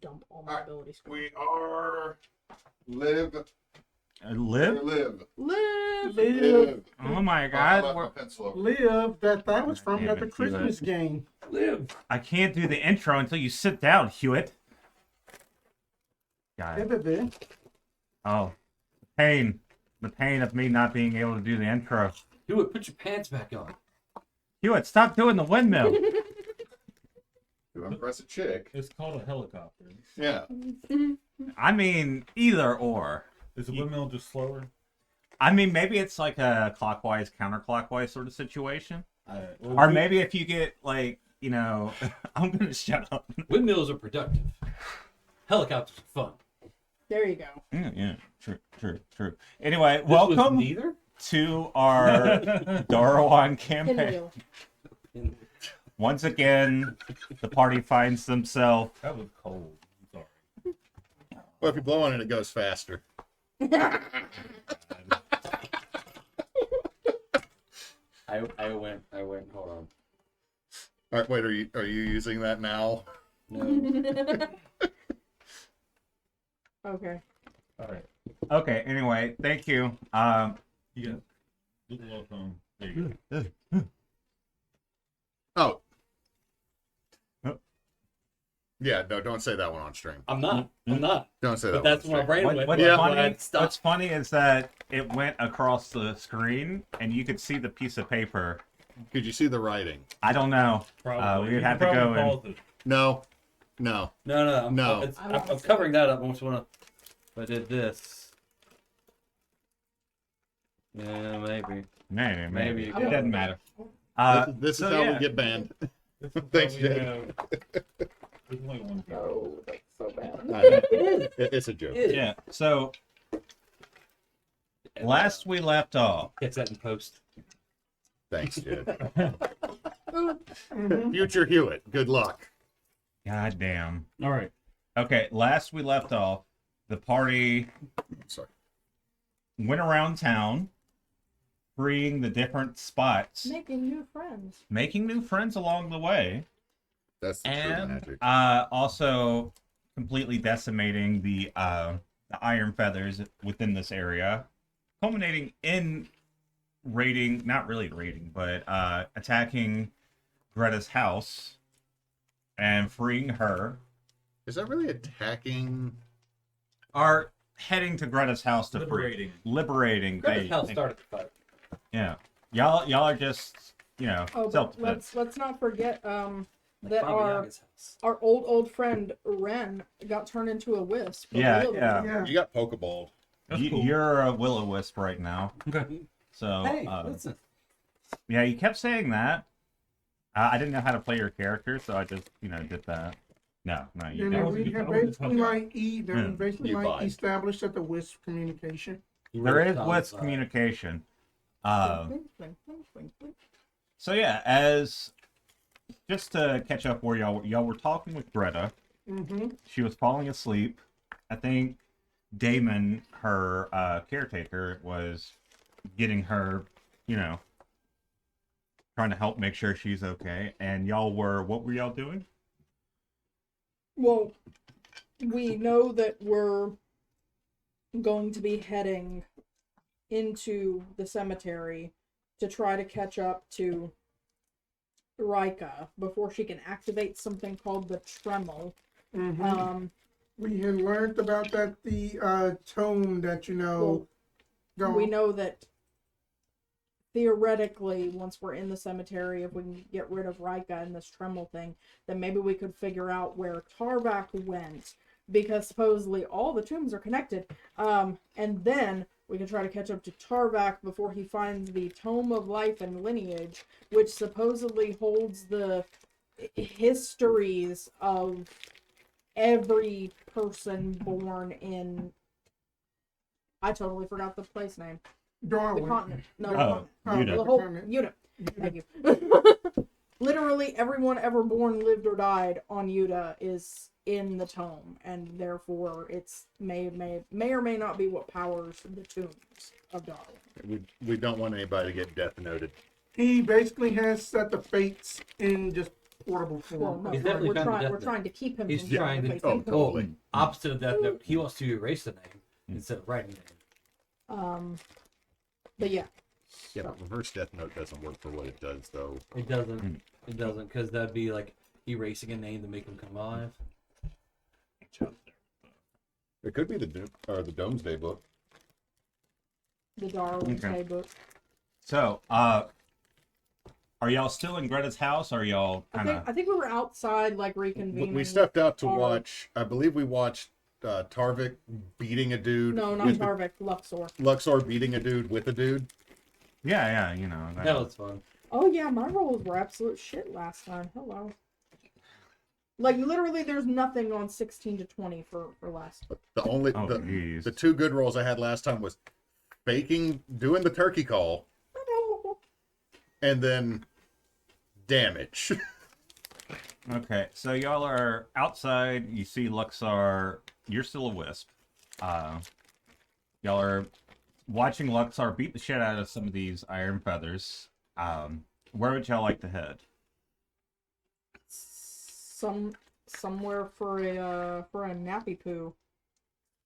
dump all my ability scores. We are live. Live? Live. Oh my I god. left my pencil over. Live that was from Damn the it, Christmas game. Live. I can't do the intro until you sit down, Hewitt. Got it. Oh. The pain of me not being able to do the intro. Hewitt, put your pants back on. Hewitt, stop doing the windmill. To impress a chick. It's called a helicopter. Yeah. I mean, either or. Is the windmill just slower? I mean, maybe it's like a clockwise, counterclockwise sort of situation. Well, Or maybe if you get, like, you know... I'm going to shut up. Windmills are productive. Helicopters are fun. There you go. Yeah. True. Anyway, This was welcome neither? to our Darrowan campaign. Pinwheel. Once again, the party finds themselves... That was cold. I'm sorry. Well, if you blow on it, it goes faster. I went, hold on. All right, wait, are you using that now? No. Okay. All right. Okay, anyway, thank you. You got welcome. There you go. Oh. Oh. Yeah, no, don't say that one on stream. I'm not. Don't say But that that's one where on my stream. brain went. What's, Yeah. funny, Stop. what's funny is that it went across the screen, and you could see the piece of paper. Could you see the writing? I don't know. Probably. We'd You have to probably go and... paused it. No. No. No. I'm covering that up. I just want to. If I did this. Yeah, maybe. Maybe. you It go. doesn't matter. This is so how yeah. we get banned. This is Thanks, why we Jed. have- There's only one thing. Oh, that's so bad. I know. It's a joke. Yeah, so last we left off, Catch that in post. Thanks, Jed. Mhm. Future Hewitt, good luck. god damn. All right. Okay, last we left off, the party Sorry. went around town, freeing the different spots, Making new friends. making new friends along the way, That's the true and magic. also completely decimating the iron feathers within this area, culminating in not really raiding, but attacking Greta's house and freeing her. Is that really attacking? Are heading to Greta's house to liberating. Greta's house started the fight. Yeah, y'all are just Oh, self but let's not forget that Baba Yaga's house. our old friend Wren got turned into a wisp. Yeah. Yeah. You got pokeballed. That's cool. You're a will-o-wisp right now. Okay. So Hey, listen. yeah, you kept saying that. I didn't know how to play your character, so I just did that. No, you Then don't. we have I was basically Yeah. You vibe. established that the WISP communication. There is with communication. So yeah, as just to catch up where y'all were talking with Greta. Mm-hmm. She was falling asleep. I think Damon, her caretaker, was getting her, trying to help make sure she's okay. And what were y'all doing? Well, we know that we're going to be heading into the cemetery to try to catch up to Rika before she can activate something called the Tremel. Mm-hmm. We had learned about that, the tome that, We know that theoretically, once we're in the cemetery, if we can get rid of Rika and this Tremel thing, then maybe we could figure out where Tarvak went, because supposedly all the tombs are connected. And then we can try to catch up to Tarvak before he finds the Tome of Life and Lineage, which supposedly holds the histories of every person born in... I totally forgot the place name. Darwin. The continent. No, Utah. the whole continent. Utah. Thank you. Literally everyone ever born, lived, or died on Utah is in the tome, and therefore it's may or may not be what powers the tombs of Darwin. We don't want anybody to get death noted. He basically has set the fates in just portable Well, form. no, He's definitely we're found the trying. death We're note. trying to keep him. He's from trying to. getting Oh, away from totally. Opposite of Death Note, he wants to erase the name instead of writing the name. But yeah, Yeah, but reverse death note doesn't work for what it does, though. It doesn't. It doesn't, because that'd be like erasing a name to make him come alive. It could be the Domesday book. the Darrowan Okay. book. So, are y'all still in Greta's house? Or are y'all kind of? I think we were outside, like reconvening. We stepped out to our- watch. I believe we watched Tarvik beating a dude. No, not with Tarvik. Luxor. Luxor beating a dude with a dude. Yeah, you know. That was fun. Oh yeah, my rolls were absolute shit last time. Hello. Like literally, there's nothing on 16 to 20 for last. The only Oh, geez. the two good rolls I had last time was doing the turkey call, and then damage. Okay, so y'all are outside. You see Luxor. You're still a wisp. Y'all are watching Luxor beat the shit out of some of these iron feathers. Where would y'all like to head? Somewhere for a nappy poo.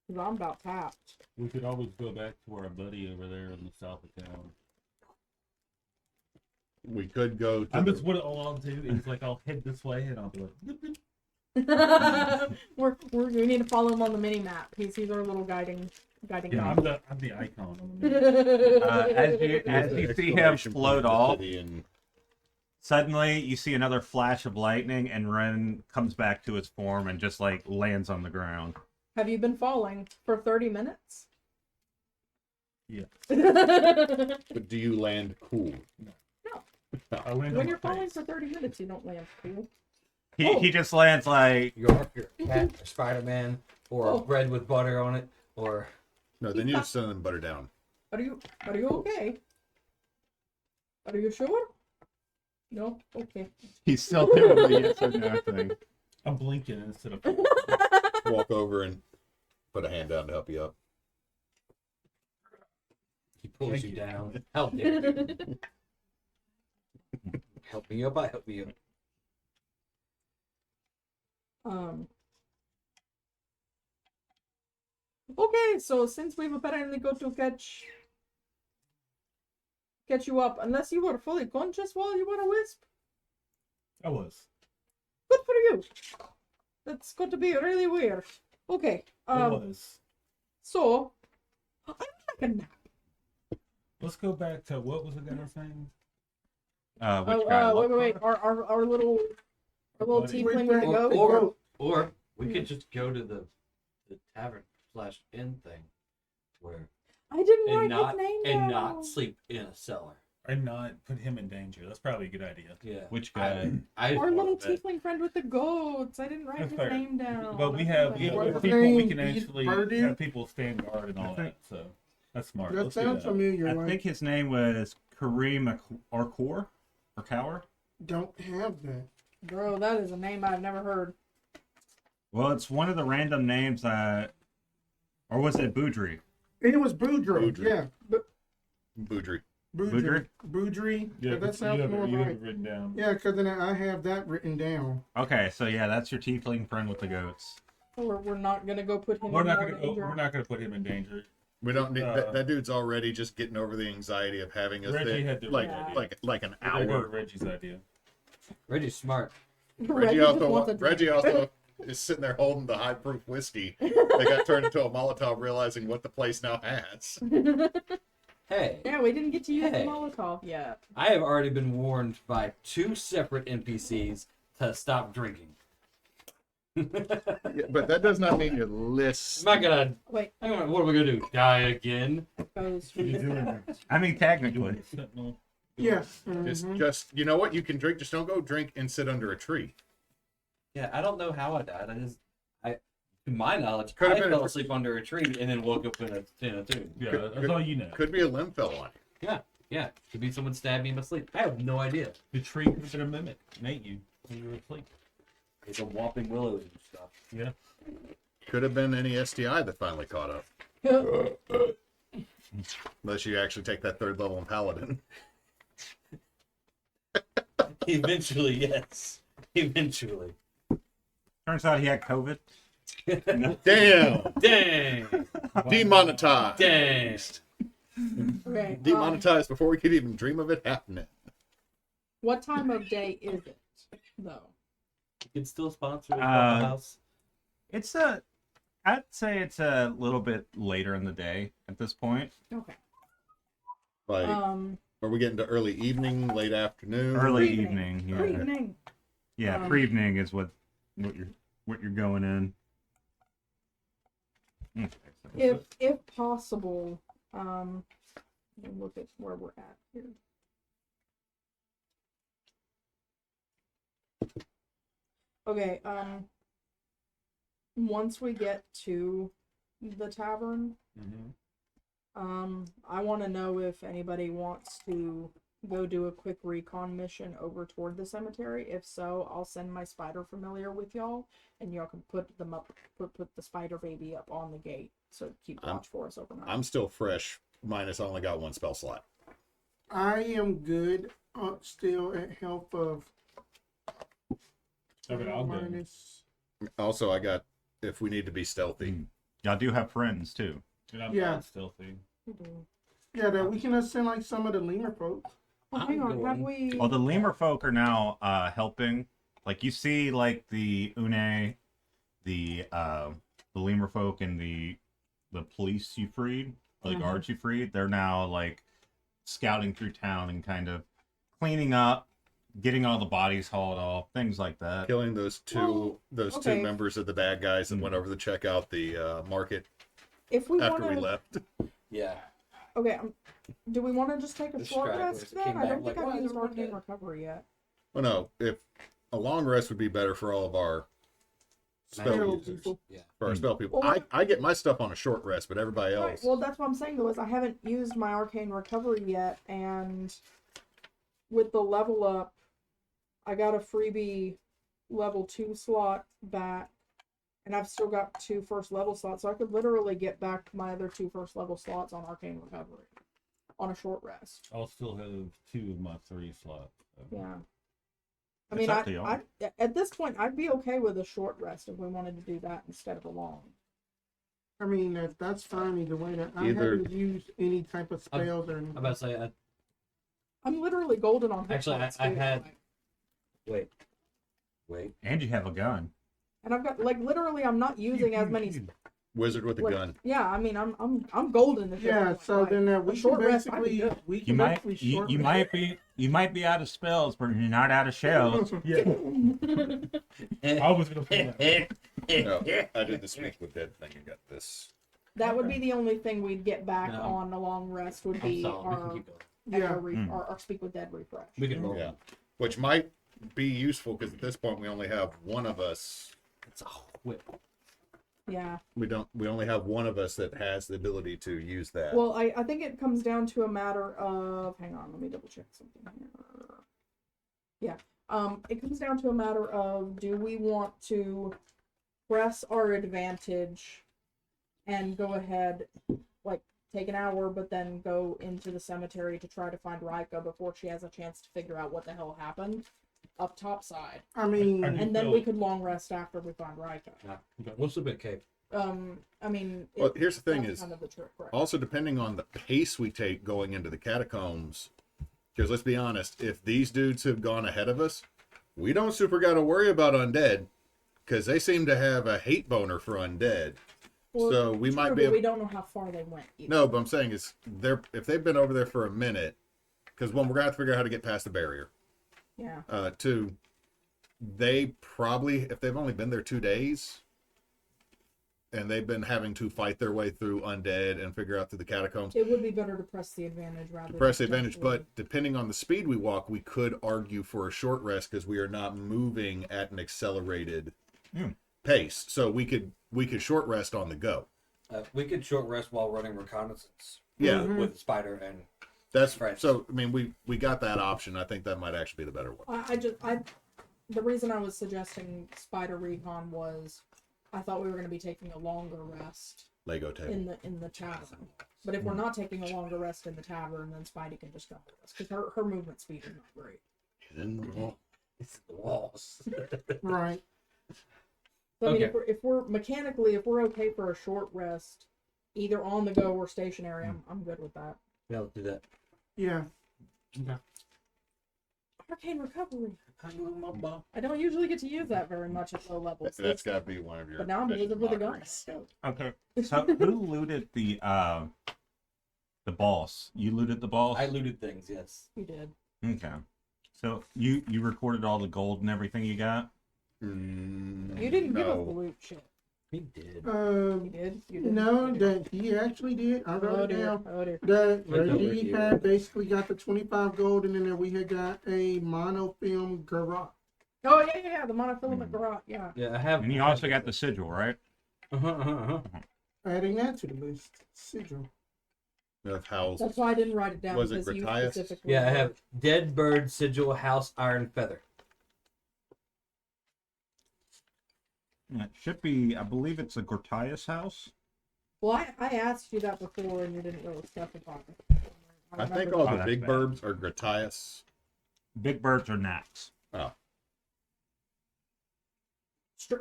'Cause I'm about tapped. We could always go back to our buddy over there in the south of town. We could go to I'm the- just what all I'll do is like I'll head this way and I'll be like, "Boop, boop." we need to follow him on the mini map. He's our little guiding Yeah, guide. I'm the icon. On the map. As you see him exploration float point of the off, city and suddenly you see another flash of lightning, and Wren comes back to his form and just like lands on the ground. Have you been falling for 30 minutes? Yeah. But do you land cool? I land When on you're my falling face. for 30 minutes, you don't land cool. He just lands like You're Cat or Spider-Man or Oh. bread with butter on it or No, then you just send them butter down. Are you okay? Are you sure? No? Okay. he's still doing the yes or no thing. I'm blinking instead of. Walk over and put a hand down to help you up. he pulls Thank you you. down. Help you. Help me up, I help you. Okay, so since we've apparently got to catch you up, unless you were fully conscious while you were a wisp, I was. good for you. That's got to be really weird. Okay, I was. so I would like a nap. Let's go back to what was the guy's name? Which guy? Wait. Our little Buddy. tiefling with the Wait, goat. Or we could just go to the tavern/inn thing where I didn't and write not his name and down. not sleep in a cellar. And not put him in danger. That's probably a good idea. Yeah. Which guy? I Our thought little of that. tiefling friend with the goats. I didn't write That's his fair. name down. But we That's have what we I have wrote. people we Name, can Beat actually Birdie? have people stand guard and all that. So that's smart. That Let's do sounds that. familiar. I Like, think his name was Kareem or Cower. don't have that. Bro, that is a name I've never heard. Well, it's one of the random names that, or was it Boudry? It was Boudreaux. Boudreaux. Yeah, Boudry. Boudreaux. Boudreaux. Yeah, that sounds you have, more it, you have right. it written down. Yeah, because then I have that written down. Okay, so yeah, that's your tiefling friend with the goats. We're not gonna go put him We're in not more gonna go, danger. we're not gonna put him in danger. We don't need that dude's already just getting over the anxiety of having us Reggie there, had the like right idea. like an We're gonna go hour. with Reggie's idea. Reggie's smart. Reggie just wants a also drink. Reggie also is sitting there holding the high proof whiskey. They got turned into a Molotov, realizing what the place now has. Hey, Yeah, we didn't get to use Hey. the Molotov yet. I have already been warned by 2 separate NPCs to stop drinking. Yeah, but that does not mean you list. I'm not gonna. Wait, What are we gonna do? Die again? goes You're doing I mean, you're technically. doing Sentinel. Yes. Just you know what, you can drink. Just don't go drink and sit under a tree. Yeah, I don't know how I died. To my knowledge, Could have I been fell a- asleep under a tree and then woke up in a tomb. Yeah, that's all you know. Could be a limb fell on you. Yeah, could be someone stabbed me in my sleep. I have no idea. The tree could have been a mimic, and ate you when you were asleep. It's a whopping willows and stuff. Yeah. Could have been any STI that finally caught up. Unless you actually take that 3rd level in Paladin. Eventually, yes. Eventually. Turns out he had COVID. Damn. Dang. Demonetized. Dang. Okay. Demonetized before we could even dream of it happening. What time of day is it, though? You can still sponsor the house. I'd say it's a little bit later in the day at this point. Okay. Like, are we getting to early evening, late afternoon? Early Pre-evening. evening, yeah. Pre-evening. Yeah, pre-evening is what you're going in. Okay, so If possible, let me look at where we're at here. Okay, once we get to the tavern, I want to know if anybody wants to go do a quick recon mission over toward the cemetery. If so, I'll send my spider familiar with y'all, and y'all can put them up, put the spider baby up on the gate, so keep watch for us overnight. I'm still fresh, minus I only got one spell slot. I am good. Still at health of. Okay, I'll go. minus. Also, I got, if we need to be stealthy. y'all do have friends too. And I'm Yeah. not stealthy. Yeah, that we can send like some of the lemur folks. Oh, hang on, have going. we? Well, the lemur folk are now helping. Like you see, like the Une, the lemur folk and the police you freed, the guards you freed. They're now like scouting through town and kind of cleaning up, getting all the bodies hauled off, things like that. Killing those two okay. two members of the bad guys that went over to check out the market If we after want we to, left. Yeah. okay, do we want to just take a The short stragglers rest then? came I back don't like, think "Why I've is used everyone arcane dead?" recovery yet. Well, no, if a long rest would be better for all of our spell Spell users, people. Yeah. for our spell people. Well, I get my stuff on a short rest, but everybody else. Right. Well, that's what I'm saying though, is I haven't used my arcane recovery yet, and with the level up, I got a freebie level 2 slot back, and I've still got 2 first level slots, so I could literally get back my other 2 first level slots on arcane recovery on a short rest. I'll still have 2 of my 3 slots. Yeah. I It's mean, up to y'all. I at this point, I'd be okay with a short rest if we wanted to do that instead of a long. I mean, that's fine either way. I Either- haven't used any type of spells or anything. I'm about to say, I'm literally golden on hit Actually, points, I too. had- wait. And you have a gun. And I've got like literally, I'm not using as many. Wizard with a like, gun. Yeah, I mean, I'm golden. At this Yeah, point. so Like, then a we can short rest, I'd be basically good. we You can might basically short you might be out of spells, but you're not out of shells. Yeah, I was gonna play that. No, I did the speak with dead thing and got this. That would be the only thing we'd get back No. on a long rest would I'm be solid. We can our, keep going. Yeah. our Speak with Dead refresh. We can roll. Yeah. Which might be useful because at this point we only have one of us. It's a whip. Yeah. We only have one of us that has the ability to use that. Well, I think it comes down to a matter of, hang on, let me double check something here. Yeah. It comes down to a matter of, do we want to press our advantage and go ahead, like, take an hour, but then go into the cemetery to try to find Rika before she has a chance to figure out what the hell happened up top side. I mean, And then we could long rest after we find Rika. What's the bit cave? I mean, Well, here's the thing that's is, kind of the trick, right? also depending on the pace we take going into the catacombs, because let's be honest, if these dudes have gone ahead of us, we don't super got to worry about undead, because they seem to have a hate boner for undead. Well, So we might true, be but able... we don't know how far they went. Either. No, but I'm saying is if they've been over there for a minute, because one, we're gonna have to figure out how to get past the barrier. Yeah. Two, they probably, if they've only been there 2 days, and they've been having to fight their way through undead and figure out through the catacombs, It would be better to press the advantage rather than press the advantage. just But depending on the speed we walk, we could argue for a short rest because we are not moving at an accelerated pace. So we could short rest on the go. We could short rest while running reconnaissance. Yeah. With Spider and That's Right. so. I mean, we got that option. I think that might actually be the better one. the reason I was suggesting Spider Recon was I thought we were going to be taking a longer rest Lego table. in the tavern. But if we're not taking a longer rest in the tavern, then Spidey can just go with us because her movement speed is not great. It's the walls. Right. So, I mean, Okay. if we're mechanically, if we're okay for a short rest, either on the go or stationary, I'm good with that. Yeah, let's do that. Yeah. Arcane recovery. I don't usually get to use that very much at low levels. That's got to be one of your. But now I'm using with a gun. mockeries. Okay. So who looted the boss? You looted the boss? I looted things, yes. You did. Okay. So you recorded all the gold and everything you got? You didn't give us the loot shit. He did. You did? You did? No, You did. that he actually did. I wrote Oh it dear. down. Oh dear. That Right over Reggie here. had basically got the 25 gold, and then we had got a monofilm garage. Oh yeah. The monofilament garage. Yeah. Yeah, I have. And you also got the sigil, right? Adding that to the list. Sigil. Of house. That's why I didn't write it down. Was it because you Gratias? specifically. Yeah, I have Dead Bird, Sigil, House, Iron Feather. It should be, I believe it's a Gortias house. Well, I asked you that before, and you didn't really specify. I think remember all that. the that's big bad. burbs are Gratias. Big birds are knacks. Oh,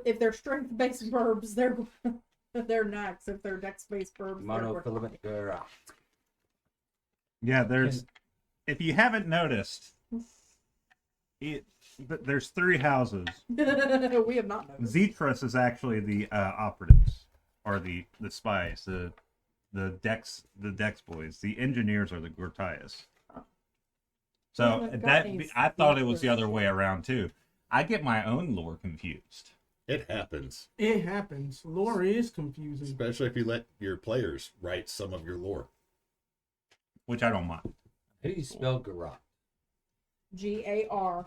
If they're strength-based verbs, they're knacks. If they're dex-based verbs, they're Monofilament garage. Yeah, if you haven't noticed, there's 3 houses. We have not noticed. Zetras is actually the operatives, or the spies, the dex boys. The engineers are the Gortias. So haven't got that any I thought it was the secrets. other way around too. I get my own lore confused. it happens. It happens. Lore is confusing. Especially if you let your players write some of your lore. Which I don't mind. How do you spell garage? Garrote.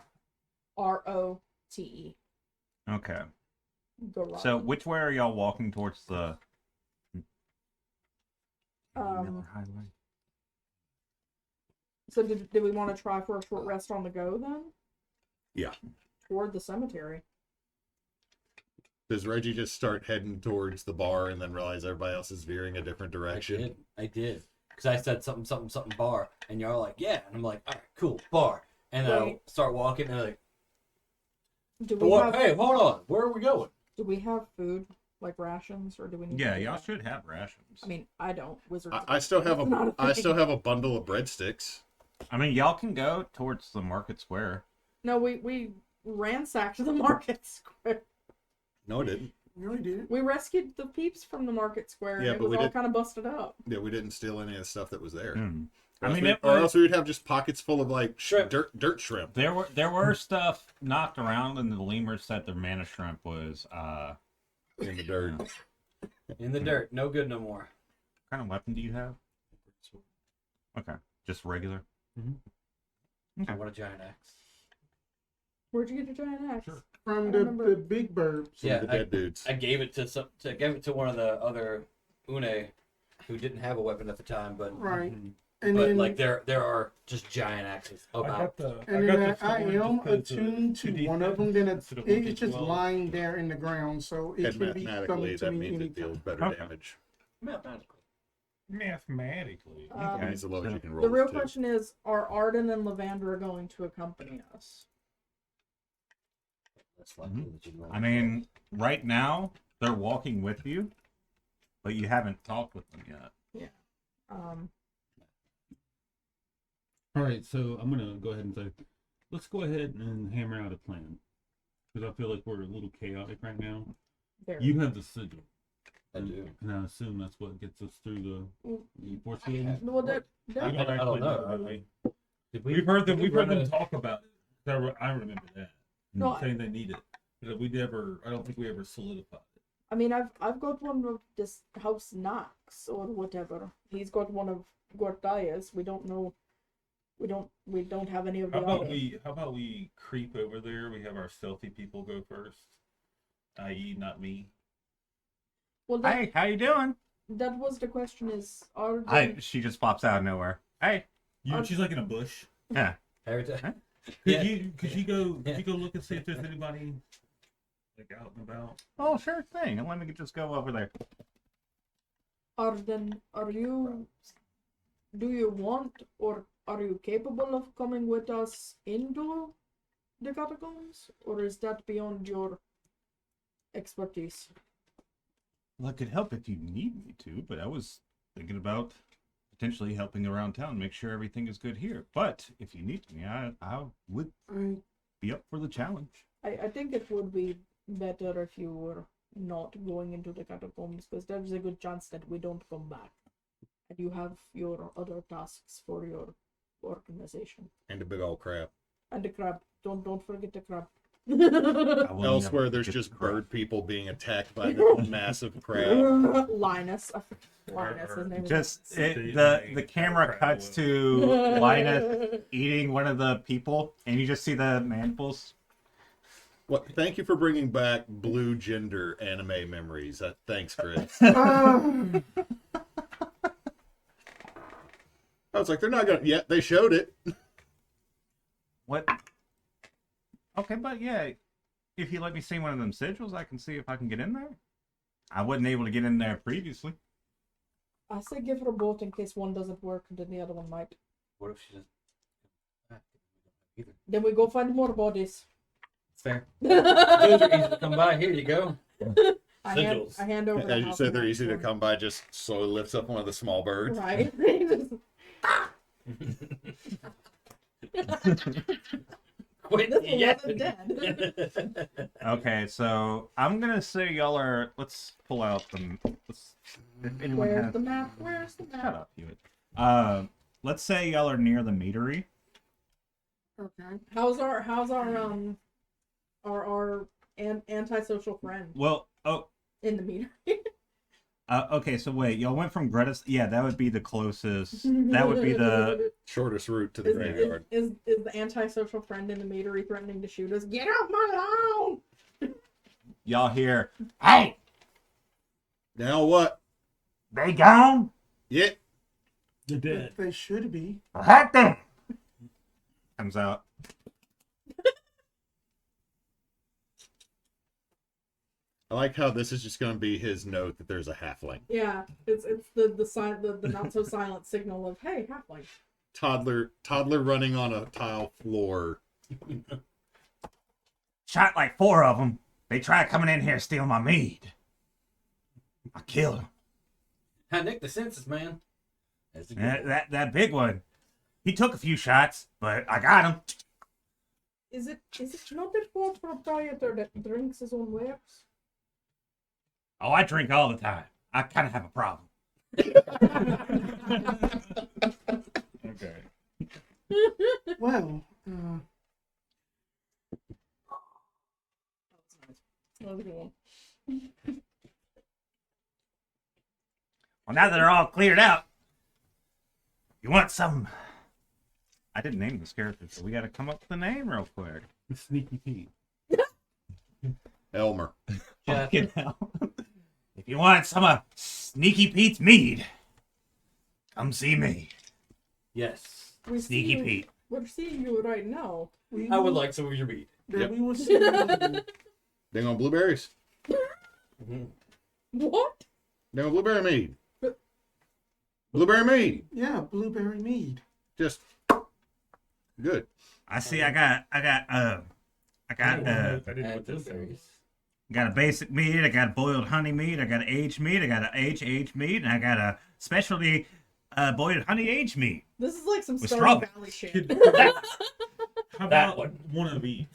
Okay. Garage. So which way are y'all walking towards the Um, highway? So did we want to try for a short rest on the go then? Yeah. Toward the cemetery. Does Reggie just start heading towards the bar and then realize everybody else is veering a different direction? I did. Because I said something bar, and y'all are like, yeah. And I'm like, all right, cool, bar. And then I Wait. start walking, and they're like, Do we what? have Hey, hold on. Where are we going? do we have food like rations or do we need? Yeah, to do y'all that? should have rations. I mean, I don't. Wizards. I still have That's not I thing. still have a bundle of breadsticks. I mean, y'all can go towards the market square. No, we ransacked the market square. No, I didn't. No, he didn't. We rescued the peeps from the market square, and Yeah, it but was we all did- kind of busted up. Yeah, we didn't steal any of the stuff that was there. Hmm. Or I else mean, we- it or was- else we would have just pockets full of like Shrimp. dirt shrimp. There were stuff knocked around, and the lemur said their mana shrimp was In the dirt. In the dirt. No good no more. what kind of weapon do you have? Okay, just regular. I want a giant axe. Where'd you get your giant axe? Sure. From I the remember- big burbs. Some Yeah, of the dead dudes. I gave it to one of the other Une who didn't have a weapon at the time, but Right. Mhm. And but then, like there are just giant axes I about. got the. and I then got that the I sword am just 'cause attuned the to 2D one of them. Then instead of it's just 1d12. lying there in the ground, so it And can be mathematically, coming to that me means it anytime. deals better Okay. damage. Mathematically. And it's the lowest you can roll. The real too. question is, are Arden and Lavandra going to accompany us? That's likely that you know. I mean, right now they're walking with you, but you haven't talked with them yet. All right, so I'm gonna go ahead and say, let's go ahead and hammer out a plan, because I feel like we're a little chaotic right now. There. You have the sigil, I do. and I assume that's what gets us through Mm. the force field. Well, that, I don't know. Did We've heard them. did We've we heard run them a- talk about it. I remember that. No, Saying they need it, but we never. I don't think we ever solidified it. I mean, I've got one of this House Knox or whatever. He's got one of Gortias. We don't know. We don't have any of the How about others. How about we creep over there? We have our stealthy people go first, i.e., not me. Well, that, Hey, how you doing? that was the question. Is are She just pops out of nowhere. Hey, She's like in a bush. yeah. Every time. Could Yeah. you go look and see if there's anybody like out and about? Oh, sure thing. Let me just go over there. Arden, do you want or are you capable of coming with us into the catacombs, or is that beyond your expertise? Well, I could help if you need me to, but I was thinking about potentially helping around town, make sure everything is good here. But if you need me, I would be up for the challenge. I think it would be better if you were not going into the catacombs, because there's a good chance that we don't come back. And you have your other tasks for your organization. And a big old crab. And the crab. Don't forget the crab. I will Elsewhere, never there's forget just the crab. bird people being attacked by the massive crab. Linus. Linus, his name is Just Linus. the camera cuts to Linus eating one of the people, and you just see the mandibles. What? Thank you for bringing back blue gender anime memories. Thanks, Chris. Ah, I was like, they're not gonna. Yeah, they showed it. What? Okay, but yeah, if you let me see one of them sigils, I can see if I can get in there. I wasn't able to get in there previously. I say give her a boat in case one doesn't work, and then the other one might. What if she just? Either. Then we go find more bodies. It's fair. Those are easy to come by. Here you go. I Sigils. hand over. the As you house said, they're map easy to one. come by. Just slowly lifts up one of the small birds. Right. Quit This will let yapping. them dead. Okay, so I'm gonna say y'all are. Let's pull out the. Let's. If anyone Where's has. the map? Where's the map? Shut up, Hewitt. Let's say y'all are near the meadery. Okay. How's our antisocial friend Well, in the meter? okay. So wait, y'all went from Greta's. Yeah, that would be the closest. That would be the. Shortest route to the graveyard. Is the antisocial friend in the metery threatening to shoot us? Get off my lawn! Y'all hear? Hey, Now what? they gone. Yeah. They're dead. they should be. Hurt them. Comes out. I like how this is just going to be his note that there's a halfling. Yeah, it's the not so silent signal of hey halfling. Toddler running on a tile floor. Shot like 4 of them. They tried coming in here stealing my mead. I killed them. I nicked the census, man. That's a good one. That big one. He took a few shots, but I got him. Is it not the fault proprietor that drinks his own wares? Oh, I drink all the time. I kind of have a problem. Okay. Well, That was a good one. Well, now that they're all cleared out, you want some? I didn't name this character, so we got to come up with a name real quick. Sneaky Pete. Elmer. Jeff. Fucking hell. If you want some of Sneaky Pete's mead, come see me. Yes. We see Sneaky you- Pete. We're seeing you right now. I would like some of your meat. Then Yep. we will see. you. Dang on blueberries. What? Dang on blueberry mead. Blueberry mead. Yeah, blueberry mead. Just good. I see. I got I didn't put this in. got a basic meat. I got boiled honey meat. I got an aged meat. I got an aged meat, and I got a specialty boiled honey aged meat. This is like some With Stardew strawberries. Valley shit. How That about one. one of each?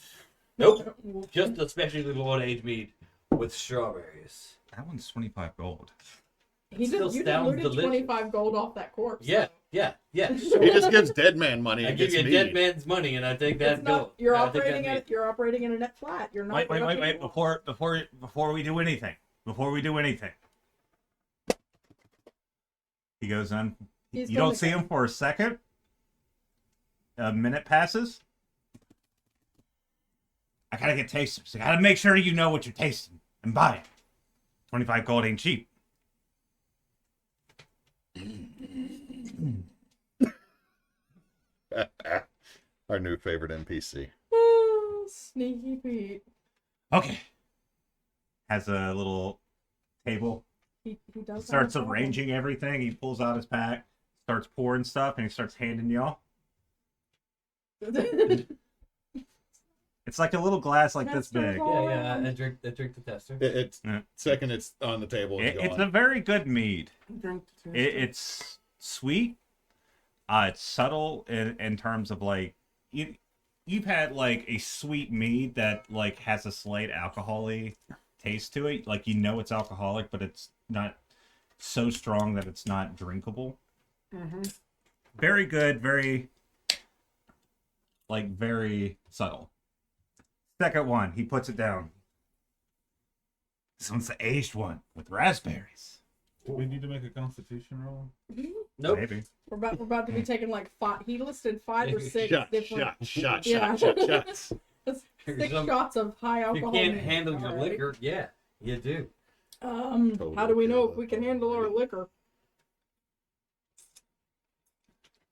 Nope. Just a specially boiled aged meat with strawberries. That one's 25 gold. He Still just, you just sounds looted delicious. 25 gold off that corpse. Yeah, so. yeah. He just gives dead man money I and give gets you a mead. dead man's money, and I think that's It's not, gold. you're I think that's operating meat. at you're operating in a net flat. You're not. Wait. Before we do anything. He goes on. He's You don't gonna see go. him for a second. A minute passes. I gotta get tasters. I gotta make sure you know what you're tasting and buy it. 25 gold ain't cheap. Our new favorite NPC. Oh, Sneaky Pete. Okay. Has a little table. He does. Starts have a problem. arranging everything. He pulls out his pack, starts pouring stuff, and he starts handing y'all. It's like a little glass like this Testers big. all Yeah, around. I drink the tester. It's Yeah. second. It's on the table. It's a very good mead. Drink the It's sweet. It's subtle in terms of like you've had like a sweet mead that like has a slight alcohol-y taste to it. Like you know it's alcoholic, but it's not so strong that it's not drinkable. Mm-hmm. Very good. Very subtle. Second one, he puts it down. This one's the aged one with raspberries. We need to make a constitution roll. Nope. Maybe. We're about to be taking like 5. He listed 5 or 6 different Shots. Yeah. Shots. 6 shots of high If you alcohol. can't mead. handle your Alright. liquor, yeah, you do. How do we know if we can handle our liquor?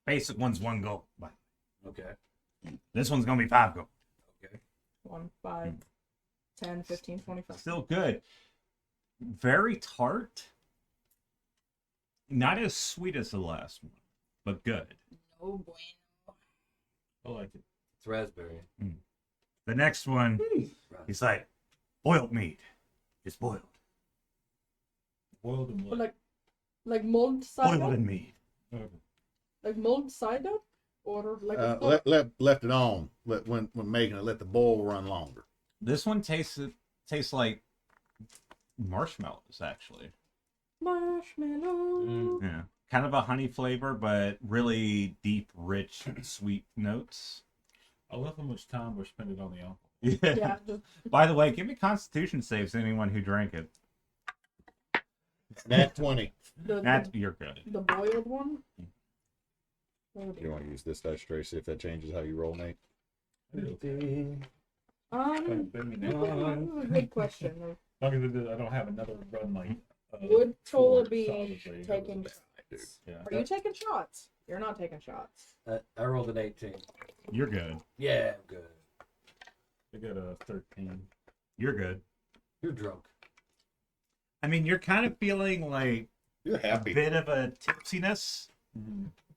Basic one's 1 gold. Okay. This one's gonna be 5 gold. 1, 5, 10, 15, 25. Still good. Very tart. Not as sweet as the last one, but good. Oh boy. I like it. It's raspberry. The next one, he's like, boiled meat. It's boiled. Boiled and what? Like mulled cider? Boiled in meat. Okay. Like mulled cider? Or like a Left it on. When making it, let the boil run longer. This one tastes like marshmallows, actually. marshmallow. Yeah. Kind of a honey flavor, but really deep, rich, sweet notes. I love how much time we're spending on the alcohol. Yeah. Yeah, just By the way, give me Constitution saves anyone who drank it. Nat 20. You're good. the boiled one. Oh, You dear. want to use this dice tray, see if that changes how you roll, Nate? This As is a good question. long as I don't have another run like. Would Tolla four be solidly. taking shots? Yeah. Are you taking shots? You're not taking shots. I rolled an 18. You're good. Yeah, I'm good. I got a 13. You're good. You're drunk. I mean, you're kind of feeling like You're a happy. bit of a tipsiness,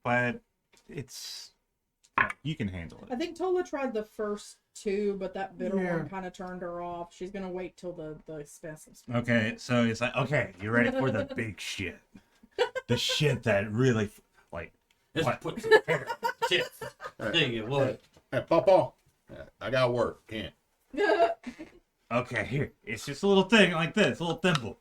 but it's you can handle I it. think Tolla tried the first 2, but that bitter Yeah. one kind of turned her off. She's gonna wait till the expensive stuff. Okay, so it's like, okay, you ready for the big shit? The shit that really, like, Just What? put some hair on the tip. Tell you what. Hey, Papa, I got work. Can't. okay, here, it's just a little thing like this, little thimble.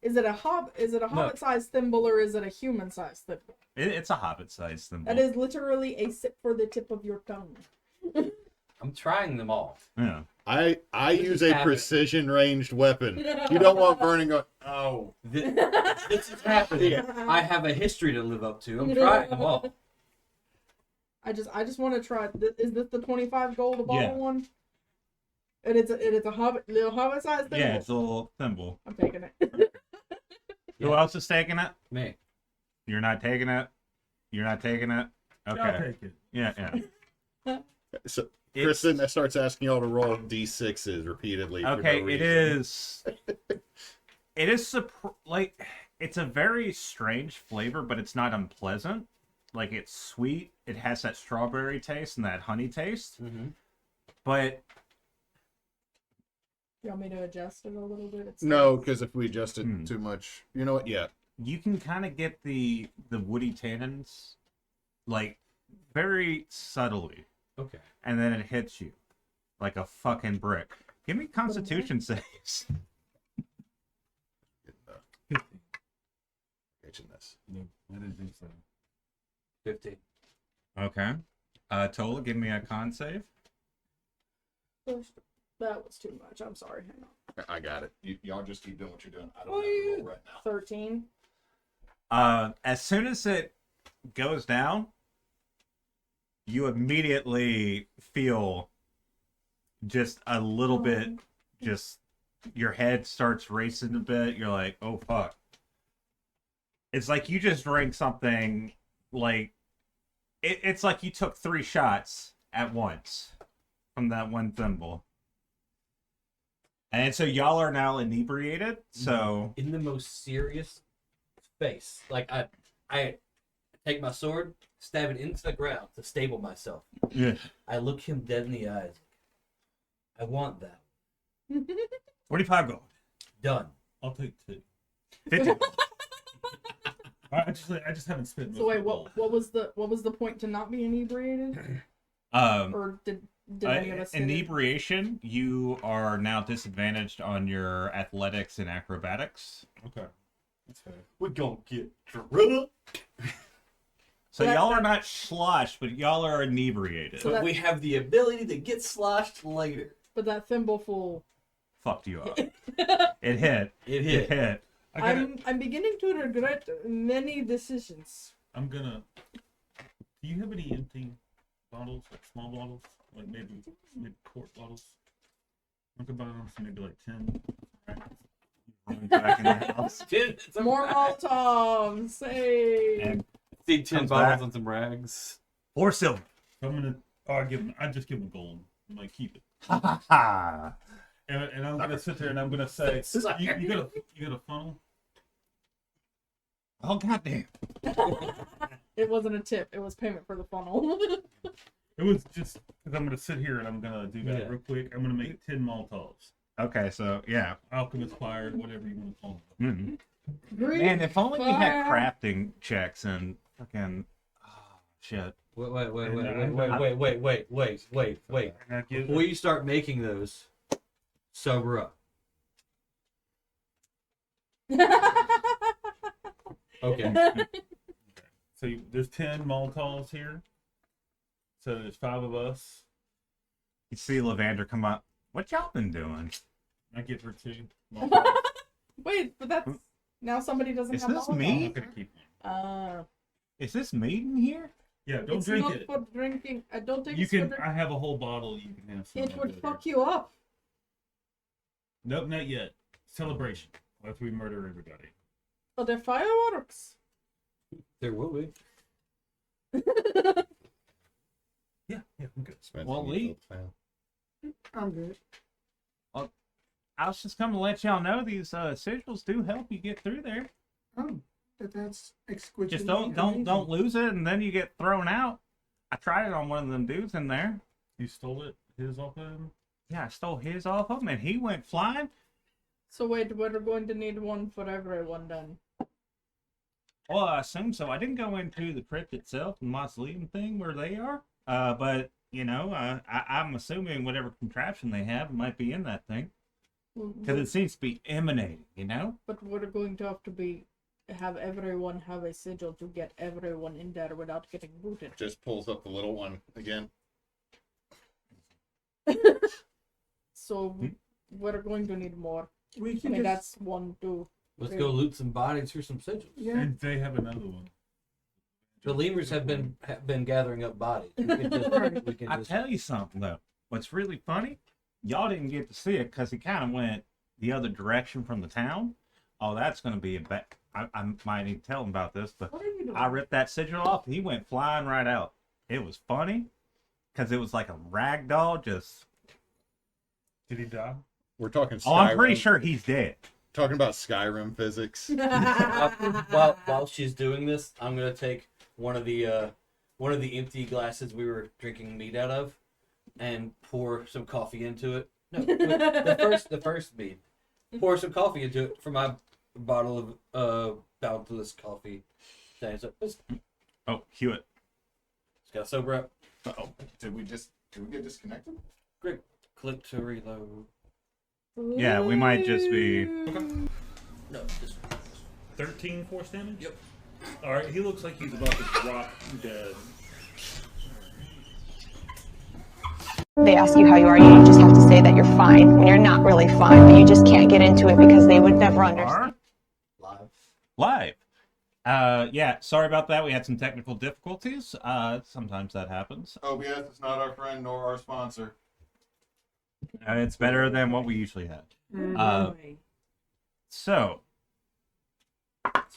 Is it a hobbit-sized thimble or is it a human-sized thimble? It's a hobbit-sized thimble. That is literally a sip for the tip of your tongue. I'm trying them all. Yeah. I This use is a happening. precision ranged weapon. You don't want Vernon going, oh. This is happening. I have a history to live up to. I'm trying them all. I just want to try. Is this the 25 gold a bottle Yeah. one? And it's a little hobbit-sized thimble. Yeah, it's a little thimble. I'm taking it. Who else is taking it? Me. You're not taking it? You're not taking it? I'll Okay. take it. Yeah. So Kristen that starts asking y'all to roll d6s repeatedly. For Okay, no it reason. is like it's a very strange flavor, but it's not unpleasant. Like it's sweet. It has that strawberry taste and that honey taste, Mm-hmm. but You want me to adjust it a little bit? It's No, because if we adjust it Hmm. too much, you know what? Yeah. you can kind of get the woody tannins like very subtly, Okay. and then it hits you like a fucking brick. Give me Constitution saves. Catching this. No, I didn't think so. 15. Okay. Tolla, give me a con save. That was too much. I'm sorry. Hang on. I got it. Y'all just keep doing what you're doing. I don't Oh, have to yeah. roll right now. 13. As soon as it goes down, you immediately feel just a little bit, just your head starts racing a bit. You're like, oh fuck. It's like you just drank something like, it's like you took 3 shots at once from that one thimble. And so y'all are now inebriated, so... In the most serious face. Like, I Take my sword, stab it into the ground to stable myself. Yeah. I look him dead in the eyes. I want that. 45 gold. Done. I'll take 2. 50. I just haven't spent. So wait, what was the point to not be inebriated? Or did any of us get it? Inebriation, you are now disadvantaged on your athletics and acrobatics. Okay, that's fair. We're gonna get drunk. So That- y'all are not sloshed, but y'all are inebriated. So But that- we have the ability to get sloshed later. But that thimbleful. Fucked you up. It hit. It It hit. hit. I'm beginning to regret many decisions. I'm gonna. Do you have any empty bottles, like small bottles, like maybe quart bottles? I could buy them for maybe like 10. Running back in the house. More Molotovs. Hey. And See 10 Comes bottles back. and some rags. 4 silver. I'm gonna. Oh, I just give them gold. I'm like, keep it. Ha ha ha. And I'm gonna sit there and I'm gonna say, Sucker. you got a funnel? Oh goddamn. It wasn't a tip. It was payment for the funnel. It was just because I'm gonna sit here and I'm gonna do that Yeah. real quick. I'm gonna make 10 Molotovs. Okay, so yeah. Alchemist fired, whatever you want to call them. Mhm. Green Man, if only we had fire. crafting checks and fucking shit. Wait. And I give Before you start making those, sober up. Okay. So there's 10 Molotovs here. So there's 5 of us. You see Lavander come up. What y'all been doing? I give her 2 Molotovs. Wait, but that's now somebody doesn't Is have this Molotov. me? I'm not gonna keep one. Is this meat in here? Yeah, don't It's drink not it. for drinking. I don't think You it's can. for I have a whole bottle. You can have some. It of would it. fuck you up. Nope, not yet. Celebration. After we murder everybody. But they're fireworks. There will be. Yeah, I'm good. Spence, Well, you Lee- feel the fan. I'm good. I was just coming to let y'all know these sigils do help you get through there. Oh, that's exquisite. Just don't lose it, and then you get thrown out. I tried it on one of them dudes in there. You stole it. His off of him. Yeah, I stole his off of him, and he went flying. So wait, we're going to need one for everyone then. Well, I assume so. I didn't go into the crypt itself, the mausoleum thing where they are. But you know, I'm assuming whatever contraption they have might be in that thing because it seems to be emanating. You know. But we're going to have everyone have a sigil to get everyone in there without getting booted. Just pulls up the little one again. So we're going to need more. We I can mean, just. that's 1, 2. Let's go loot some bodies for some sigils. Yeah. And they have another one. The lemurs have been gathering up bodies. We can I just tell you something though. What's really funny, y'all didn't get to see it because he kind of went the other direction from the town. Oh, that's going to be a bad. I might need to tell him about this, but What are you doing? I ripped that sigil off. He went flying right out. It was funny because it was like a rag doll. Just Did he die? We're talking Skyrim. oh, I'm pretty sure he's dead. Talking about Skyrim physics. while she's doing this, I'm gonna take one of the empty glasses we were drinking mead out of, and pour some coffee into it. No, the first mead. Pour some coffee into it for my bottle of boundless coffee. Thing. So it's Oh, Hewitt. got to sober up. Oh, did we get disconnected? Great. Click to reload. Yeah, we might just be. No, this one. 13 force damage. Yep. All right. He looks like he's about to drop dead. They ask you how you are, you just have to say that you're fine when you're not really fine, but you just can't get into it because they would never understand. Are Live. live. Yeah, sorry about that. We had some technical difficulties. Sometimes that happens. OBS is not our friend nor our sponsor. It's better than what we usually had. So,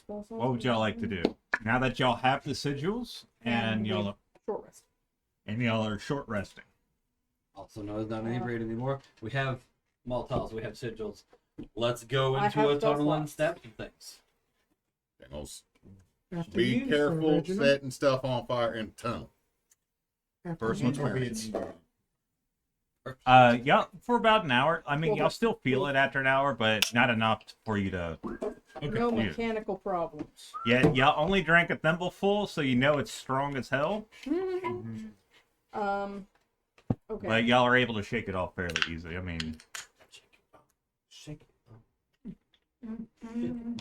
what would y'all like to do? Now that y'all have the sigils and y'all Short rest. are short resting. Also known as not inebriated anymore. We have Molotovs. We have sigils. Let's go I into have a tunnel those and left. stab some things. Daniels. After Be you, Sir careful Reginald. setting stuff on fire in the tunnel. After Personal you. experience. Yeah, for about an hour. I mean, Well, y'all still feel it after an hour, but not enough for you to. No Yeah. mechanical problems. Yeah, y'all only drank a thimbleful, so you know it's strong as hell. Okay. But y'all are able to shake it off fairly easy. I mean, Shake it.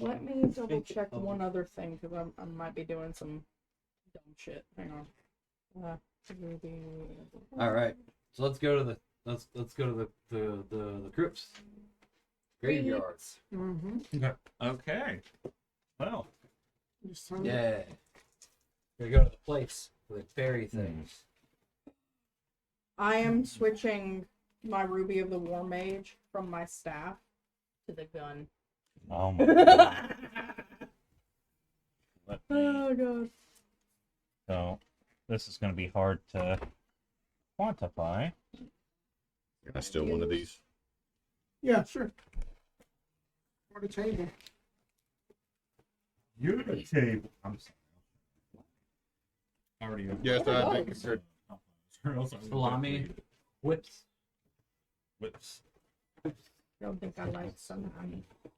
Let me double check one other thing because I might be doing some dumb shit. Hang on. All right. So let's go to the let's go to the crypts, graveyards. Mm-hmm. okay. Well, Yeah. We're gonna go to the place with fairy things. I am switching my Ruby of the War Mage from my staff to the gun. oh my god. Let me, Oh god. so, this is going to be hard to quantify. Can I steal one of these? Yeah, sure. For the table. You're the table. I'm sorry. Already. Yes, I think it's good. Salami, whips, Whips. I don't think I like some.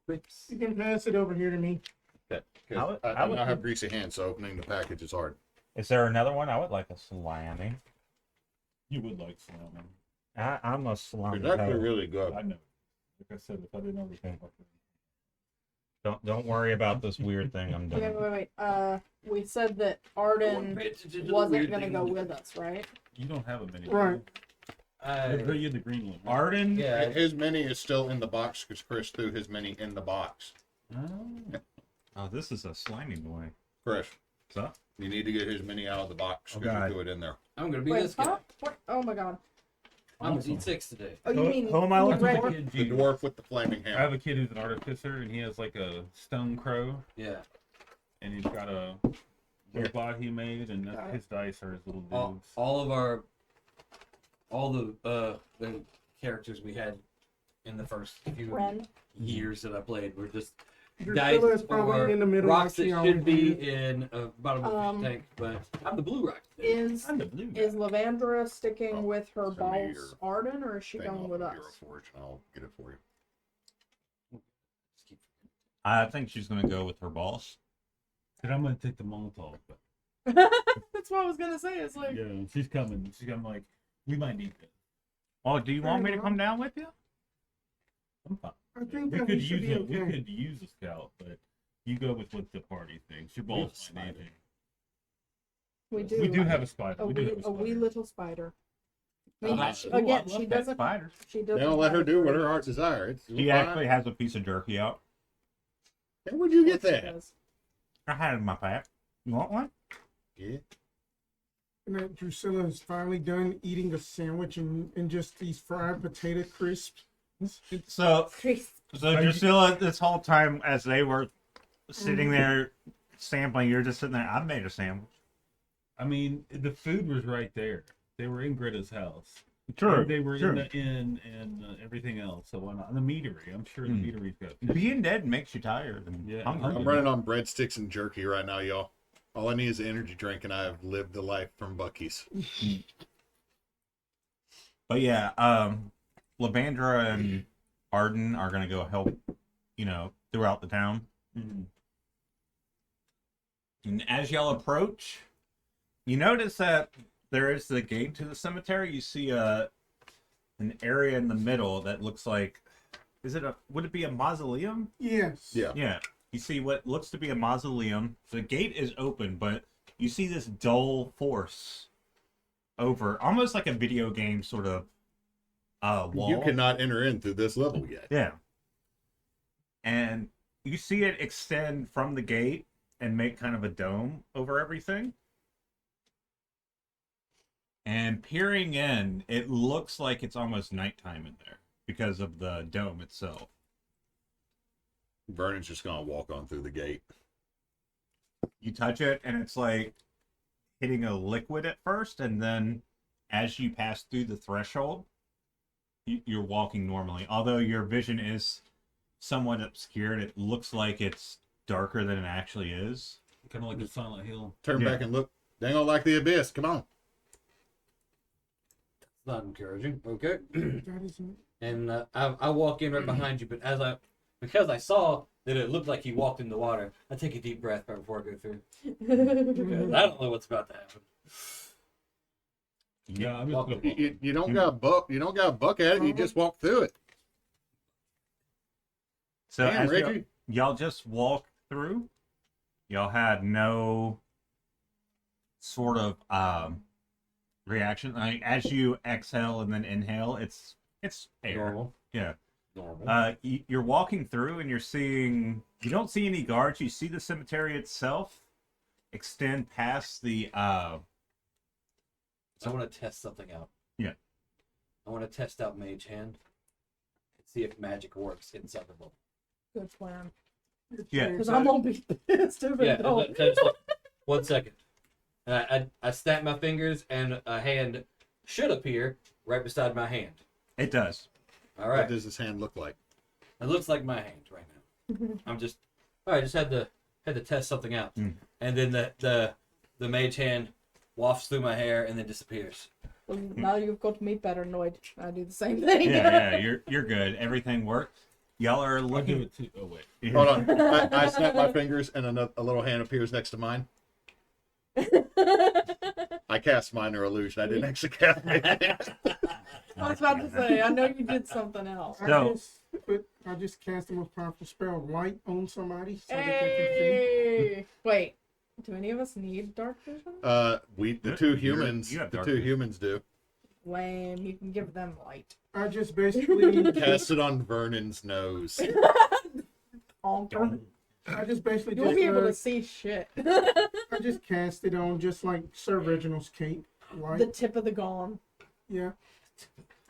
whips. You can pass it over here to me. Okay. I would- I I would- now have greasy hands, so opening the package is hard. Is there another one? I would like a salami. You would like salami. I'm a salami. It's actually hoe. really good. I know. Like I said, if I didn't understand what Don't worry about this weird thing I'm doing. Wait. We said that Arden wasn't gonna go with us, right? you don't have a mini. Right. You're the green one. Right? Arden? Yeah. His mini is still in the box because Chris threw his mini in the box. Oh. Oh, this is a slimy boy. Chris, So? you need to get his mini out of the box Oh, because God. you threw it in there. I'm gonna be Wait, this guy. huh? What? Oh my god. I'm gonna eat 6 today. Oh, you mean who am I you looking read- for? The dwarf with the flaming I have hammer. a kid who's an artificer, and he has like a stone crow, Yeah. and he's got a robot he made, and that's, his dice are his little dudes. All the characters we had in the first few Wren. years that I played were just Drusilla is dice or probably in the middle. rocks like she that always should be is. in a bottom of a fish tank, but I'm the blue rock. Is I'm the blue guy. is Lavandra sticking Oh, with her send me boss Arden, or is she Thing going off with of us? Hero Forge, and I'll get it for you. I think she's going to go with her boss. And I'm gonna take the Molotov. But That's what I was gonna say. It's like yeah, she's coming. She's coming. Like we might need this. Oh, do you want me to come down with you? I'm fine. I think We that could we should use be it. We okay. could use a scout, but you go with what the party thinks. Your boss might need it. we do. We do have a spider. a We do wee, have a a wee spider. little spider. I mean, Oh, she- Ooh, I again, love she that doesn't. spider. She They doesn't. don't let her have do a what her very- heart desires. She actually has a piece of jerky out. And where'd you get Of course she that? does. I had it in my pack. You want one? Yeah. And that Drusilla is finally done eating a sandwich and just these fried potato crisps. So Crisp. Dusilla, this whole time as they were sitting there sampling, you're just sitting there. I made a sandwich. I mean, the food was right there. They were in Greta's house. True. And they were true. in the inn and everything else. So why not? The meadery. I'm sure the Hmm. meadery's got. Being dead makes you tired. And Yeah, hungry. I'm running on breadsticks and jerky right now, y'all. All I need is an energy drink, and I have lived the life from Bucky's. But yeah, Lavandra and Arden are gonna go help, throughout the town. Mhm. And as y'all approach, you notice that there is the gate to the cemetery. You see an area in the middle that looks like, would it be a mausoleum? Yes. Yeah. Yeah. You see what looks to be a mausoleum. The gate is open, but you see this dull force over, almost like a video game sort of wall. You cannot enter in through this level yet. Yeah. And you see it extend from the gate and make kind of a dome over everything. And peering in, it looks like it's almost nighttime in there because of the dome itself. Vernon's just gonna walk on through the gate. You touch it, and it's like hitting a liquid at first, and then as you pass through the threshold, you're walking normally. Although your vision is somewhat obscured, it looks like it's darker than it actually is. Kind of like a Silent Hill. Turn Yeah. back and look. They ain't gonna like the abyss. Come on. Not encouraging. Okay. That isn't. And I walk in right behind you, but because I saw that it looked like he walked in the water, I take a deep breath right before I go through. Because I don't know what's about to happen. Yeah, I'm Walk just the gonna. You don't got buck. You don't got buck at it. You just walk through it. So Damn, as Reggie. y'all just walked through, y'all had no sort of reaction. Like as you exhale and then inhale, it's air. Normal. Yeah. Normal. You're walking through and you're seeing. You don't see any guards. You see the cemetery itself extend past the. So I want to test something out. Yeah. I want to test out Mage Hand and see if magic works inside the bowl. Good plan. Yeah. Because I won't be pissed if Yeah. it don't. Just like, 1 second. And I snap my fingers and a hand should appear right beside my hand. It does. All What right. does his hand look like? It looks like my hand right now. I'm just all right. Just had to test something out, and then the mage hand wafts through my hair and then disappears. Well, now you've got me paranoid. I do the same thing. Yeah, you're good. Everything works. Y'all are I'll give looking. it to. Oh wait. Hold on. I snap my fingers and a little hand appears next to mine. I cast minor illusion. I didn't actually cast anything. I was about to say, I know you did something else. So- I just cast the most powerful spell, light on somebody so that they can Hey! Wait, do any of us need dark vision? The two humans, You have the dark two vision. humans do. Lame. You can give them light. see. I just basically, Cast it on Vernon's nose. Honker. I just basically You won't be able to just, see shit. I just cast it on just like Sir Reginald's cape, The light. tip of the gong. Yeah.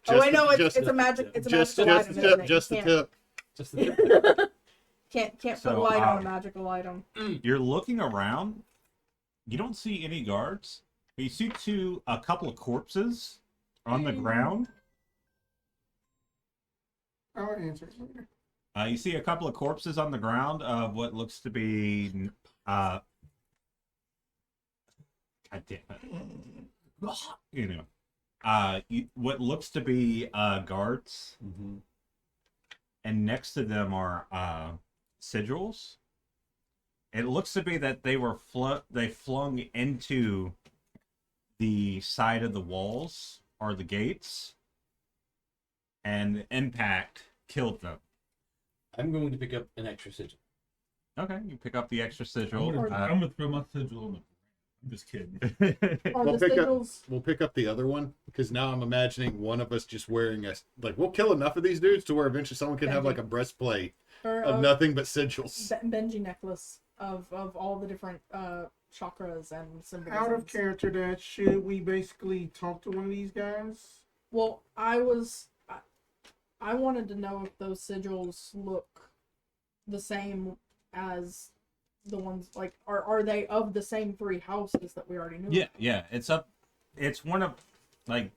Oh wait, no, Just- it's a magic. It's a just magical the item. isn't tip. it? Just You the can't- tip. Just the Can't So, put light on a magical item. You're looking around. You don't see any guards. But you see a couple of corpses on the ground. I'll answer it later. You see a couple of corpses on the ground of what looks to be. God damn it. You know. What looks to be guards. And next to them are sigils. It looks to be that they were flung into the side of the walls or the gates, and the impact killed them. I'm going to pick up an extra sigil. Okay, you pick up the extra I'm sigil. gonna throw my sigil on the. I'm just kidding. Are We'll the pick up- sigils? We'll pick up the other one because now I'm imagining one of us just wearing we'll kill enough of these dudes to where eventually someone can have like a breastplate Or of nothing but sigils. Benji necklace of all the different chakras and symbols. Out of character, Dad, should we basically talk to one of these guys? Well, I wanted to know if those sigils look the same as the ones like are they of the same three houses that we already knew? Yeah. It's one of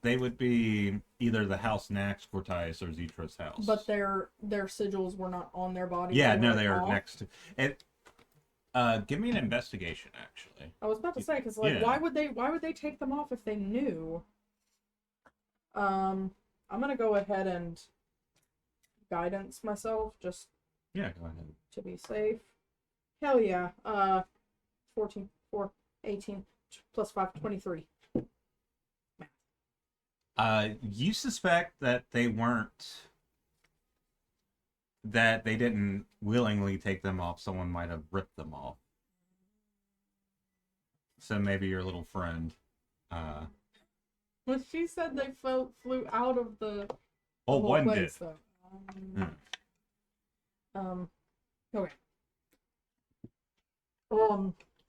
they would be either the house Nax, Cortias, or Zetra's house. But their sigils were not on their bodies. yeah, no, were they are off. next to it. Give me an investigation, actually. I was about to say because Yeah. why would they take them off if they knew? I'm gonna go ahead and guidance myself just Yeah, go ahead. to be safe. Hell yeah. 14, 4, 18, plus 5, 23. You suspect that they didn't willingly take them off. Someone might have ripped them off. So maybe your little friend. Well, she said they flew out of the Oh, whole one did. place, though. Okay.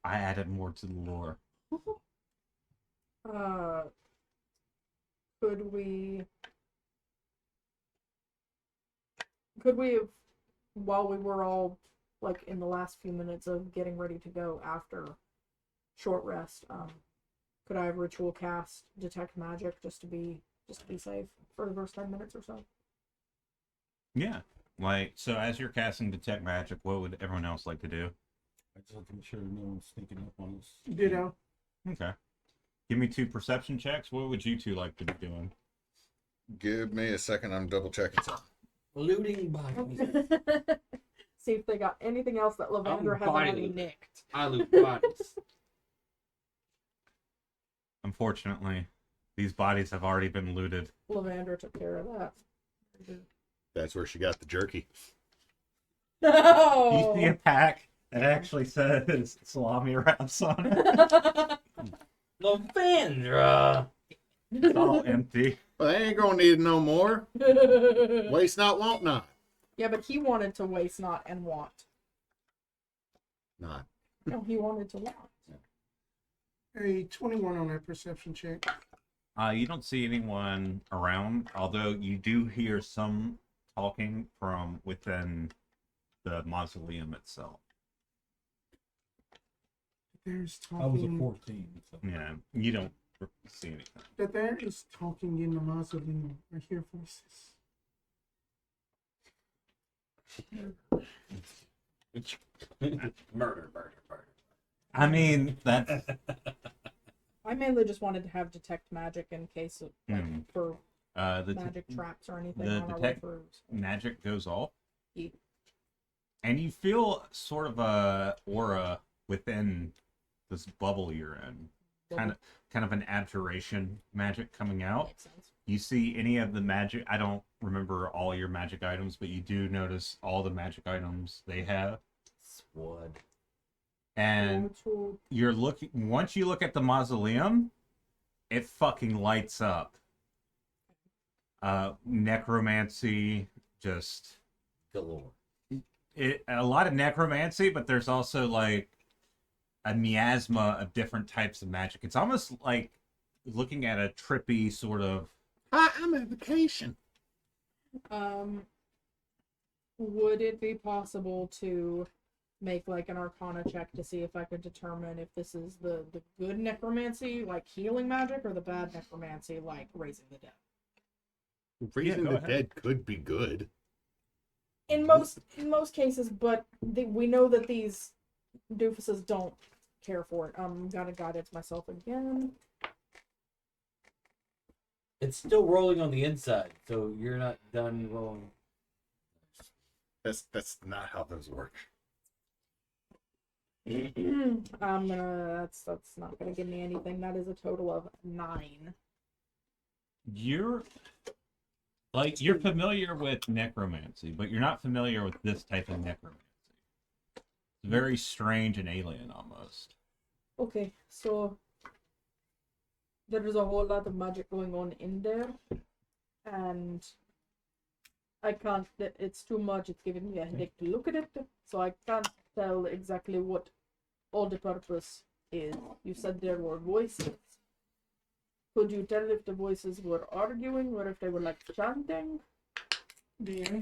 I added more to the lore. Could we have, while we were all like in the last few minutes of getting ready to go after short rest, could I have ritual cast detect magic just to be safe for the first 10 minutes or so? Yeah. So as you're casting detect magic, what would everyone else like to do? I just have to make sure no one's sneaking up on us. Ditto. Okay. Give me 2 perception checks. What would you two like to be doing? Give me a second. I'm double checking something. Looting bodies. See if they got anything else that Lavender hasn't body already looter. nicked. I loot bodies. Unfortunately, these bodies have already been looted. Lavender took care of that. That's where she got the jerky. No. You see a pack that actually says salami wraps on it. Lavendra. It's all empty. Well, they ain't gonna need no more. Waste not, want not. Yeah, but he wanted to waste not and want. Not. No, he wanted to want. A 21 on that perception check. You don't see anyone around, although you do hear some talking from within the mausoleum itself. There's I was a talking. 14. So. Yeah, you don't see anything. That there is talking in the mausoleum. I hear voices. Murder. I mean, that's I mainly just wanted to have detect magic in case of for the magic traps or anything the on our way detect- through. magic goes off, Yeah. and you feel sort of a aura within this bubble you're in. Kind of an abjuration magic coming out. Makes sense. You see any of the magic? I don't remember all your magic items, but you do notice all the magic items they have. Sword. And you're looking. Once you look at the mausoleum, it fucking lights up. Necromancy, just Galore. a lot of necromancy, but there's also like a miasma of different types of magic. It's almost like looking at a trippy sort of. I'm on vacation. Would it be possible to make like an arcana check to see if I could determine if this is the good necromancy, like healing magic, or the bad necromancy, like raising the dead? Raising go the ahead. dead could be good. In most cases, but we know that these doofuses don't care for it. Gotta guidance myself again. It's still rolling on the inside, so you're not done rolling. That's not how those work. That's not gonna give me anything. That is a total of 9. You're familiar with necromancy, but you're not familiar with this type of necromancy. It's very strange and alien almost. Okay, so there is a whole lot of magic going on in there, and I can't. It's too much. It's giving me a headache to look at it, so I can't tell exactly what all the purpose is. You said there were voices. Could you tell if the voices were arguing or if they were like chanting? Yeah.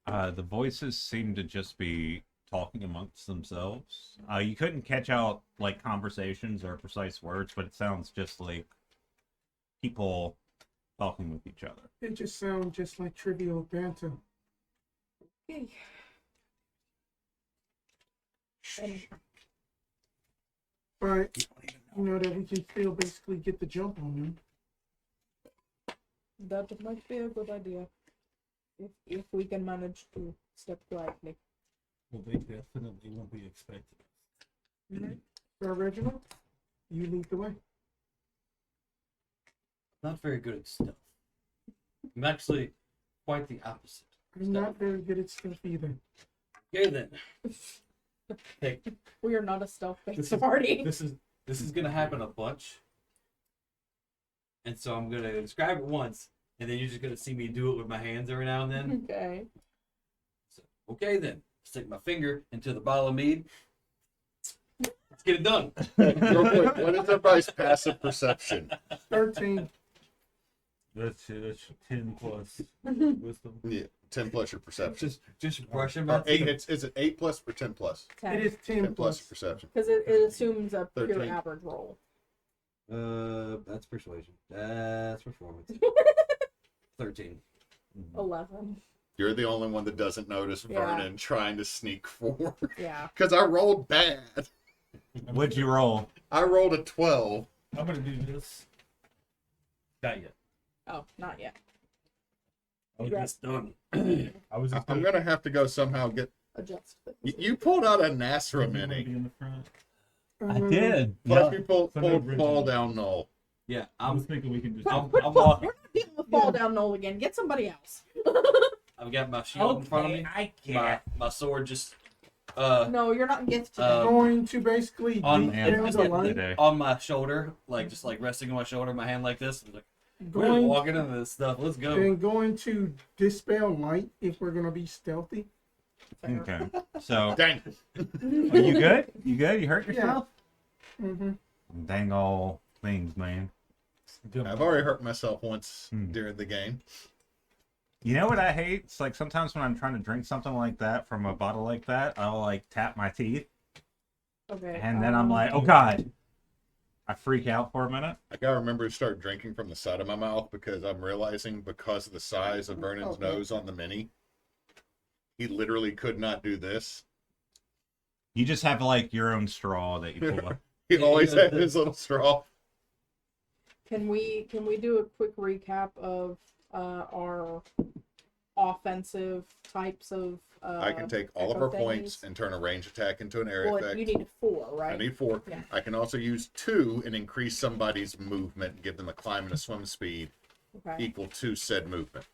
The voices seem to just be talking amongst themselves. You couldn't catch out like conversations or precise words, but it sounds just like people talking with each other. It just sounds just like trivial banter. Okay. And But you know that we can still basically get the jump on them. that might be a good idea. If we can manage to step quietly. Well, they definitely won't be expecting. So, Reginald, you lead the way. Not very good at stuff. I'm actually quite the opposite. I'm not very good at stuff either. Okay then. Hey, We are not a stealth-based This is- party. this is gonna happen a bunch. And so I'm gonna describe it once, and then you're just gonna see me do it with my hands every now and then. Okay. So, okay then. Stick my finger into the bottle of mead. Let's get it done. Real quick, what is everybody's passive perception? 13. That's 10 plus wisdom. Yeah, 10 plus your perception. Just brushing Or my 8, is it 8 plus or 10 plus? It is 10 10 plus plus. perception. Because it assumes a pure 13. average roll. That's persuasion. That's performance. 13. 11. You're the only one that doesn't notice Yeah. Vernon trying to sneak forward. Yeah. Because I rolled bad. What'd you roll? I rolled a 12. I'm gonna do this. Not yet. Oh, not yet. I was Right. just done. I was just I'm going to have to go somehow get... Adjust things. You pulled out a Nasra Be mini. in the front. I did. Plus you pulled So no fall Reginald. down null. Yeah, I was I'm. thinking we can just. I'm We're walking. not dealing with fall down Noel again. Get somebody else. I've got my shield in front of me. I My sword just No, you're not gift today. Going to basically On- detail just the get light. today. on my shoulder, like just like resting on my shoulder, my hand like this. I'm like, we're just Going walking into this stuff. Let's go. and going to dispel light if we're gonna be stealthy. Fair. Okay. So, Dang. are you good? You good? You hurt Yeah. yourself? Mm-hmm. Dang all things, man. I've already hurt myself once Hmm. during the game. You know what I hate? It's like sometimes when I'm trying to drink something like that from a bottle like that, I'll like tap my teeth, Okay. and then I'm like, oh god. I freak out for a minute. I gotta remember to start drinking from the side of my mouth because I'm realizing because of the size of Vernon's Okay. nose on the mini, he literally could not do this. You just have like your own straw that you pull up. He Yeah, always yeah, had his little straw. Can we do a quick recap of our offensive types of? I can take all of echo our points thingies? and turn a range attack into an area Well, effect. you need 4, right? I need 4. Yeah. I can also use 2 and increase somebody's movement and give them a climb and a swim speed Okay. equal to said movement.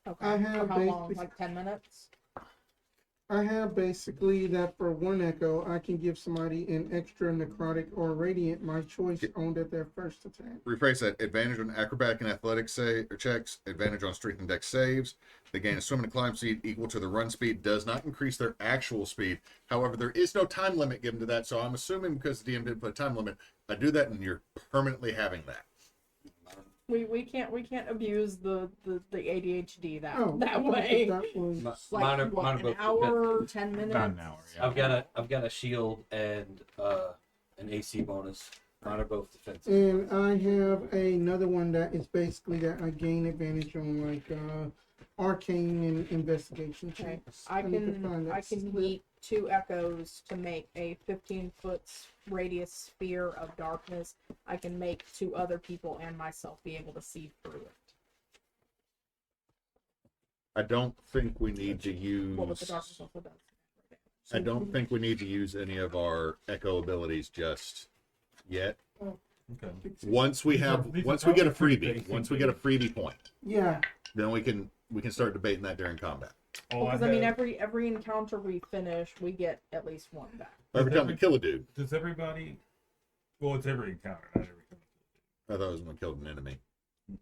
Okay. I For have how long? basically- Like 10 minutes? I have basically that for one echo, I can give somebody an extra necrotic or radiant, my choice, on their first attack. Rephrase that. Advantage on acrobatic and athletic checks. Advantage on strength and dex saves. They gain a swim and a climb speed equal to the run speed. Does not increase their actual speed. However, there is no time limit given to that. So I'm assuming because the DM didn't put a time limit, I do that and you're permanently having that. We can't abuse the ADHD that Oh, that way. That was Like Mine are what, an both hour, 10 minutes? About an hour, yeah. I've got a shield and an AC bonus. Mine are both defensive. and I have another one that is basically that I gain advantage on like arcane and investigation Okay. checks. I need to can find that yeet 2 echoes to make a 15-foot radius sphere of darkness. I can make 2 other people and myself be able to see through it. I don't think we need to What was the use. darkness also does. I don't think we need to use any of our echo abilities just yet. Okay. Once we get a freebie, once we get a freebie point, Yeah, then we can start debating that during combat. All Because I mean, have- every encounter we finish, we get at least 1 back. Every time we kill a dude, Does everybody? Well, it's every encounter, not every time. I thought it was when we killed an enemy.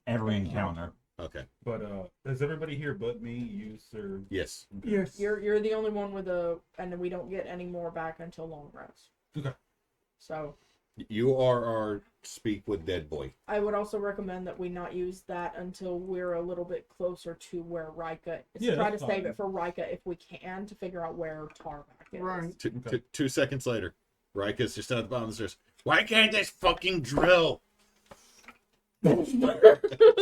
Every encounter. Okay. But does everybody here but me use their? Yes. yes. You're the only one with and we don't get any more back until long rest. Okay. So You are our speak with dead boy. I would also recommend that we not use that until we're a little bit closer to where Rika is. Yeah, Try to that's save fine. it for Rika if we can to figure out where Tarvac is. Right. Okay. 2 seconds later, Rika's just down at the bottom of the stairs. Why can't this fucking drill?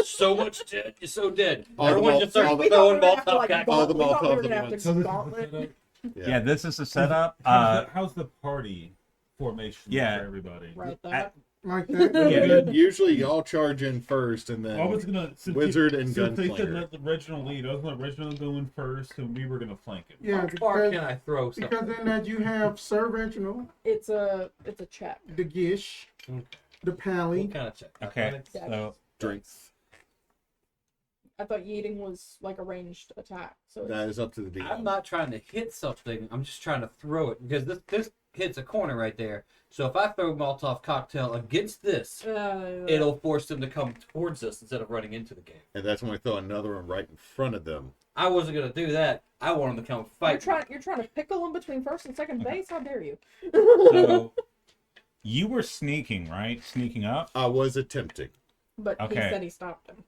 So much dead. You're so dead. All the Everyone mul- just starts all the- We thought we throwing were gonna have to, Molotov like, cocktails. all the we thought we were Molotovs gonna at have once. to So this is the gauntlet. setup? Yeah, this is the setup. How's the party formation yeah. for everybody? Right there. Like that. Yeah. Usually y'all charge in first and then I was gonna since Wizard you, and since they said Gunslinger. let the Reginald lead. I was gonna let Reginald go in first, and we were gonna flank it. Yeah, How far because, can I throw something? because then that you have Sir Reginald, It's a check. the Gish, Okay. the What Pally. kind of check? Okay. Athletics? So drinks. I thought yeeting was like a ranged attack. So it's, That is up to the DM. I'm not trying to hit something. I'm just trying to throw it because this hits a corner right there. So if I throw a Molotov cocktail against this, it'll force them to come towards us instead of running into the game. And that's when we throw another one right in front of them. I wasn't gonna do that. I want them to come fight. You're trying to pickle them between first and second base. How dare you? so you were sneaking, right? Sneaking up? I was attempting, But he Okay. said he stopped him.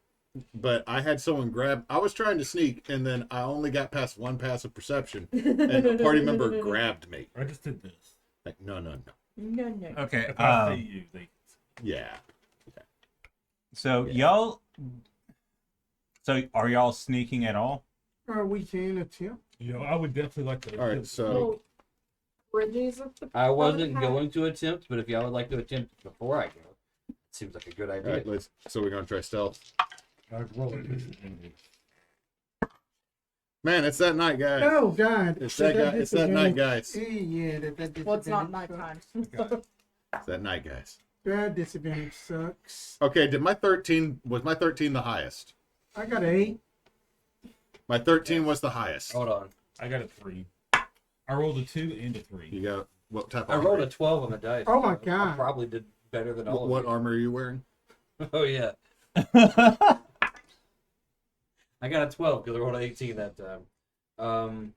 but I had someone grab. I was trying to sneak, and then I only got past one pass of perception, and a party member grabbed me. I just did this. Like, no. No, no. Okay. If I say you, they. Yeah. So Yeah. y'all. So are y'all sneaking at all? We can attempt. You know, I would definitely like to. All right, so Well, Reggie's at the I wasn't front. going to attempt, but if y'all would like to attempt before I go, it seems like a good all idea. right, so we're gonna try stealth. I'd roll a disadvantage. Man, it's that night, guys. Oh God! It's that guy. It's that night, disadvantage- guys. Yeah, that Well, it's not disadvantage nighttime. It's that night, guys. sucks. That disadvantage sucks. Okay, was my 13 the highest? I got an 8. My 13 was the highest. Hold on. I got a 3. I rolled a 2 and a 3. You got what type of I rolled armor? a 12 on the dice. Oh my I God. probably did better than all What of armor are you wearing? you. Oh, yeah. I got a 12 because I rolled an 18 that time.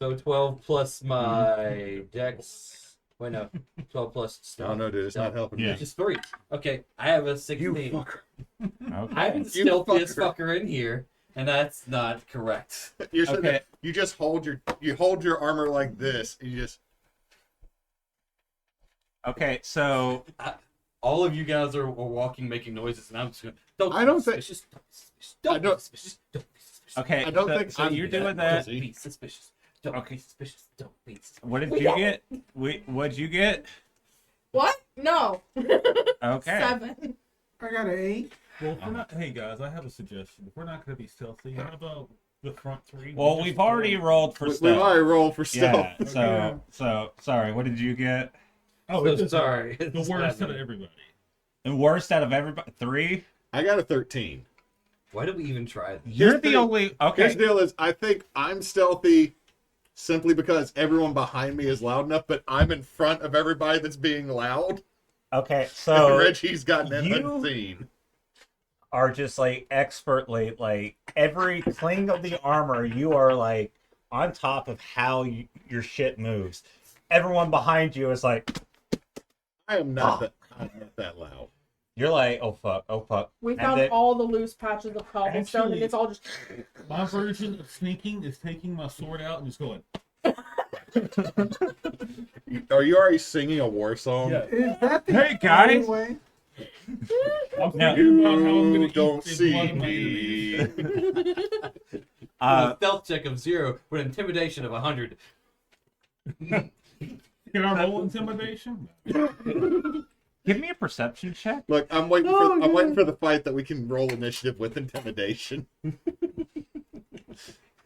So 12 plus my dex. Wait, no. 12 plus stuff. Oh no, dude, it's not helping Yeah. me. Which is 3. Okay, I have a 16. You fucker. I'm the You stealthiest fucker. fucker in here, and that's not correct. You're sitting Okay. there, you just hold your armor like this, and you just Okay, so All of you guys are walking, making noises, and I'm just going, don't I be don't think- suspicious, don't be suspicious, don't be suspicious, okay, I don't so, think so I'm you're that doing that. don't be suspicious, don't Okay. be suspicious, don't be suspicious. What did you get? What'd you get? What? No. Okay. 7. I got an 8. Well, if we're not. Hey guys, I have a suggestion. If we're not going to be stealthy, how about the front 3? Well, we've already rolled for we've stealth. already rolled for stealth. Yeah. So sorry. What did you get? Oh, So it's just sorry. the It's worst out happening. of everybody. The worst out of everybody. 3. I got a 13. Why did we even try this? You're Here's the the- only. Here's Okay. the deal: is I think I'm stealthy simply because everyone behind me is loud enough, but I'm in front of everybody that's being loud. Okay. And So Reggie's gotten in you- unseen. are just like expertly like every cling of the armor. You are like on top of how your shit moves. Everyone behind you is like I'm not that loud. you're like oh fuck. We And found then- all the loose patches of cobblestone, Actually- and it's all just. My version of sneaking is taking my sword out and just going. Are you already singing a war song? Yeah. Is that the Hey, guys. only way? I'm Now- thinking about how I'm You going to don't eat the see blood of my me. enemies. A stealth check of 0 with intimidation of 100. Can I roll intimidation? Give me a perception check. Look, I'm waiting Oh, for I'm waiting God. for the fight that we can roll initiative with intimidation.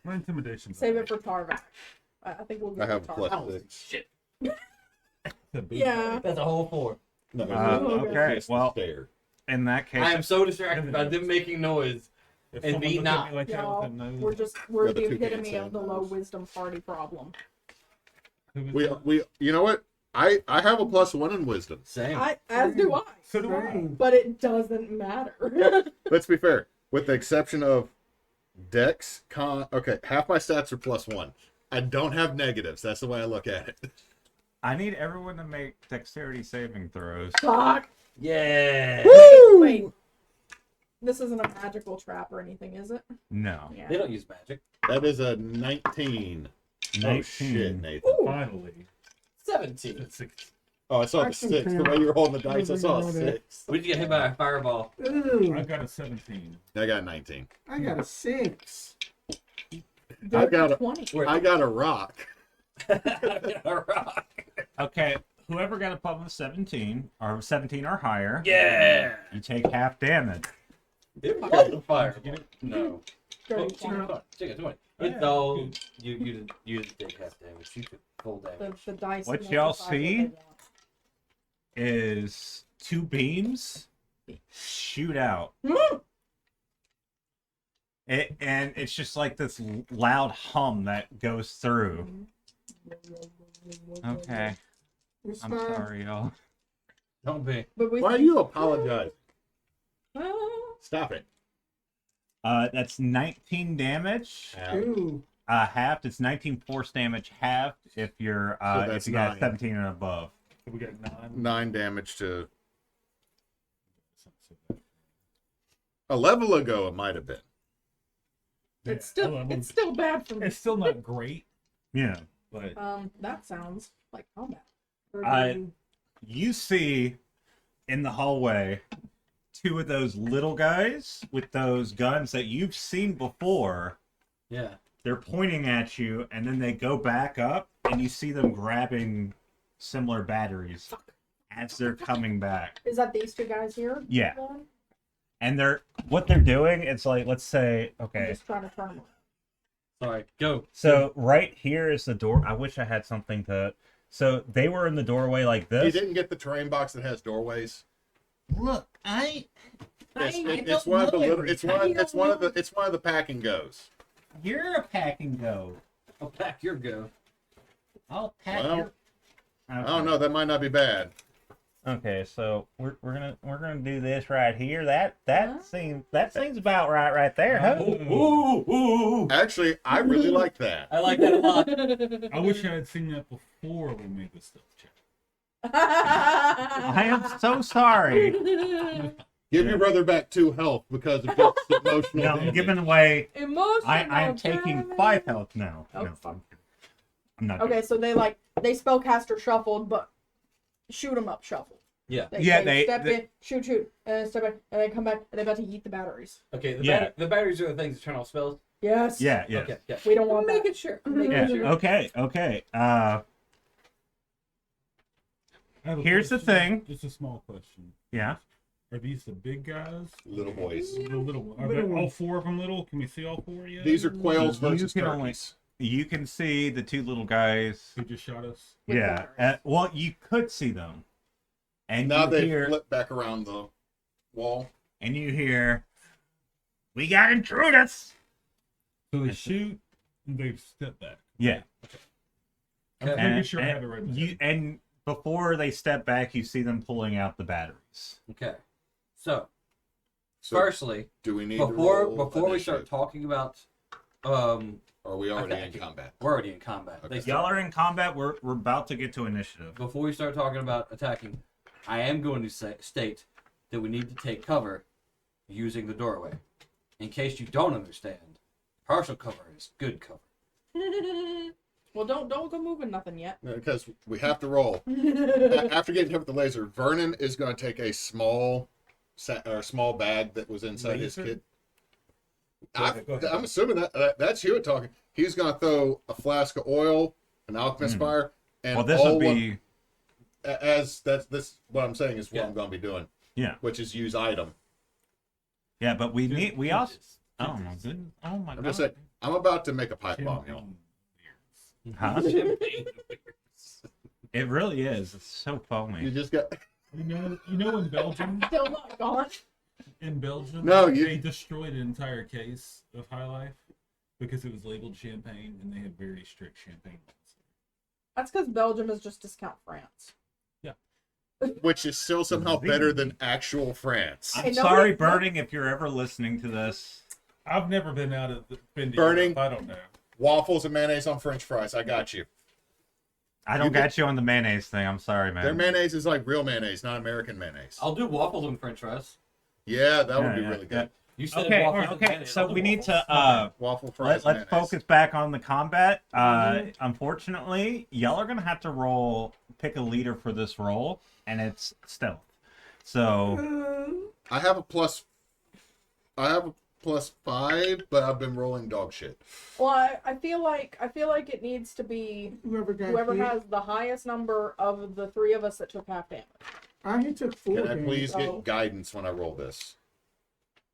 My intimidation. Save it for Tarvak. I think we'll I get have to a plus Tarvak. 6. Shit. Yeah. That's a whole 4. No, Okay, it's well, there. in that case, I am so distracted by them making noise. If And someone me looked at not. me like that Y'all, with a nose, we're Yeah, the the two epitome can't of the say low those. wisdom party problem. who was that? We you know what? I have a +1 in wisdom. Same. As do I. So do I. But it doesn't matter. Let's be fair. With the exception of Dex, okay, half my stats are +1. I don't have negatives. That's the way I look at it. I need everyone to make dexterity saving throws. Fuck. Yeah. Wait. This isn't a magical trap or anything, is it? No. Yeah. They don't use magic. That is a 19. Oh 19. shit, Nathan. Ooh. Finally. 17. It's 6. Oh, I saw the I can 6. The count. way you were holding the dice, I saw a I 6. We did get hit by a fireball. Ooh, I got a 17. I got 19. I got a 6. I got a 20. I got a rock. A rock. Okay, whoever got above 17 or higher, Yeah. you take half damage. It was a fireball. No. Dirty Oh, chicken 20. 20. Chicken 20. Yeah, It's all good. you didn't take half damage. You took full damage. The dice. What will y'all decide see? they want. Is 2 beams shoot out. And it's just like this loud hum that goes through. Okay, It's I'm fine. sorry, y'all. Don't be. But we Why do you apologize? Uh, Stop it. That's 19 damage. Ooh, Halved. It's 19 force damage halved if you're So if that's you got 9. 17 and above. So we got 9. 9 damage to a level ago. It might have been. it's still bad for me. It's still not great, Yeah. but That sounds like combat. You see in the hallway 2 of those little guys with those guns that you've seen before Yeah. They're pointing at you, and then they go back up, and you see them grabbing similar batteries as they're coming back. Is that these two guys here? Yeah. then? And what they're doing, it's like, let's say, I'm okay, just trying to turn them. Sorry. Go. so right here is the door. I wish I had something to. So they were in the doorway like You this. didn't get the terrain box that has doorways. Look, It's one of the little. It's one of the pack and goes. You're a pack and go. I'll pack your go. I'll pack Well, your. I don't know. That might not be bad. Okay, so we're gonna do this right here. That seems about right there. Huh? Ooh. Actually, I really like that. I like that a lot. I wish I had seen that before we made this stuff check. I am so sorry. Give your brother back 2 health because of just emotional No, I'm damage. giving away. Emotional. I am taking 5 health now. Oh, No, fuck. I'm not. Okay, so they spellcaster shuffled, but shoot 'em up shuffled. Yeah. Yeah, step in, shoot, and then step in, and then come back, and they're about to eat the batteries. Okay. The batteries are the things that turn off spells. Yes. Yeah. Okay. Yeah. We don't want Make that. it sure. Yeah. sure. Okay. I have a Here's the question. thing. Just a small question. Yeah. Are these the big guys? Little boys. The little. Are they all 4 of them little? Can we see all 4 yet? These are quails You versus can only- turkeys. You can see the 2 little guys. Who just shot us? With Yeah. batteries. Well, you could see them. And Now you they hear, flip back around the wall. and you hear, "We got intruders." So they shoot and they step back. Yeah. I'm Okay. pretty sure I have it right now. And before they step back, you see them pulling out the batteries. Okay. So, So firstly, do we need to before roll we start initiative? talking about, Or are we already in attacking, combat? we're already in combat. Okay. Y'all are in combat. We're about to get to initiative. Before we start talking about attacking, I am going to state that we need to take cover using the doorway. In case you don't understand, partial cover is good cover. Well, don't go moving nothing yet. Because we have to roll. After getting hit with the laser, Vernon is going to take a small bag that was inside his Laser? kit. Go ahead. I'm assuming that's Hewitt talking. He's going to throw a flask of oil, an alchemist fire, and Well, this all will be. that's what I'm saying is what Yeah. I'm going to be doing. Yeah. Which is use item. Yeah, but we need. We also. Tidbits. Oh my goodness! Oh my I'm god! just saying. I'm about to make a pipe bomb, y'all. Huh? It really is. It's so You foamy. just got. You know in Belgium, Still not gone. No, you- they destroyed an entire case of High Life because it was labeled champagne and they have very strict champagne laws. That's because Belgium is just discount France. Which is still somehow better than actual France. Hey, I'm nobody- sorry, Burning, if you're ever listening to this. I've never been out of been to Burning. Europe, I don't know. Waffles and mayonnaise on French fries. I got you. I don't got you on the mayonnaise thing. I'm sorry, man. Their mayonnaise is like real mayonnaise, not American mayonnaise. I'll do waffles and French fries. Yeah, that would be Yeah, really yeah. good. You said Okay, waffles and okay. mayonnaise, So I'll do we need waffles. to Waffle fries. let's mayonnaise. focus back on the combat. Unfortunately, y'all are gonna have to pick a leader for this role, and it's stealth. So I have a plus 5, but I've been rolling dog shit. Well, I feel like it needs to be Whoever got whoever hit, has the highest number of the 3 of us that took half damage. I hit took 4 Can I damage. please so- get guidance when I roll this?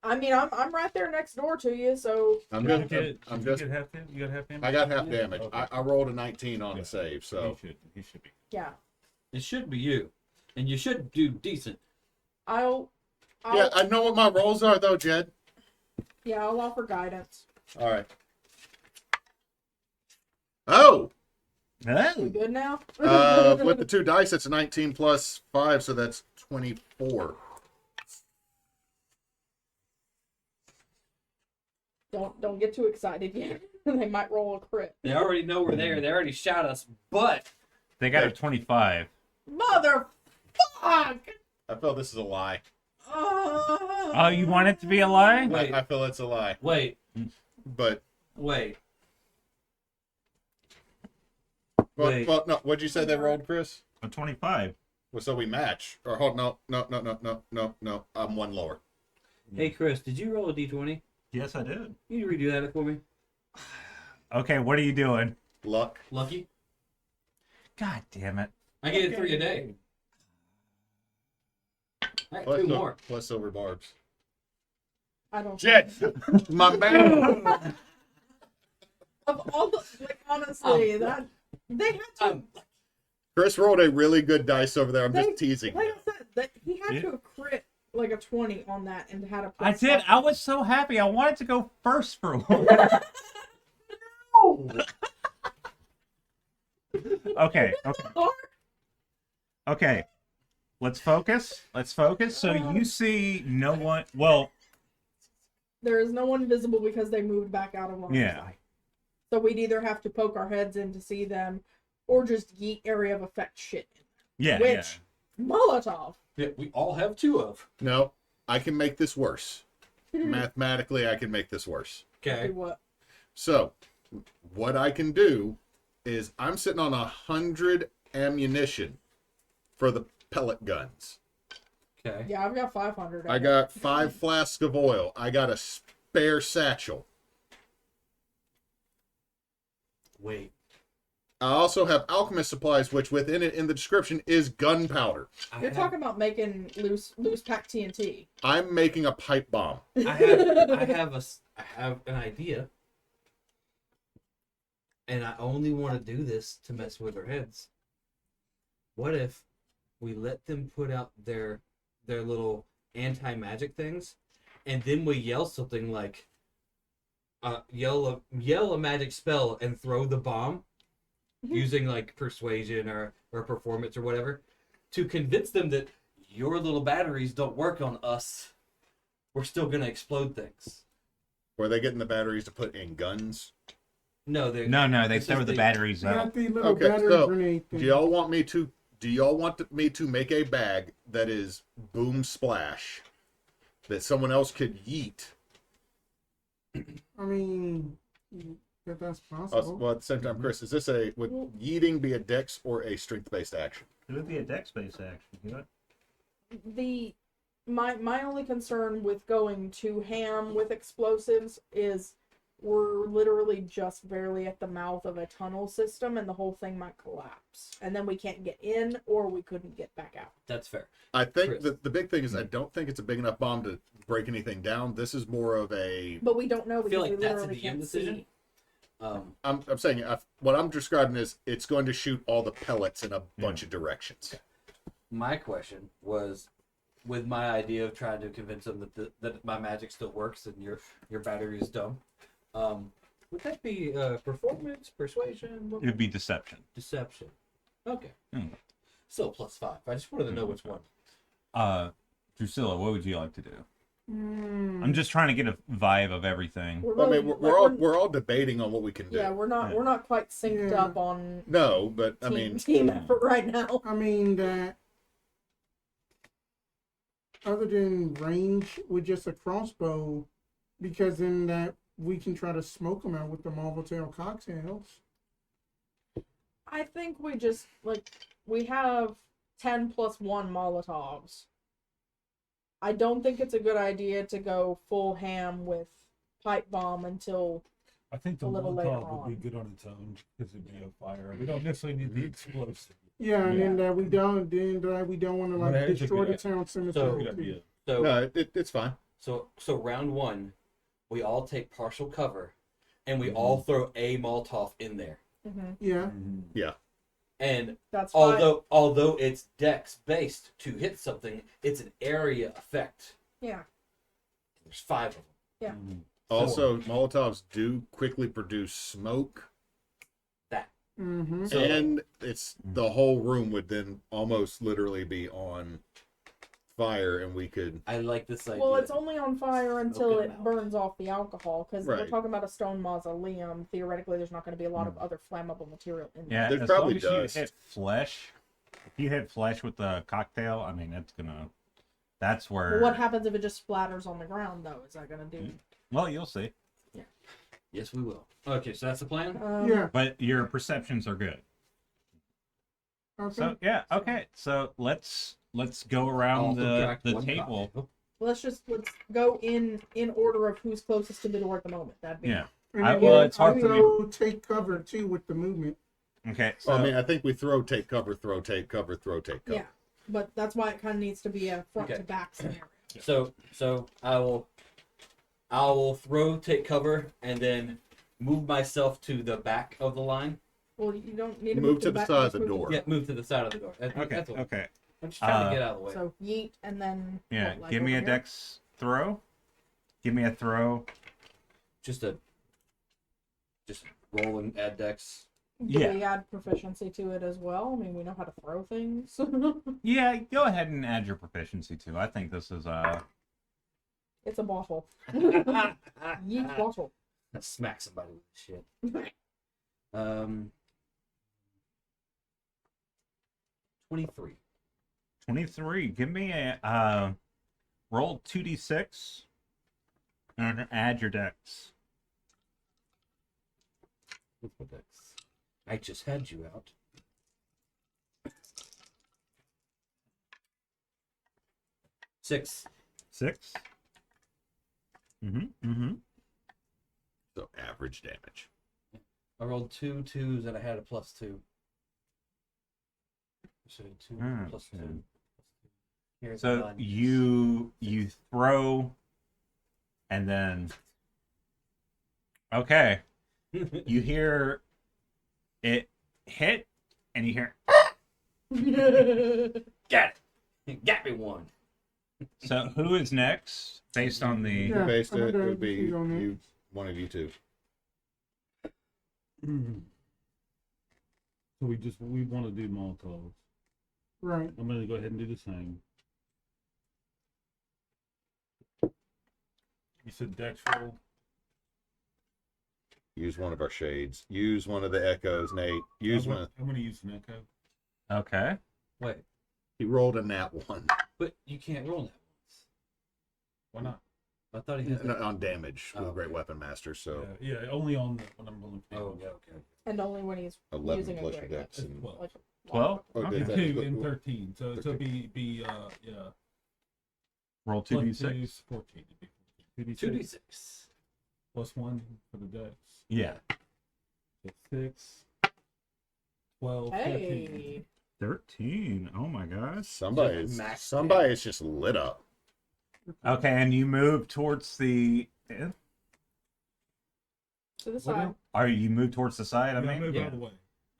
I mean, I'm right there next door to you, so I'm Did just. you I'm get just. half damage? You got half damage? I got half damage. Okay. I rolled a 19 on the save, so He should be. yeah. It should be you, and you should do decent. I'll yeah. I know what my rolls are though, Jed. I'll offer guidance. All right. Oh, We good now? with the 2 dice, it's a 19 plus 5, so that's 24. Don't get too excited yet. They might roll a crit. They already know we're there. They already shot us, but they got a 25. Motherfuck! I feel this is a lie. Oh, you want it to be a lie? Wait. I feel it's a lie, wait, but wait. well, Wait. well, no. What'd you say they rolled, Chris? A 25. Well, so we match. Or hold no. I'm 1 lower. Hey, Chris, did you roll a d20? Yes, I did. Can you redo that for me? Okay, what are you doing? Luck. Lucky. God damn it. I get 3 a day. All right, Plus, 2 more. plus silver barbs. I don't. Jet, my man. Of all the, like, honestly, that they had to. Chris rolled a really good dice over there. I'm They- just teasing. Like I said, that he had to have crit like a 20 on that and had a. I did. I was so happy. I wanted to go first for one. Okay. Okay. Let's focus. So you see no one. Well, There is no one visible because they moved back out of line. yeah. So we'd either have to poke our heads in to see them, or just yeet area of effect shit. Yeah. Which Molotov. Yeah, we all have 2 of. No, I can make this worse. Mathematically, I can make this worse. Okay. Do what? So, what I can do is I'm sitting on 100 ammunition for the pellet guns. Okay. Yeah, I've got 500. I got 5 flasks of oil. I got a spare satchel. Wait. I also have alchemist supplies, which within it in the description is gunpowder. You're talking about making loose pack TNT. I'm making a pipe bomb. I have an idea, and I only want to do this to mess with their heads. What if we let them put out their little anti-magic things, and then we yell something like, yell a magic spell and throw the bomb, using like persuasion or performance or whatever, to convince them that your little batteries don't work on us. We're still gonna explode things. Were they getting the batteries to put in guns? No, they They throw the batteries I out. got the little Okay, battery so grenade thing. do y'all want me to make a bag that is boom splash that someone else could yeet? I mean, if that's Well, possible. at the same time, Chris, is this would yeeting be a dex or a strength based action? It would be a dex-based action. You know? My only concern with going to ham with explosives is we're literally just barely at the mouth of a tunnel system and the whole thing might collapse. And then we can't get in or we couldn't get back out. That's fair. I think Chris. that the big thing is I don't think it's a big enough bomb to break anything down. This is more of a. But we don't know I feel because like we that's a literally DM can't decision. see. I'm saying what I'm describing is it's going to shoot all the pellets in a bunch of directions. My question was, with my idea of trying to convince them that my magic still works and your battery is dumb, would that be performance, persuasion, It would be deception. deception? Okay. Hmm. So +5. I just wanted to know which one. Drusilla, what would you like to do? Hmm. I'm just trying to get a vibe of everything. Well, I mean, we're all debating on what we can do. Yeah, we're not quite synced Yeah. up on No, but I mean, team effort right now. I mean that other than range with just a crossbow, because in that we can try to smoke them out with the Marvel Tail cocktails. I think we have 10 plus 1 Molotovs. I don't think it's a good idea to go full ham with pipe bomb until I think the A little later Molotov would be on. good on its own because it'd be a fire. We don't necessarily need the explosive. Yeah, and then that we don't want to like That is a destroy good the town Good cemetery. idea. So no, it's fine. so round 1, we all take partial cover, and we all throw a Molotov in there. Yeah. Yeah. And that's fine. although it's dex based to hit something, it's an area effect. Yeah. There's 5 of them. Yeah. Also, Molotovs do quickly produce smoke, Mm-hmm. So- and it's the whole room would then almost literally be on fire, and we could. I like this idea. Well, it's only on fire until Smoke it 'em out. burns off the alcohol, because we're Right. talking about a stone mausoleum. Theoretically, there's not going to be a lot of other flammable material in there. Yeah, There's as probably long as dust. you hit flesh. If you hit flesh with the cocktail, I mean, that's where. Well, what happens if it just splatters on the ground, though? Is that going to do? Well, you'll see. Yes, we will. Okay, so that's the plan. Yeah. But your perceptions are good. Okay. So yeah, okay. So let's go around All subtract the one table. cocktail. Let's go in order of who's closest to the door at the moment. That'd be Yeah. And Well, again, it's hard for me. also take cover too with the movement. Okay, so Well, I mean, I think we throw, take cover, throw, take cover, throw, take cover. Yeah, but that's why it kind of needs to be a front Okay. to back scenario. So I will throw, take cover, and then move myself to the back of the line. Well, you don't need to Move to the back, side of just the move door. Yeah, move to the side of the door. That's what, okay. I'm just trying to get out of the way. So yeet and then Yeah, what, like give me a over here? dex throw. Give me a throw. Just roll and add dex. Do Yeah. we add proficiency to it as well? I mean, we know how to throw things. Yeah, go ahead and add your proficiency too. I think this is It's a bottle. Yeet bottle. Smack somebody with shit. 23. 23. Give me a roll 2d6 and add your dex. What's my dex? I just had you out. 6. 6. Mm-hmm. So average damage. I rolled 2 2s and I had a +2. So 2 Ah, plus okay. 2. Here's So 9. you throw and then okay. You hear it hit and you hear Got it. Got me one. so who is next based on the Yeah, Based I'm it gonna would be use on it. you, one of you two. So we want to do Molotovs. Right. I'm gonna go ahead and do the same. You said dex roll. Use one of our shades. Use one of the echoes, Nate. Use one. I'm gonna use an echo. Okay. Wait, He rolled a nat 1 but you can't roll that once. Why not? I thought he had that. on damage with Oh, Great Weapon Master. So Yeah, only on when I'm rolling. Oh, yeah, okay. And only when he's 11 using plus a your great dex. That's And, 12. like 12? oh, Okay. good. And 2 and 13. So 13. be Roll plus 2d6. 2 is 14. 2d6 2d6. plus 1 for the dex. Yeah. So 6, 12, 13. Hey. 13. Oh my gosh. somebody's max somebody's just lit up. Okay, and you move towards the To the What side. now? are you move towards the side, I Yeah, mean? move yeah. out of the way.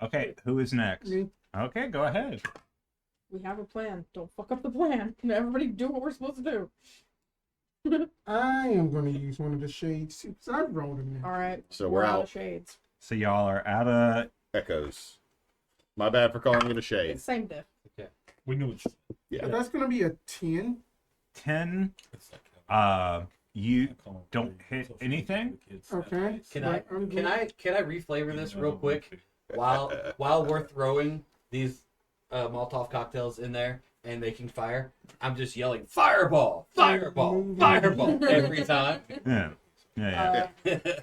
Okay, who is next? Me. Okay, go ahead. We have a plan. Don't fuck up the plan. Everybody do what we're supposed to do. I am going to use one of the shades because I've rolled them now. All right. So we're out. of shades. So y'all are out of Echoes. My bad for calling it a shade. It's same diff. We knew it's. Yeah. So that's going to be a 10. 10. It's like, You I call them don't kids. hit Social anything? media kids Okay. nowadays. Can Right, I'm good. I reflavor this real quick while we're throwing these Molotov cocktails in there and making fire? I'm just yelling fireball, fireball, fireball every time. Yeah. Yeah. Okay.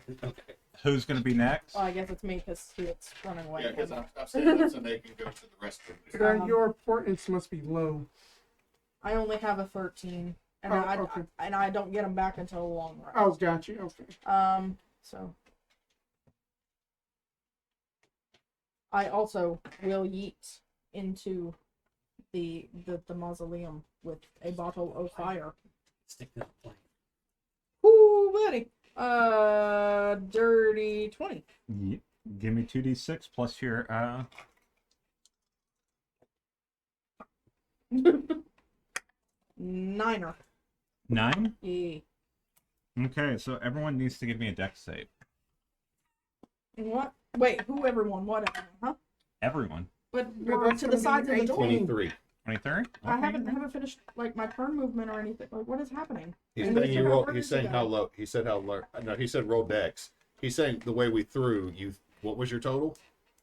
Who's going to be next? Well, I guess it's me because it's running away. I'm saying that so they can go to the restroom. Then your importance must be low. I only have a 13, and Oh, I okay. and I don't get them back until a long rest. Oh, got you. Okay. So I also will yeet into the mausoleum with a bottle of fire. Stick that flame. Ooh, buddy. Dirty 20. Give me 2d6 plus your Niner. 9. Yeah. Okay, so everyone needs to give me a dex save. What? Wait, who everyone? What everyone? Huh? Everyone. But Yeah, we're that's to the gonna sides be of the door. 23. 23? I haven't finished like my turn movement or anything. Like, what is happening? He's And saying we you forgot roll. where He's to saying go. how low. He said how low. No, he said roll dex. He's saying the way we threw you. What was your total?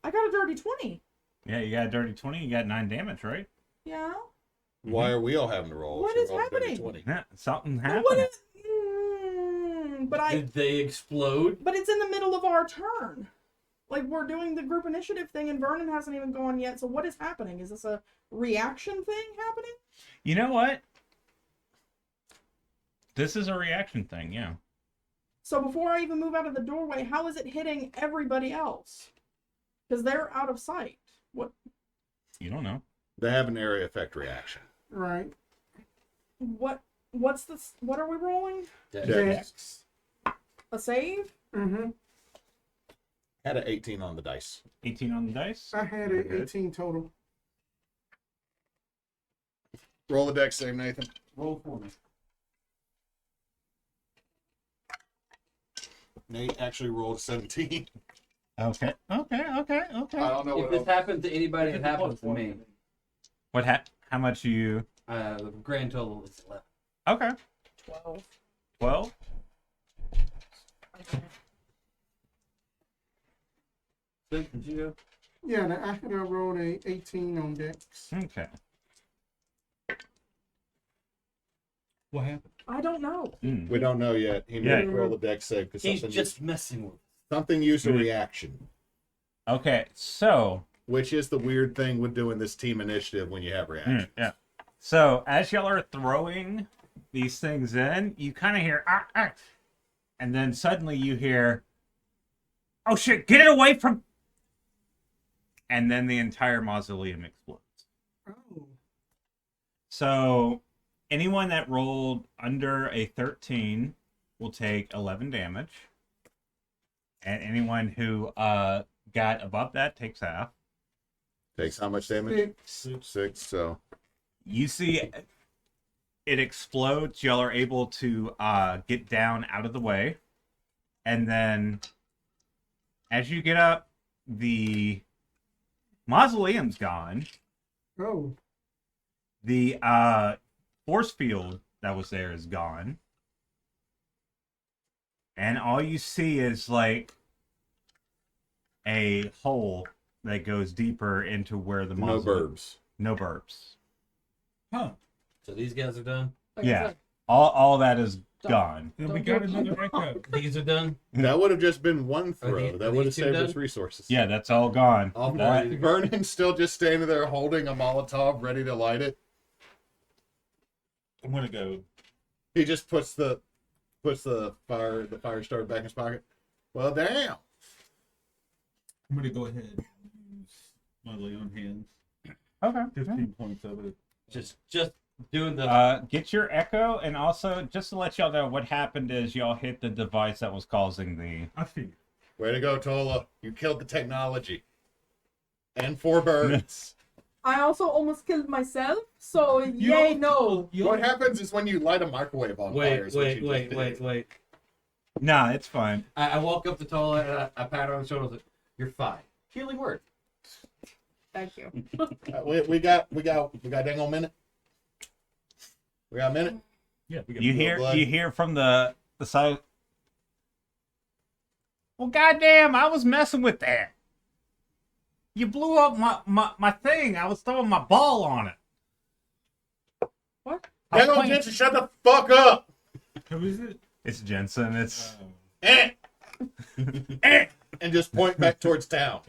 I got a dirty 20. Yeah, you got a dirty 20, you got 9 damage, right? Yeah. Why are we all having to roll? What She is rolled a dirty happening? 20. Yeah, something But happened. what is? But Did they explode? But it's in the middle of our turn. Like, we're doing the group initiative thing, and Vernon hasn't even gone yet. So what is happening? Is this a reaction thing happening? You know what? This is a reaction thing, yeah. So before I even move out of the doorway, how is it hitting everybody else? Because they're out of sight. What? You don't know. They have an area effect reaction. Right. What's this? What are we rolling? Dex. A save? Mm-hmm. Had an 18 on the dice. 18 on the dice. I had an 18 total. Roll the dex save, Nathan. Roll for me. Nate actually rolled a 17. Okay. I don't know If what this else. happened to anybody, it happens to me. How much you? The grand total is 11. Okay. 12. 12. Okay. Did you go? Yeah, I had rolled a 18 on Dex. Okay. What happened? I don't know. Mm. We don't know yet. He Yeah. may roll the dex save because He's something, just messing with. something used a reaction, Okay. So. which is the weird thing with doing this team initiative when you have reactions. Yeah. So as y'all are throwing these things in, you kind of hear and then suddenly you hear, "Oh shit! Get it away from!" And then the entire mausoleum explodes. Oh. So anyone that rolled under a 13 will take 11 damage, and anyone who got above that takes half. Takes how much damage? 6. 6. So You see it explodes. Y'all are able to get down out of the way. And then as you get up, the mausoleum's gone. Oh. The force field that was there is gone. And all you see is like a hole that goes deeper into where the no mausoleum. burbs. No burbs. Huh. So these guys are done. Like I Yeah. said, All that is Don't- gone. Then we Don't got do- another echo. These are done. That would have just been one Are throw. the- That are would have these two saved us done? resources. Yeah, that's all gone. All That- four. Vernon's still just standing there holding a Molotov ready to light it. I'm gonna go. He just puts the fire starter back in his pocket. Well, damn. I'm gonna go ahead and use my lay on hands. Okay. 15 points of it. Just doing the. Get your echo, and also just to let y'all know what happened is y'all hit the device that was causing the. I figured. Way to go, Tolla. You killed the technology. And 4 birds. I also almost killed myself, so yay, no. What happens is when you light a microwave on fire. is what you just did. Nah, it's fine. I walk up to Tolla and I pat her on the shoulder. Like, you're fine. Healing word. Thank you. We got a dang old minute. We got a minute. Yeah, we got You blood. hear from the side. Well, goddamn! I was messing with that. You blew up my thing. I was throwing my ball on it. What? I was Hang on, playing- Jensen, shut the fuck up. Who is it? It's Jensen. It's Eh. Eh. And just point back towards town.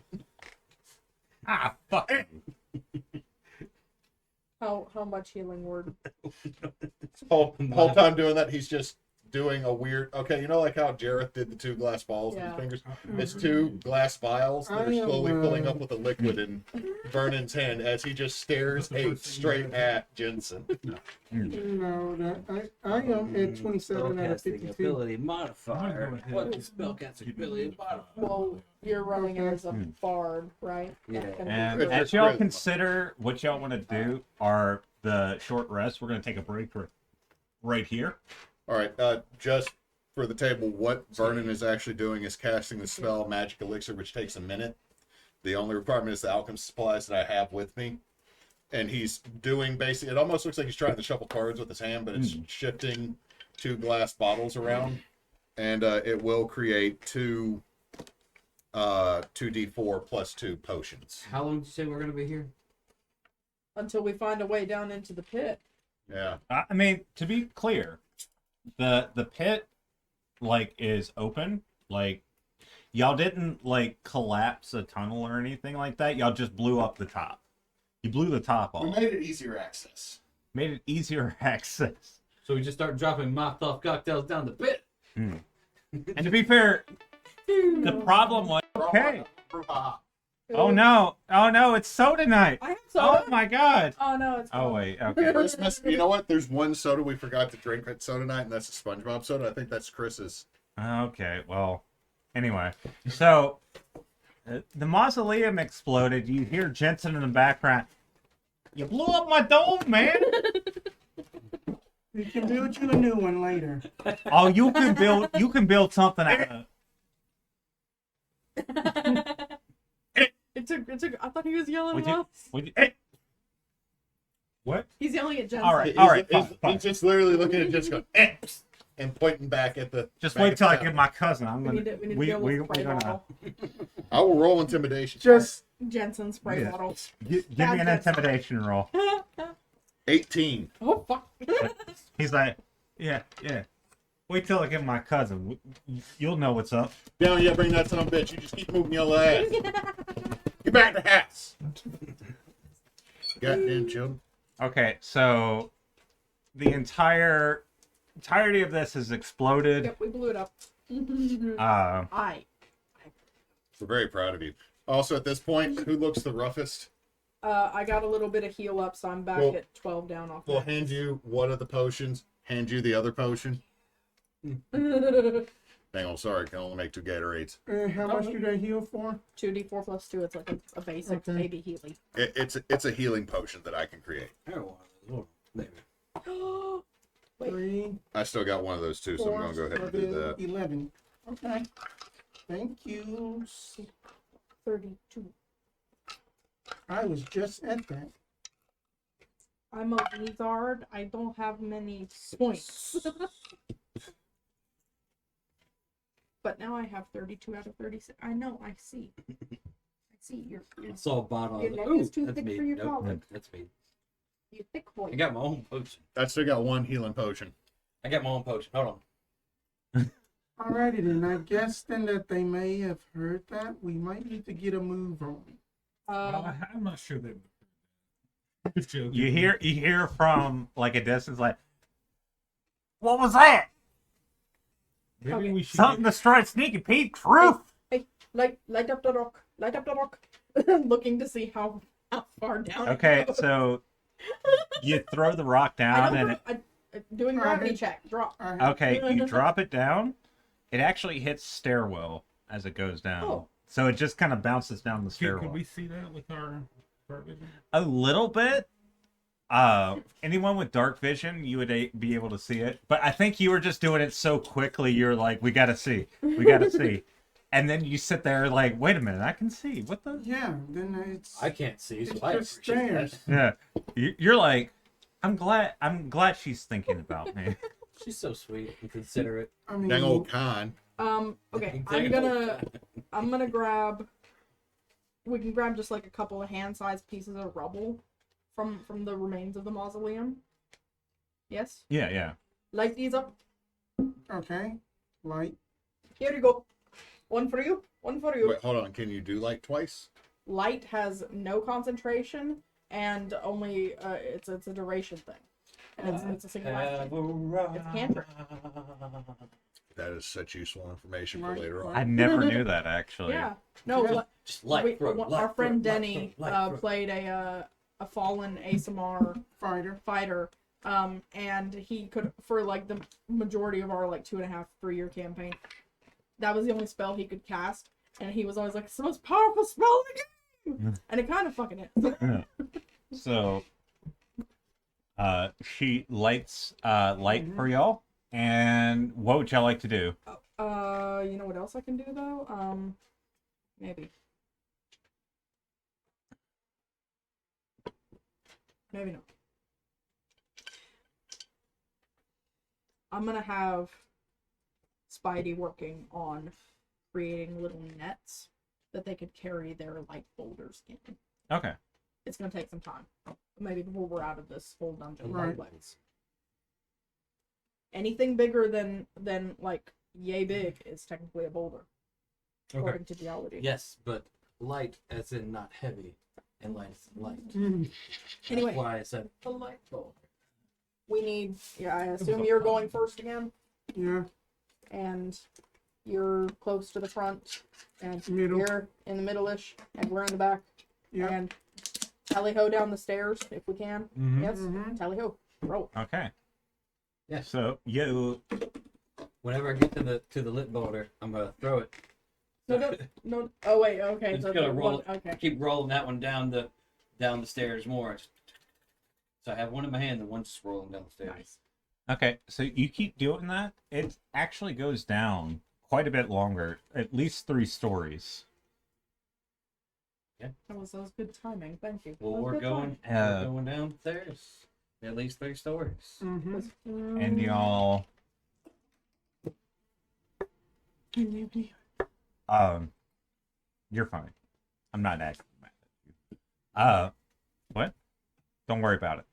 fuck. How much healing word? Whole time doing that, he's just doing a weird. Okay, you know, like how Jareth did the 2 glass balls with Yeah. his fingers. It's 2 glass vials that are slowly filling up with a liquid in Vernon's hand as he just stares hate straight at Jensen. No, that I am at 27 out of Spellcasting 52. ability modifier. I'm gonna go What ahead is spellcasting ability modifier? Well, you're running it as a bard, right? Yeah. That's gonna And be It's good. as y'all charisma. consider what y'all want to do are the short rest, we're going to take a break right here. All right, just for the table, what Vernon is actually doing is casting the spell Magic Elixir, which takes a minute. The only requirement is the alchemist supplies that I have with me. And he's doing basically, it almost looks like he's trying to shuffle cards with his hand, but it's shifting 2 glass bottles around. And it will create 2d4 plus 2 potions. How long did you say we're gonna be here? Until we find a way down into the pit. Yeah. I mean, to be clear, the pit like is open. Like y'all didn't like collapse a tunnel or anything like that. Y'all just blew up the top. You blew the top We off. made it easier access. Made it easier access. So we just start dropping Molotov cocktails down the pit. And to be fair, the problem was okay. Oh no! It's soda night. I have soda. Oh my god! Oh no, it's. Oh gone. wait, okay. Christmas. You know what? There's one soda we forgot to drink at soda night, and that's a SpongeBob soda. I think that's Chris's. Okay, well, anyway, so the mausoleum exploded. You hear Jensen in the background. You blew up my dome, man. We can build you a new one later. Oh, you can build something out of. I thought he was yelling Would at you- us. would you- What? He's yelling at Jensen. All right. Fine. He's just literally looking at just going and pointing back at the. Just back wait at till I the- get my cousin. I'm We gonna. need to, we need to we deal with we're spray gonna. bottle. I will roll intimidation. Just Jensen's spray Yeah. bottle. Give me Bad an Jensen. intimidation roll. 18. Oh fuck. He's like, yeah. Wait till I get my cousin. You'll know what's up. Down, yeah, bring that son of a bitch. You just keep moving your ass. Get back to hats. Goddamn children. Okay, so the entirety of this is exploded. Yep, we blew it up. Uh, We're very proud of you. Also, at this point, who looks the roughest? I got a little bit of heal up, so I'm back Well- at 12 down off. We'll hand you one of the potions, hand you the other potion. Dang, I'm sorry, I can only make 2 Gatorades. how much do they heal for? 2d4 plus 2. It's like a basic Okay. baby healing. It's a healing potion that I can create. Maybe. Wait. 3, I still got one of those too, so I'm 4, gonna go ahead and do 7, that. 11. Okay. Thank you. 32. I was just at that. I'm a wizard. I don't have many points. But now I have 32 out of 36. I know. I see. I see. You're I saw a bottle. Your I was like, neck is ooh, too that's thick me. for your Nope, collar. that's me. you thick boy. I got my own potion. I still got one healing potion. I got my own potion. Hold on. Alrighty then. I guess then that they may have heard that. We might need to get a move on. I'm not sure that. Just joking. you hear from like a distance, like, what was that? Maybe Okay. we should. Something destroyed Sneaky Pete's roof. Hey, light up the rock. Light up the rock. Looking to see how far down. it Okay, goes. so you throw the rock I down, don't and know, doing gravity check. Drop. okay, you drop it down. It actually hits stairwell as it goes down. Oh. So it just kind of bounces down the Could stairwell. we see that with our vision? A little bit. Anyone with dark vision, you would be able to see it. But I think you were just doing it so quickly. You're like, we gotta see, and then you sit there like, wait a minute, I can see. What the? Yeah, then it's. I can't see, so It's I just appreciate that. stairs. Yeah, you're like, I'm glad she's thinking about me. She's so sweet and considerate. I mean, Dang old con. Okay, Dang I'm gonna grab. We can grab just like a couple of hand-sized pieces of rubble from the remains of the mausoleum. Yes. Yeah. Light these up. okay. Light. Here you go. One for you. One for you. Wait, hold on. Can you do like twice? Light has no concentration and only it's a duration thing. And it's a single action. It's cantrip. That is such useful information for Right, later on. I never knew that actually. Yeah. No. Yeah. Just light throw, Our friend Denny throw. played a fallen ASMR fighter, and he could, for like the majority of our like 2.5, 3-year campaign, that was the only spell he could cast, and he was always like, it's the most powerful spell in the game, and it kind of fucking is. So, she lights light for y'all, and what would y'all like to do? You know what else I can do though? Maybe not. I'm gonna have Spidey working on creating little nets that they could carry their light boulders in. Okay. It's gonna take some time. Maybe before we're out of this whole dungeon Right. complex. Anything bigger than like yay big is technically a boulder, according to geology. Yes, but light as in not heavy, and light as in light. Anyway. That's why I said a light bulb. We need. Yeah, I assume you're going first again, Yeah. and you're close to the front, and Middle. you're in the middle-ish, and we're in the back. Yep. And tally-ho down the stairs, if we can. Mhm. Yes, Mhm. tally-ho. Roll. Okay. Yeah. So you Whenever I get to the lit boulder, I'm gonna throw it. No. Oh, wait, okay. It's So gonna the roll. one- okay. Keep rolling that one down the stairs more. So I have one in my hand, and one's just rolling down the stairs. Nice. okay? So you keep doing that. It actually goes down quite a bit longer, at least 3 stories. That was good timing. Thank you. Well, That was we're good going downstairs. At least 3 stories. Mm-hmm. timing. And y'all, you're fine. I'm not acting mad at you. What? Don't worry about it.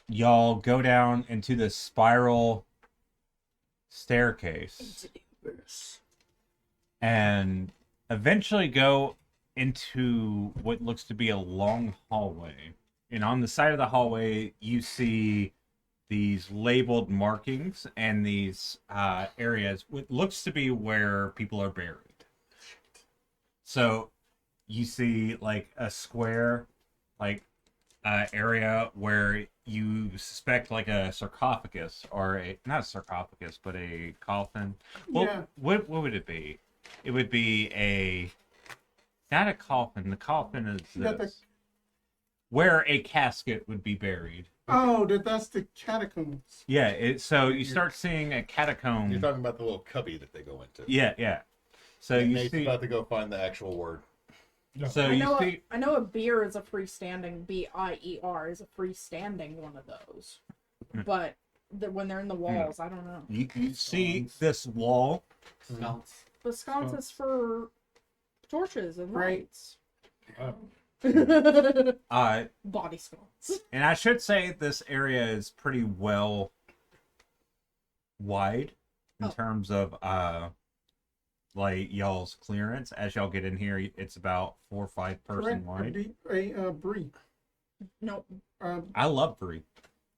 Y'all go down into the spiral staircase and eventually go into what looks to be a long hallway. And on the side of the hallway, you see these labeled markings and these areas, what looks to be where people are buried. So you see like a square, like area where you suspect like a sarcophagus or a not a sarcophagus but a coffin. Well, Yeah. what would it be? It would be a not a coffin. The coffin is Not the- this, where a casket would be buried. Oh, that's the catacombs. Yeah. So you start seeing a catacomb. You're talking about the little cubby that they go into. Yeah. So And you Nate's see. about to go find the actual word. So you see. I know a beer is a freestanding BIER is a freestanding one of those, but when they're in the walls, I don't know. You see this wall. Sconce. The sconce is for torches and Right. lights. Uh, Body sconce. and I should say this area is pretty well wide in Oh. terms of like y'all's clearance. As y'all get in here, it's about 4 or 5 person wide. A brie. No, I love Brie.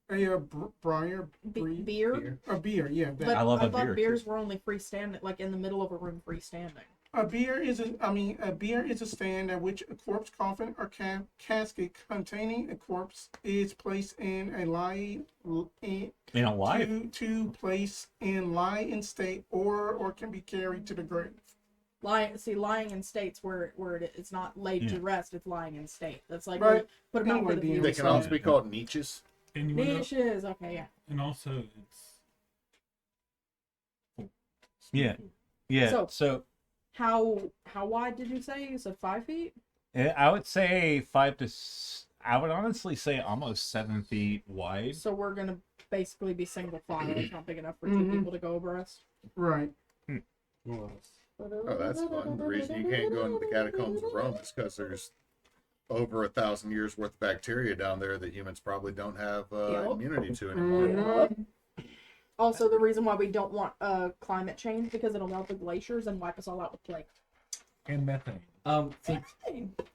Briar. Brie. beer. A beer, yeah. But I love a thought beer, beers were only freestanding, like in the middle of a room freestanding. A beer is a stand at which a corpse coffin or casket containing a corpse is placed in a lie In a life. to place in lie in state or can be carried to the grave. Lying in states where it's not laid to Yeah. rest, it's lying in state. That's like Right. put them out Anyway, for the Dean. They view. can also be called niches. And you went up, Niches, okay, yeah. and also it's Yeah. Yeah. So- So How wide did you say? You said 5 feet? I would say I would honestly say almost 7 feet wide. So we're gonna basically be single file. It's not big enough for 2 Mhm. people to go abreast. Right. Oh, that's fun. The reason you can't go into the catacombs of Rome is because there's over 1,000 years worth of bacteria down there that humans probably don't have Yep. immunity to anymore. Mhm. Also, the reason why we don't want climate change because it'll melt the glaciers and wipe us all out with plague. and methane. Since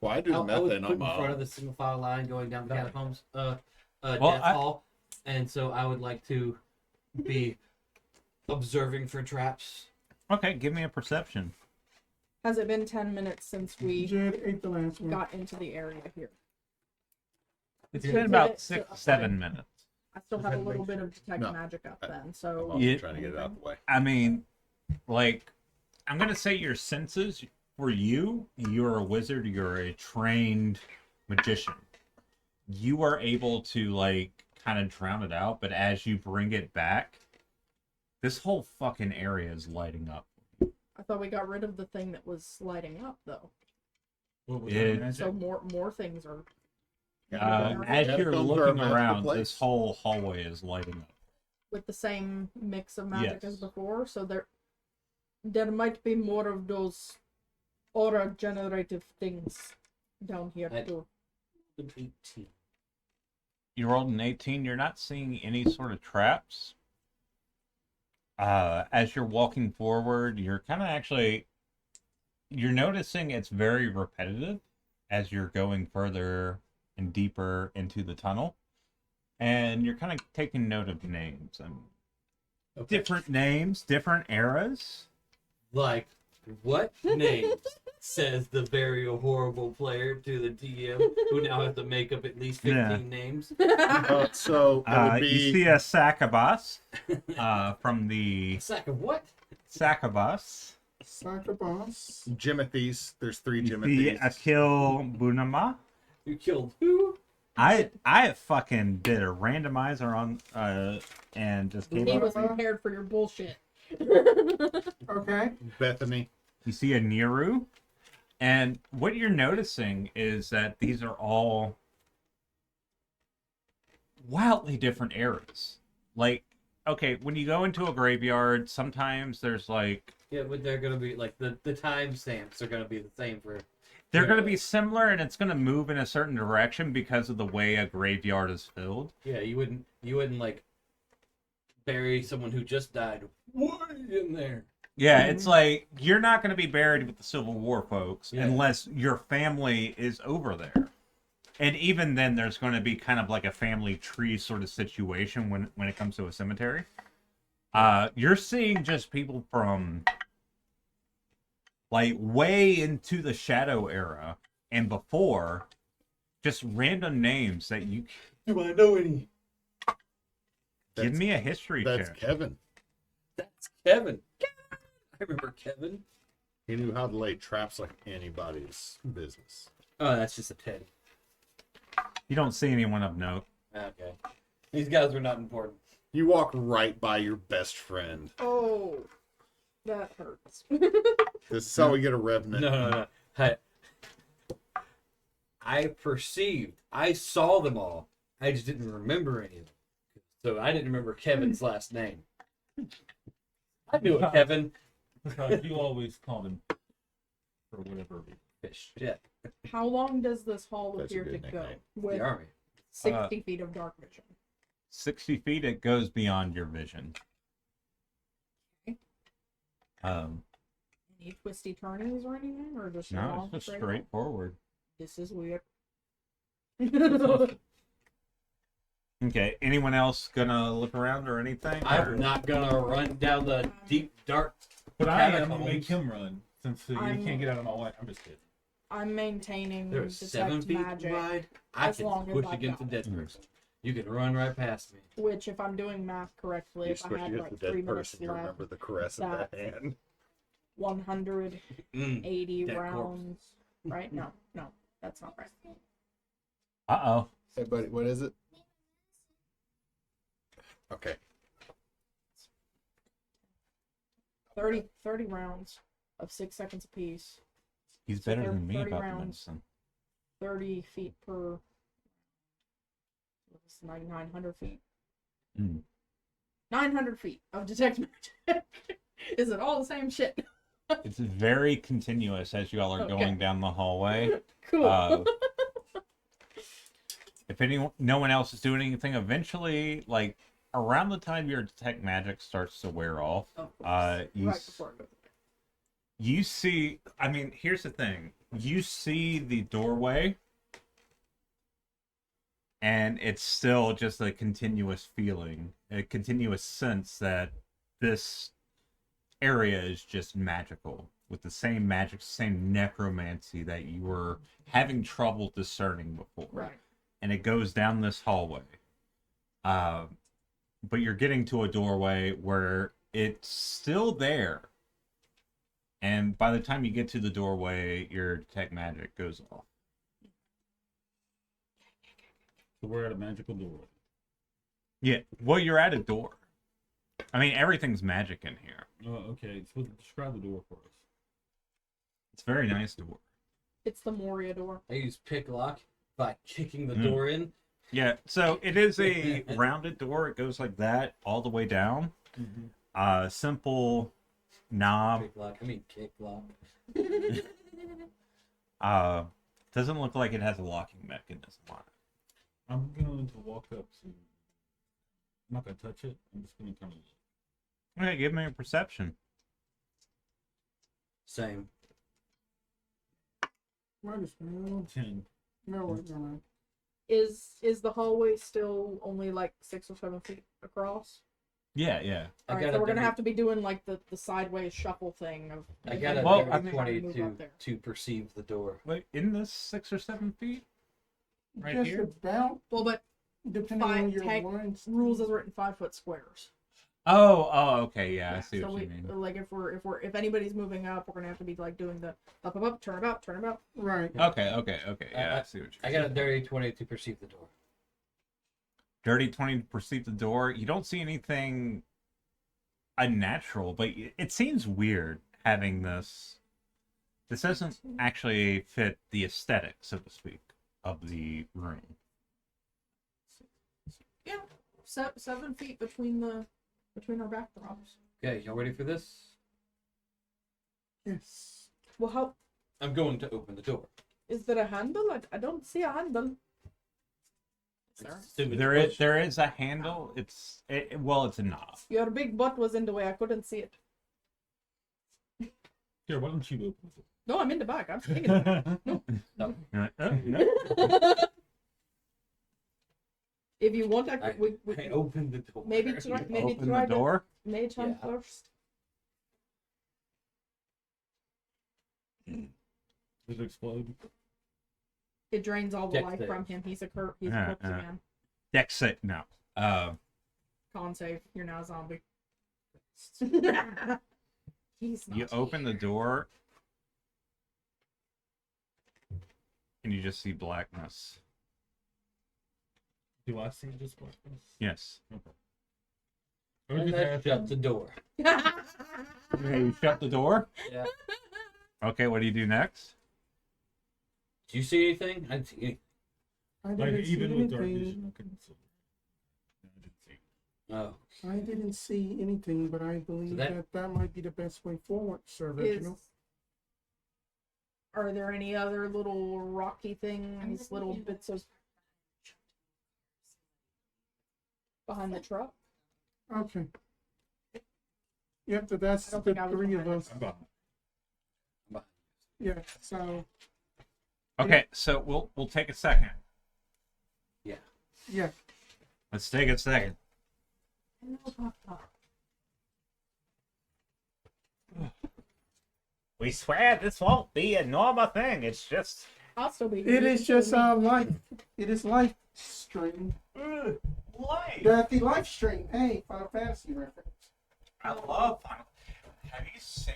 Well, I do the I was methane put on in my front of own. the single file line going down the catacombs, Well, death hall, and so I would like to be observing for traps. Okay, give me a perception. Has it been 10 minutes since we Jed ate the last one. got into the area here? It's Yeah. been Did about it- 6, so- 7 minutes. I still have a little bit of detect No. magic up then, I'm so also Yeah. trying to get it out of the way. I mean, like, I'm gonna say your senses for you. You're a wizard. You're a trained magician. You are able to like kind of drown it out, but as you bring it back, this whole fucking area is lighting up. I thought we got rid of the thing that was lighting up though. What was Yeah. that magic? So more things are As you're Catacombs are a looking magical around, place. this whole hallway is lighting up. with the same mix of magic Yes. as before. So there might be more of those aura generative things down here I- too. 18. You rolled an 18. You're not seeing any sort of traps. As you're walking forward, you're kind of you're noticing it's very repetitive as you're going further and deeper into the tunnel. And you're kind of taking note of names and different names, different eras. Like, what names? Says the very horrible player to the DM, who now has to make up at least 15 Yeah. names. So it would be You see a Sakabas from the Sack of what? Sakabas. Soccer boss. Jimothy's. There's 3 You see Jimothy's. Akil Bunama. You killed who? I fucking did a randomizer on and just gave He up. was prepared for your bullshit. Okay. Bethany. You see a Niru, and what you're noticing is that these are all wildly different eras. Like, okay, when you go into a graveyard, sometimes there's like Yeah, but they're gonna be like the timestamps are gonna be the same for. they're going to be similar, and it's going to move in a certain direction because of the way a graveyard is filled. Yeah, you wouldn't like bury someone who just died way in there. Yeah, it's like you're not going to be buried with the Civil War folks Yeah. unless your family is over there. And even then, there's going to be kind of like a family tree sort of situation when it comes to a cemetery. You're seeing just people from like way into the Shadow era and before, just random names that you Do I know any? give me a history That's check. Kevin. That's Kevin. I remember Kevin. He knew how to lay traps like anybody's business. Oh, that's just a 10. You don't see anyone of note. Okay. These guys were not important. You walk right by your best friend. Oh, that hurts. This is how we get a revenant. No. I perceived. I saw them all. I just didn't remember any of them. So I didn't remember Kevin's last name. I knew a Kevin. Because you always called him for whatever. Fish. Yeah. How long does this hall That's a appear to good go? nickname. With The army. 60 feet of dark vision. 60 feet, it goes beyond your vision. Okay. Any twisty turnings or anything? Or just a No, long it's just straight straight forward. This is weird. Okay, anyone else gonna look around or anything? Or- I'm not gonna run down the deep, dark. But I am Catacombs. gonna make him run since you can't get out of my way. I'm just kidding. I'm maintaining There was 7 detect feet magic, wide. I as can long as push I've against a got dead it. person. You can run right past me. which, if I'm doing math correctly, You if I squish had against like the 3 dead minutes person, you left, remember the caress of that hand. 180 Dead rounds. Right? No, that's not right. Uh-oh. Hey, buddy, what is it? Okay. 30 rounds of 6 seconds apiece. He's So better than me 30 about the rounds. medicine. 30 feet per. It's like 900 feet. Mm. 900 feet of detect magic. Is it all the same shit? It's very continuous as you all are Okay. going down the hallway. Cool. If no one else is doing anything, eventually, like around the time your detect magic starts to wear off, Of course. you Right before it goes. you see. I mean, here's the thing: you see the doorway, and it's still just a continuous feeling, a continuous sense that this area is just magical, with the same magic, same necromancy that you were having trouble discerning before. Right. And it goes down this hallway. But you're getting to a doorway where it's still there. And by the time you get to the doorway, your detect magic goes off. So we're at a magical door. Yeah, well, you're at a door. I mean, everything's magic in here. Oh, okay. So describe the door for us. It's a very nice door. It's the Moria door. I use pick lock by kicking the Mm. door in. Yeah, so it is a rounded door. It goes like that all the way down. Simple knob. Pick lock. I mean kick lock. Doesn't look like it has a locking mechanism on it. I'm going to walk up to. I'm not gonna touch it. I'm just gonna kind of. Okay, give me a perception. Same. Minus no. 10. No. Is the hallway still only like 6 or 7 feet across? Yeah, yeah. I Alright, got so a we're gonna dirty- have to be doing like the sideways shuffle thing of. I got a Well, dirty I mean- 20 move up there. to perceive the door. Wait, in this 6 or 7 feet? Right Just here? about, Well, but depending on your tech lines. rules is written 5-foot squares. Oh, okay, yeah, I see So what you mean. like if anybody's moving up, we're gonna have to be like doing the up, turn about. Right. Okay, yeah, I see what you're I got a dirty 20 to perceive the door. Dirty 20 to perceive the door. You don't see anything unnatural, but it seems weird having this. This doesn't actually fit the aesthetic, so to speak, of the room. Yeah, 7 feet between our backdrops. Okay, y'all ready for this? Yes. Well, how I'm going to open the door. is there a handle? I don't see a handle. Is there? Assuming There the is push- there is a handle. It's a knob. Your big butt was in the way. I couldn't see it. Here, why don't you open No, I'm in the back. I'm sitting in the No. No. back. If you want, I we opened the door. maybe try Open the door. mage hand Yeah. first. Did it explode? It drains all the Dex life save. from him. He's a corpse man. Dex save. No. Con save. You're now a zombie. He's not You open the here. door, and you just see blackness. Do I see just blackness? Yes. Or And just that have- shut the door. Okay, you shut the door. Yeah. Okay, what do you do next? Do you see anything? I didn't see anything. I Like didn't see even with dark anything. vision, I couldn't see. No, I didn't see. Oh. I didn't see anything, but I believe that- that might be the best way forward, Sir Is, Reginald. are there any other little rocky things, little bits of behind the truck? Okay. Yep, so that's I don't the think I was three of behind us. I'm behind. Yeah, so, Okay, so we'll take a second. yeah. Let's take a second. We swear this won't be a normal thing. It's just I'll still be. It is just life. It is life stream. life. The life stream. Hey, Final Fantasy reference. I love Final. Have you seen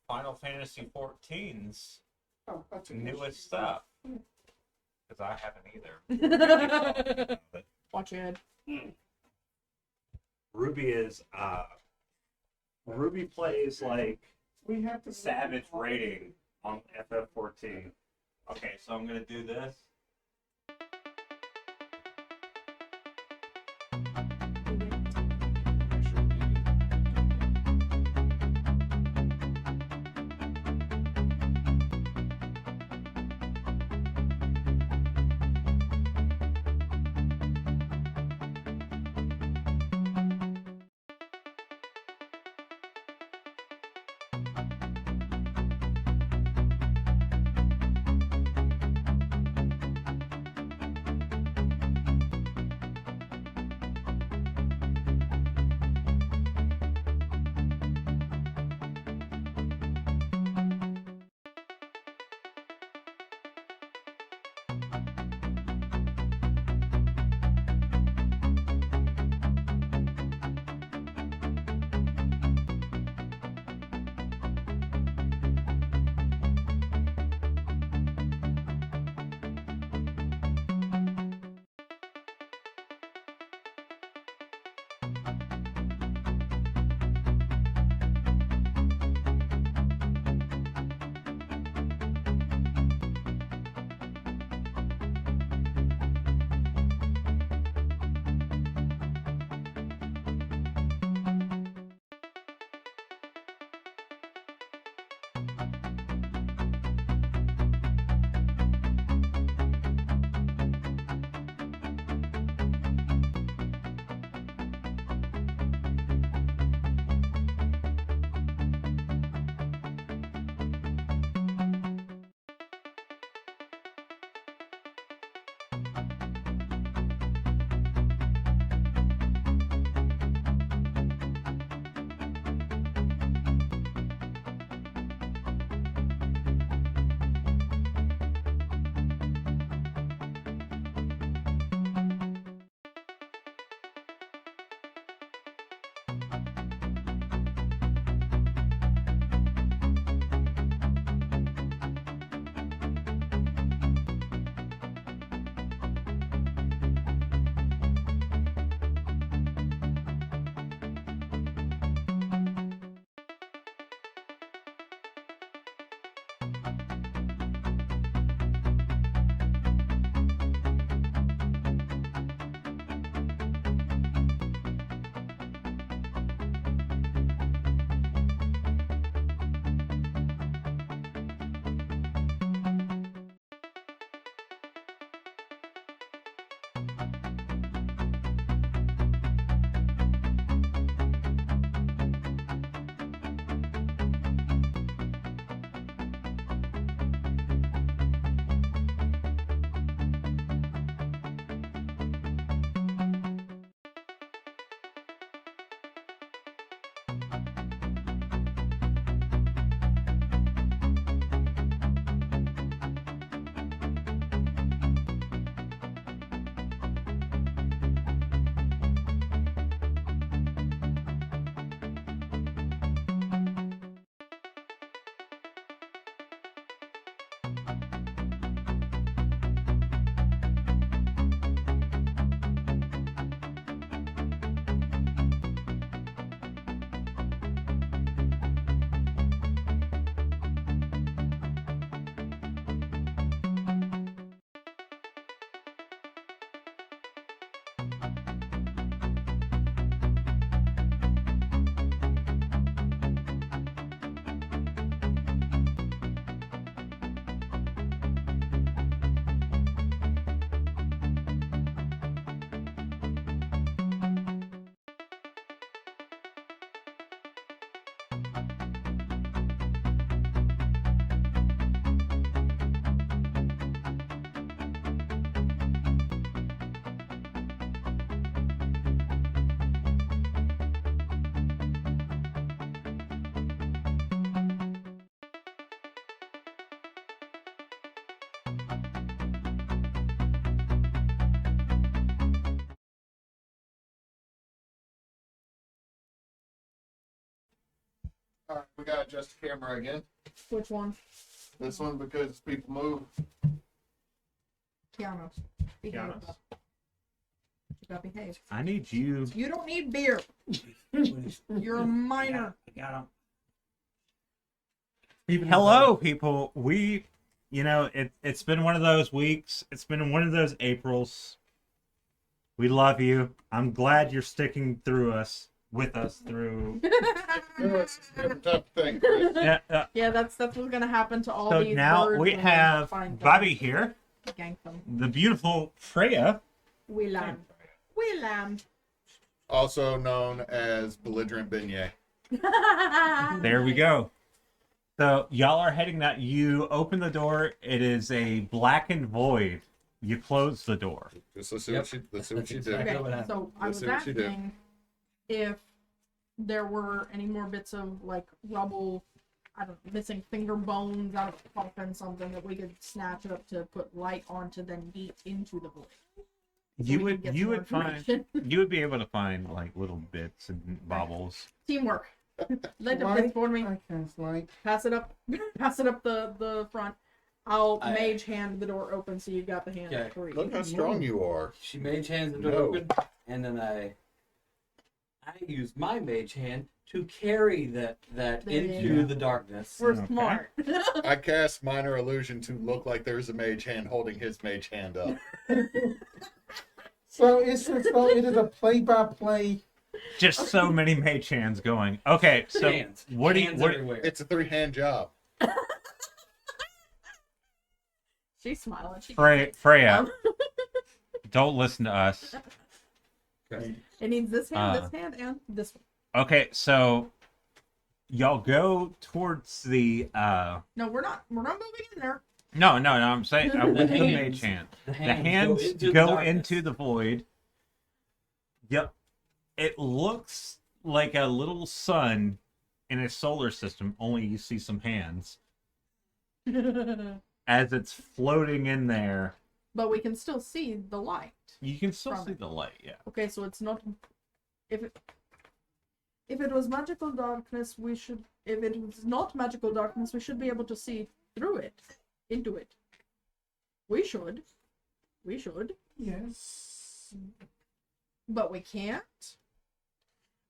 Final Fantasy 14's Oh, that's a newest stuff? Because I haven't either. But Watch your head. Ruby is Ruby plays like We have to savage rating on FF14. Okay, so I'm gonna do this. All right, we gotta adjust the camera again. Which one? This one because people move. Kianos. Behave. Kianos. You gotta behave. I need you. You don't need beer. You're a minor. Hello, people. It's been one of those weeks. It's been one of those Aprils. We love you. I'm glad you're sticking with us through. It's a different type of thing, Chris. Yeah. Yeah, that's what's gonna happen to all So these now birds we when they have find them. Bobby here, Gank them. the beautiful Freya. We lamb. We lamb. Also known as belligerent beignet. There we go. So y'all are heading that. You open the door. It is a blackened void. You close the door. Just let's see Yep. what she That's did. exactly what Okay, happened. so I Let's was see what she did. asking if there were any more bits of like rubble, I don't know, missing finger bones out of a coffin, something that we could snatch up to put light on to then beat into the void. So You we would can get you some more would find information. you would be able to find like little bits and bobbles. Teamwork. Let the Light, bits for me. I cast light. Pass it up. Pass it up the front. I'll I- mage hand the door open so you've got the hand Okay. free. Look how strong you are. She mage hands the door No. open, and then I use my mage hand to carry that There into you go. the darkness. We're Okay. smart. I cast minor illusion to look like there's a mage hand holding his mage hand up. So it's as though it is a play-by-play. Just so many mage hands going. Okay, so Hands. what do you Hands what? everywhere. It's a 3-hand job. She's smiling. She Freya, Um, don't listen to us. Okay. It needs this hand, this hand, and this one. Okay, so y'all go towards the No, we're not moving in there. No, I'm saying with the hands. mage hand. The The hands hands the go darkness. into the void. Yep. It looks like a little sun in a solar system, only you see some hands as it's floating in there. But we can still see the light. You can still From see it. the light, yeah. Okay, so it's not. If it, If it was magical darkness, we should. If it was not magical darkness, we should be able to see through it, into it. We should. We should. Yes. But we can't.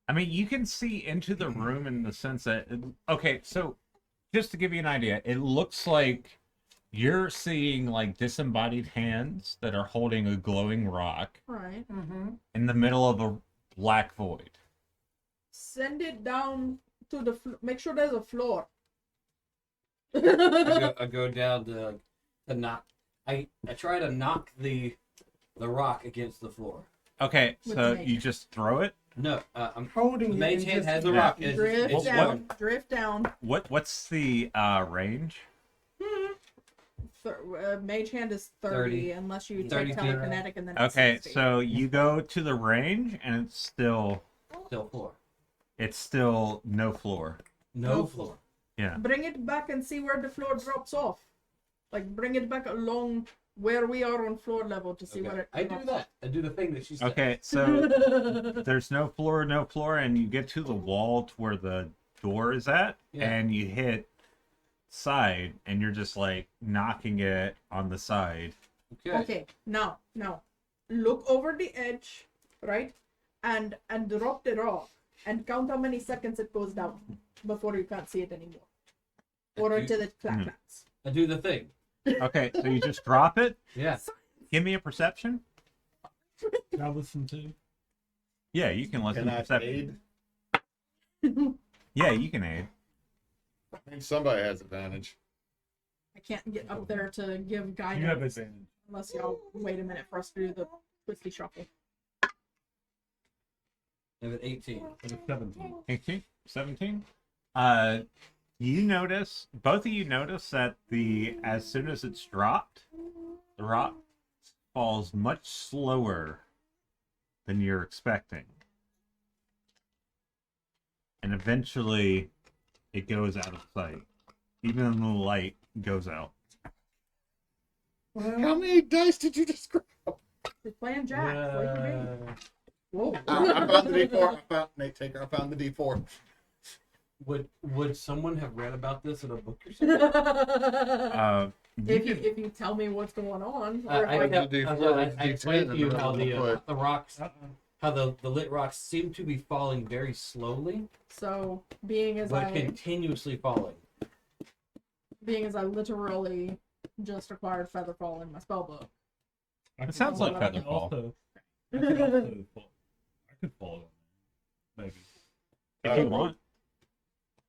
I mean, you can see into the room in the sense that, okay, so just to give you an idea, it looks like you're seeing like disembodied hands that are holding a glowing rock Right. Mm-hmm. in the middle of a black void. Send it down to the floor. Make sure there's a floor. I go down to knock. I try to knock the rock against the floor. Okay, With so the mage you just throw it. No, I'm Holding the it mage and hand just- has the Yeah. rock. Drift It's down. one. Drift down. What's the range? Mage hand is 30, 30. unless you 30 take feet. telekinetic and then it's Okay, 60. so you go to the range and it's still floor. no floor. No floor. Yeah. Bring it back and see where the floor drops off. Like, bring it back along where we are on floor level to see Okay. what it I do drops that. I do the thing that she said. Okay, so off. there's no floor, and you get to the wall to where the door is at, Yeah. and you hit side, and you're just like knocking it on the side. Okay, now, look over the edge, right? And drop the rock and count how many seconds it goes down before you can't see it anymore. Or until it claps. I do the thing. Okay, so you just drop it. Yeah. Give me a perception. Can I listen to? Yeah, you can listen Can to I perception. aid? Yeah, you can aid. I think somebody has advantage. I can't get up there to give You have guidance advantage. unless y'all wait a minute for us to do the twisty shuffle. I have an 18. It was 17. 18, 17. You notice, both of you notice that as soon as it's dropped, the rock falls much slower than you're expecting. And eventually it goes out of sight. Even the light goes out. How many dice did you just grab? We're playing Jack. What do you mean? Whoa. I found the D4. I found the D4. Would someone have read about this in a book or something? If you tell me what's going on, or I like, explained to you how the rocks, Uh-uh. how the lit rocks seem to be falling very slowly, so being as but I continuously falling. literally just acquired Featherfall in my spellbook. It sounds like I could Featherfall. also fall. I could fall on there. Maybe. If you want.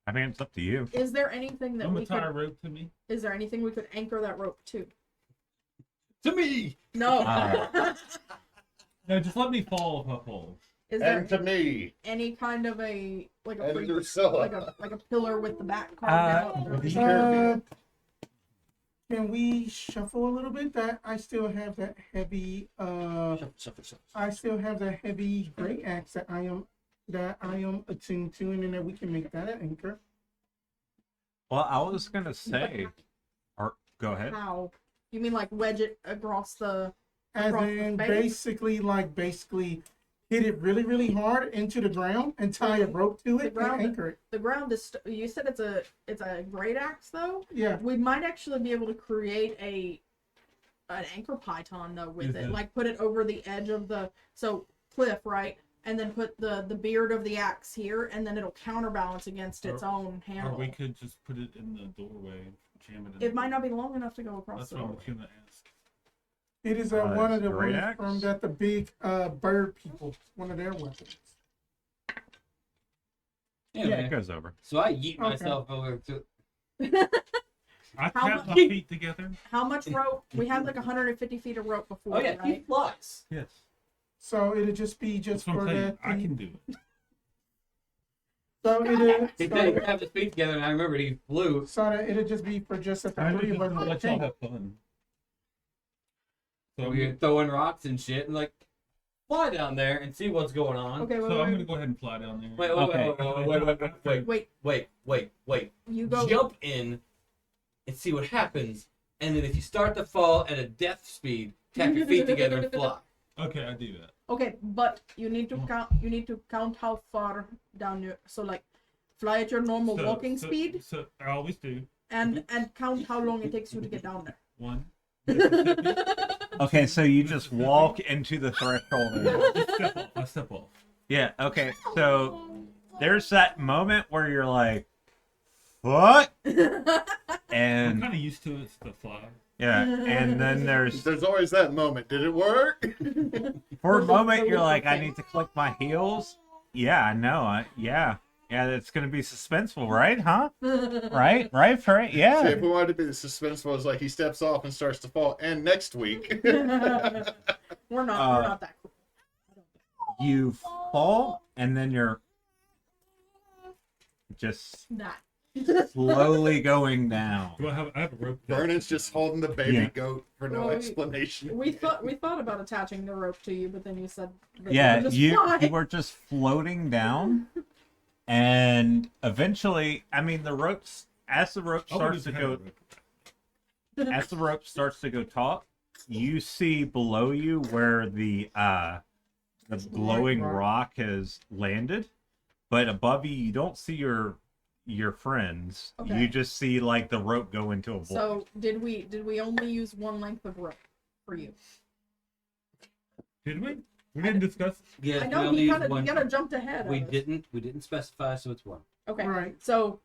I mean, it's up to you. Is there anything that I'm we gonna tie a could? rope to me. Is there anything we could anchor that rope to? To me! No. No, just let me fall if I fall. Is there And to me. any kind of a like a And pre- Dusilla. like a pillar with the back carved out? the- Can we shuffle a little bit? That I still have that heavy. Shuffle. I still have that heavy great axe that I am attuned to, and then we can make that an anchor. Well, I was going to say, or go ahead. How? You mean like wedge it across the? As Across the in, space? basically hit it really, really hard into the ground and tie a rope to The it ground- and anchor it. The ground is. You said it's a great axe though. Yeah. We might actually be able to create an anchor python though with it. Like put it over the edge of the cliff, right? And then put the beard of the axe here, and then it'll counterbalance against its own Or handle. we could just put it in the doorway, jam it in. It might not be long enough to go across That's the what I doorway. was gonna ask. It is one of the great ones axe? from that the big bird people, one of their weapons. Anyway, Yeah, it goes over. so I yeet Okay. myself over to. I How tap my much- feet together. How much rope? We had like 150 feet of rope before, Oh yeah, he right? flies. Yes. So it'll just be That's just what I'm for saying. that. I can do it. So He it'll said he have his feet together, and I remember he flew. so that it'll just be for just at the I'm three just of gonna us. let y'all have fun. So, We were throwing rocks and shit, and like fly down there and see what's going on. Okay, wait, so I'm wait, gonna go ahead and fly down there. Wait. You go. Jump in and see what happens, and then if you start to fall at a death speed, tap your feet together and fly. Okay, I do that. Okay, but you need to count. You need to count how far down you. So like, fly at your normal walking speed, So I always do. and count how long it takes you to get down there. 1. Okay, so you just walk into the threshold. I step off. Yeah, okay. So there's that moment where you're like, what? I'm And kind of used to it. It's the fly. yeah, and then there's always that moment. Did it work? for a moment you're like, I need to click my heels. Yeah, I know. Yeah, it's gonna be suspenseful, right? Huh? Right? See, Yeah. if we wanted to be the suspenseful, it's like he steps off and starts to fall. And next week, We're not. We're not that cool. You fall, and then you're just That. slowly going down. Do I have a rope? Vernon's just holding the baby Yeah. goat for no Well, explanation. We thought about attaching the rope to you, but then you said that Yeah, you would just you fly. were just floating down, and eventually, I mean, the ropes as the rope starts to go as the rope starts to go taut, you see below you where the glowing rock has landed, but above you don't see your friends. Okay. You just see like the rope go into a void. So did we only use one length of rope for you? Did we? We didn't discuss. Yeah, I know you kind of jumped ahead. We of us. didn't specify, so it's 1. Okay. Right. So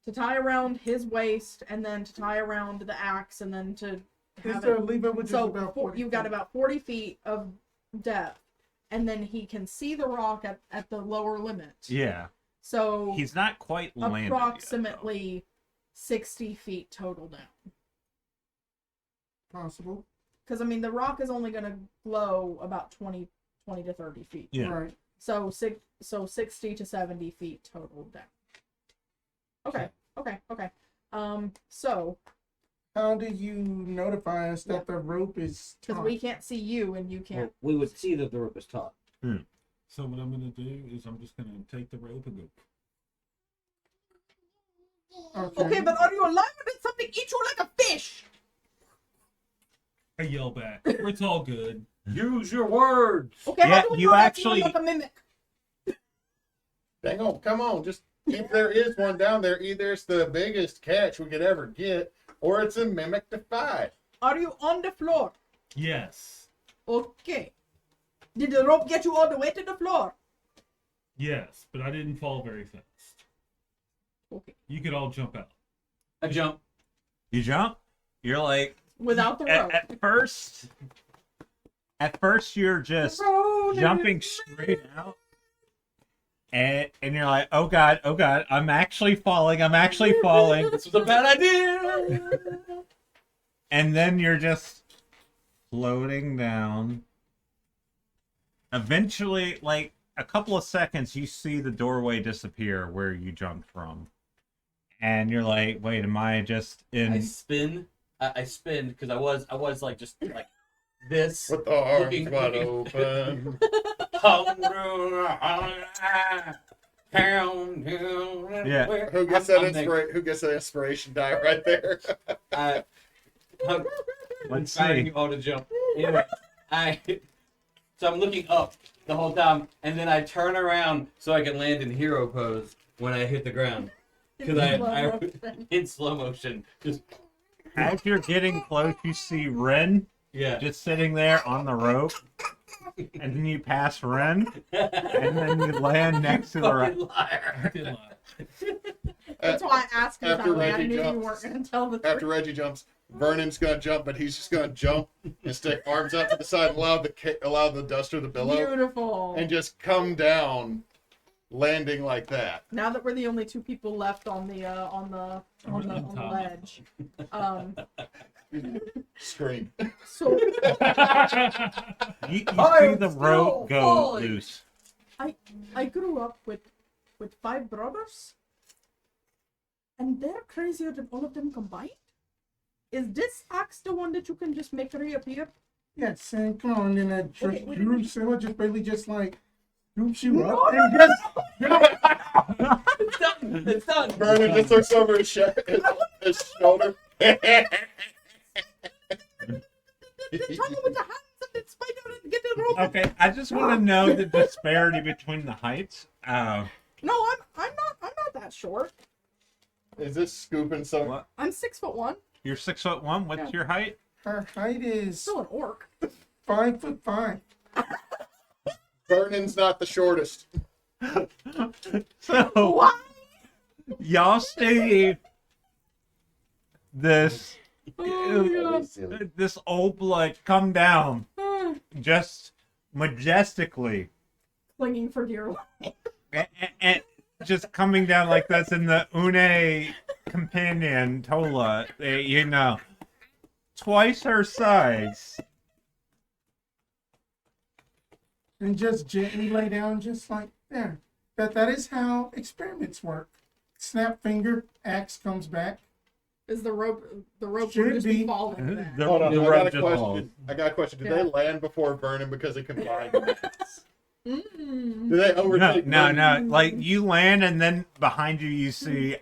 to tie around his waist, and then to tie around the axe, and then to have it. Leave it with just So about 40 you've got feet. about 40 feet of depth, and then he can see the rock at the lower limit. Yeah, So he's not quite landed yet, though. approximately 60 feet total down. possible. Because I mean, the rock is only going to glow about 20 to 30 feet. Yeah. Right. So 60 to 70 feet total down. Okay. So How do you notify us that the rope is because taut? we can't see you and you Well, can't. we would see that the rope is taut. So what I'm gonna do is I'm just gonna take the rope and go. Okay, but are you alive or did something eat you like a fish? I yell back. It's all good. Use your words. Okay, Yeah, how do we you know that's actually- not like a mimic? Dang on, come on. Just if there is one down there, either it's the biggest catch we could ever get, or it's a mimic defied. Are you on the floor? Yes. Okay. Did the rope get you all the way to the floor? Yes, but I didn't fall very fast. Okay. You could all jump out. I jump. You jump. You're like Without the rope. at first you're just jumping straight out, and you're like, oh god, I'm actually falling. This was a bad idea. And then you're just floating down. Eventually, like a couple of seconds, you see the doorway disappear where you jumped from. And you're like, wait, am I just in... I spin. I spin because I was like just like this. With the arms Looking- wide looking- open. Yeah. Who gets that inspiration die right there? Let's Inspiring see. you all to jump. Anyway, so I'm looking up the whole time, and then I turn around so I can land in hero pose when I hit the ground. Because I in slow motion, just As you're getting close, you see Wren yeah. just sitting there on the rope. And then you pass Wren. And then you land next to the Fucking rope. liar. I did lie. That's why I asked you After that way. I Reggie knew you jumps- weren't going to tell the After truth. Reggie jumps, Vernon's gonna jump, but he's just gonna jump and stick arms out to the side, and allow the duster to billow, Beautiful. and just come down, landing like that. Now that we're the only two people left on the ledge, Scream. so You I see the am rope still go falling. loose. I grew up with 5 brothers, and they're crazier than all of them combined. Is this axe the one that you can just make reappear? Yes, and come on, and that Okay, wait, Dusilla just barely just like scoops you No, up no, and just It's done. It's done. Vernon just looks over his shoulder. The trouble with the hands of the spider and get the Okay, I just want to know the disparity between the heights. No, I'm not that short. Is this scooping some? What? I'm 6'1". You're 6'1". What's Yeah. your height? Her height is Still an orc. 5'5". Vernon's not the shortest. So What? y'all see this Oh this old blood come down my god. just majestically Clinging for dear life. and just coming down like that's in the Une companion Tolla, you know, twice her size. And just gently lay down, just like there. That is how experiments work. Snap finger, axe comes back. Is the rope Should would just be. be falling then? Hold on, The I rope got a just question. falls. I got a question. Did Yeah. they land before Vernon because they combined mass? Mm. Do they overtake? No. Vernon? Like you land and then behind you see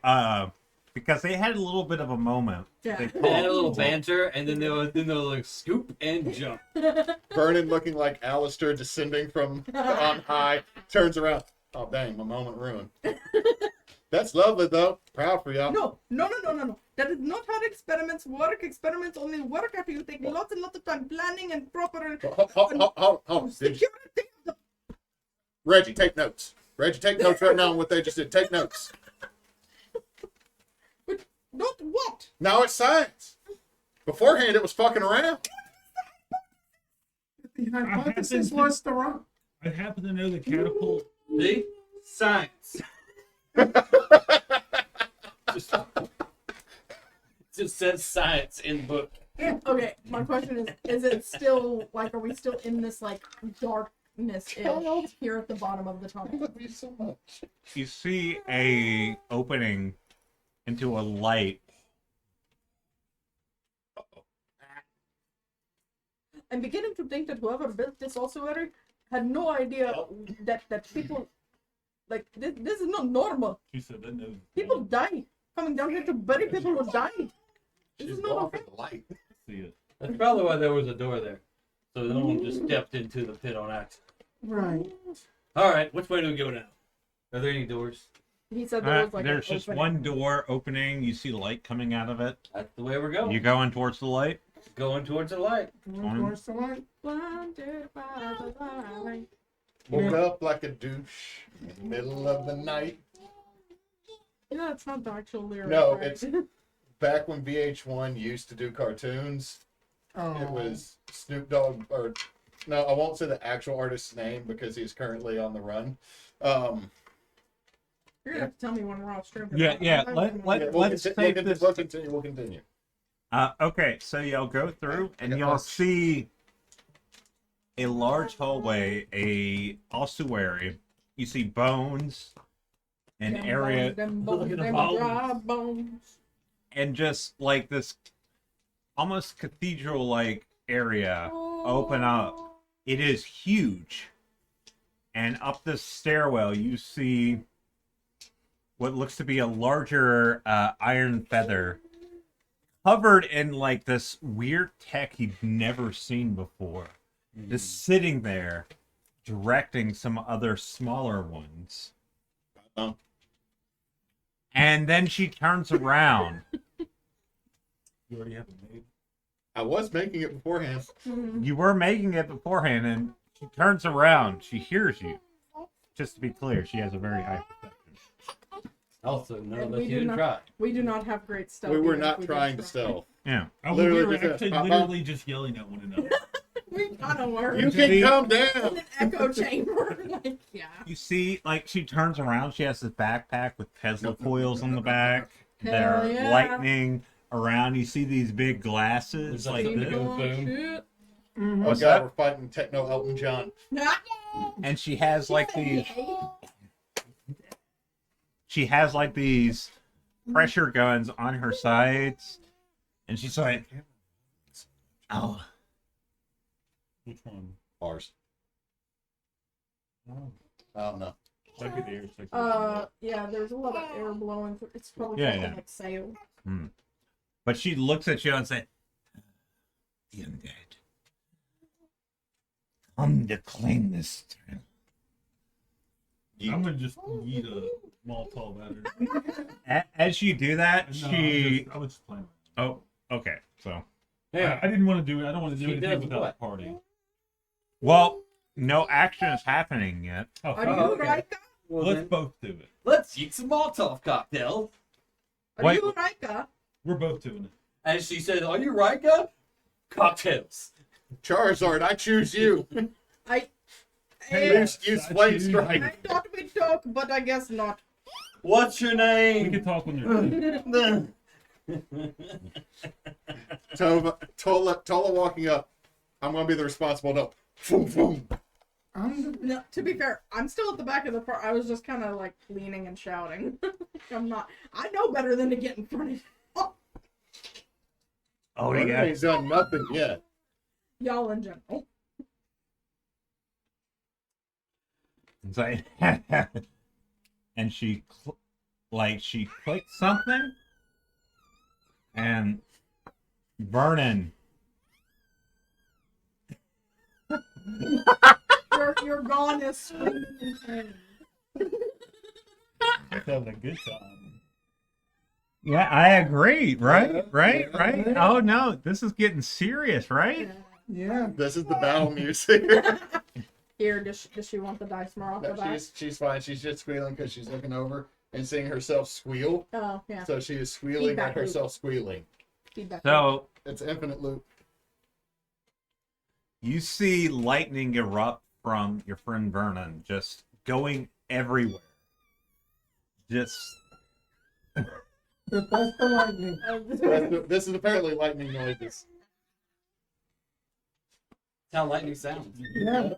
because they had a little bit of a moment. Yeah. They They had a little called- banter, and then they'll like scoop and jump. Vernon looking like Alistair descending from on high, turns around. Oh dang, my moment ruined. That's lovely though. Proud for y'all. No. That is not how experiments work. Experiments only work after you take lots and lots of time planning and proper Hold. security. Reggie, take notes. Reggie, take notes right now on what they just did. Take notes. Not what? Now it's science. Beforehand, it was fucking around. The hypothesis was the rock. I happen to know the catapult. See? Science. just says science in book. Okay, my question is it still like are we still in this like darkness here at the bottom of the tunnel? Love you so much. You see a opening into a light. I'm beginning to think that whoever built this ossuary had no idea that people like this is not normal. She said that knows. People die coming down here to bury people who died. This She's is not gone okay. for the light. See it. That's probably why there was a door there. So no one just stepped into the pit on accident. Right. Alright, which way do we go now? Are there any doors? He said there was like There's an just opening. one door opening. You see light coming out of it. That's the way we're going. You going towards the light? Going towards the light. Going towards the light. Blinded by the light. Woke up like a douche in the middle of the night. Yeah, it's not the actual lyric. No, right? it's back when VH1 used to do cartoons. Oh. It was Snoop Dogg, or no, I won't say the actual artist's name because he's currently on the run. You're gonna have to tell me when we're off stream. Yeah. Yeah, Let's take this. We'll continue. Okay, so y'all go through and y'all see a large hallway, a ossuary. You see bones, an area, Look at the them bones. dry bones. and just like this almost cathedral-like area open up. It is huge. And up this stairwell, you see what looks to be a larger iron feather covered in like this weird tech you've never seen before. Just sitting there directing some other smaller ones. Oh. And then she turns around. You already have it made. I was making it beforehand. You were making it beforehand, and she turns around. She hears you. Just to be clear, she has a very high perception. Also, no, And that we you do didn't not- try. We do not have great stealth. We were even if not we trying did to try. stealth. Yeah. Oh, Literally we were just actually pop, literally just yelling at one another. We kind of were You in can See? come down. an echo chamber. Like, yeah. You see, like, she turns around. She has this backpack with Tesla coils on the back. Hell They're yeah. lightning around. You see these big glasses There's like like this. boom, boom. Shit. Mm-hmm. Oh What's God, that? we're fighting Techno Elton John. And she has like these. She has like these pressure guns on her sides, and she's like, "Oh, Which one? Ours. Oh, I don't know. might be the air section. Yeah, there's a lot of air blowing through. It's probably Yeah, something yeah. like sail. But she looks at you and says, "The undead. come to claim this. I'm gonna just eat a Molotov at her. As you do that, No, I was just playing. Oh, okay. So, Yeah. I didn't want to do it. I don't want to do She anything does without what? partying. well, no action is happening yet. Oh, Are fuck. you okay. Raika? Well, Let's then, both do it. let's eat some Molotov cocktails. Are Wait. you Raika? We're both doing it. And she said, "Are you Raika?" Cocktails. Charizard, I choose you. I Use flame choose strike. I thought we talk, but I guess not. What's your We name? can talk when you're done. Tolla walking up. I'm gonna be the responsible adult. Boom, boom. No, to be fair, I'm still at the back of the car. I was just kind of like leaning and shouting. I'm not. I know better than to get in front of Oh, Vernon yeah. ain't done nothing yet. y'all in general. It's like, and she clicked something, and Vernon. Your gone is screaming in pain. Having a good time. Yeah, I agree. Right, Yeah, right, yeah, right. yeah. Oh no, this is getting serious, right? Yeah. This is the battle music. Here, does she want the dice more off the No, back? she's fine. She's just squealing because she's looking over and seeing herself squeal. Oh, yeah. So she is squealing Feedback at herself squealing. Feedback. So It's infinite loop. you see lightning erupt from your friend Vernon, just going everywhere. Just That's the lightning. This is apparently lightning noises. That's how lightning sounds. Yeah.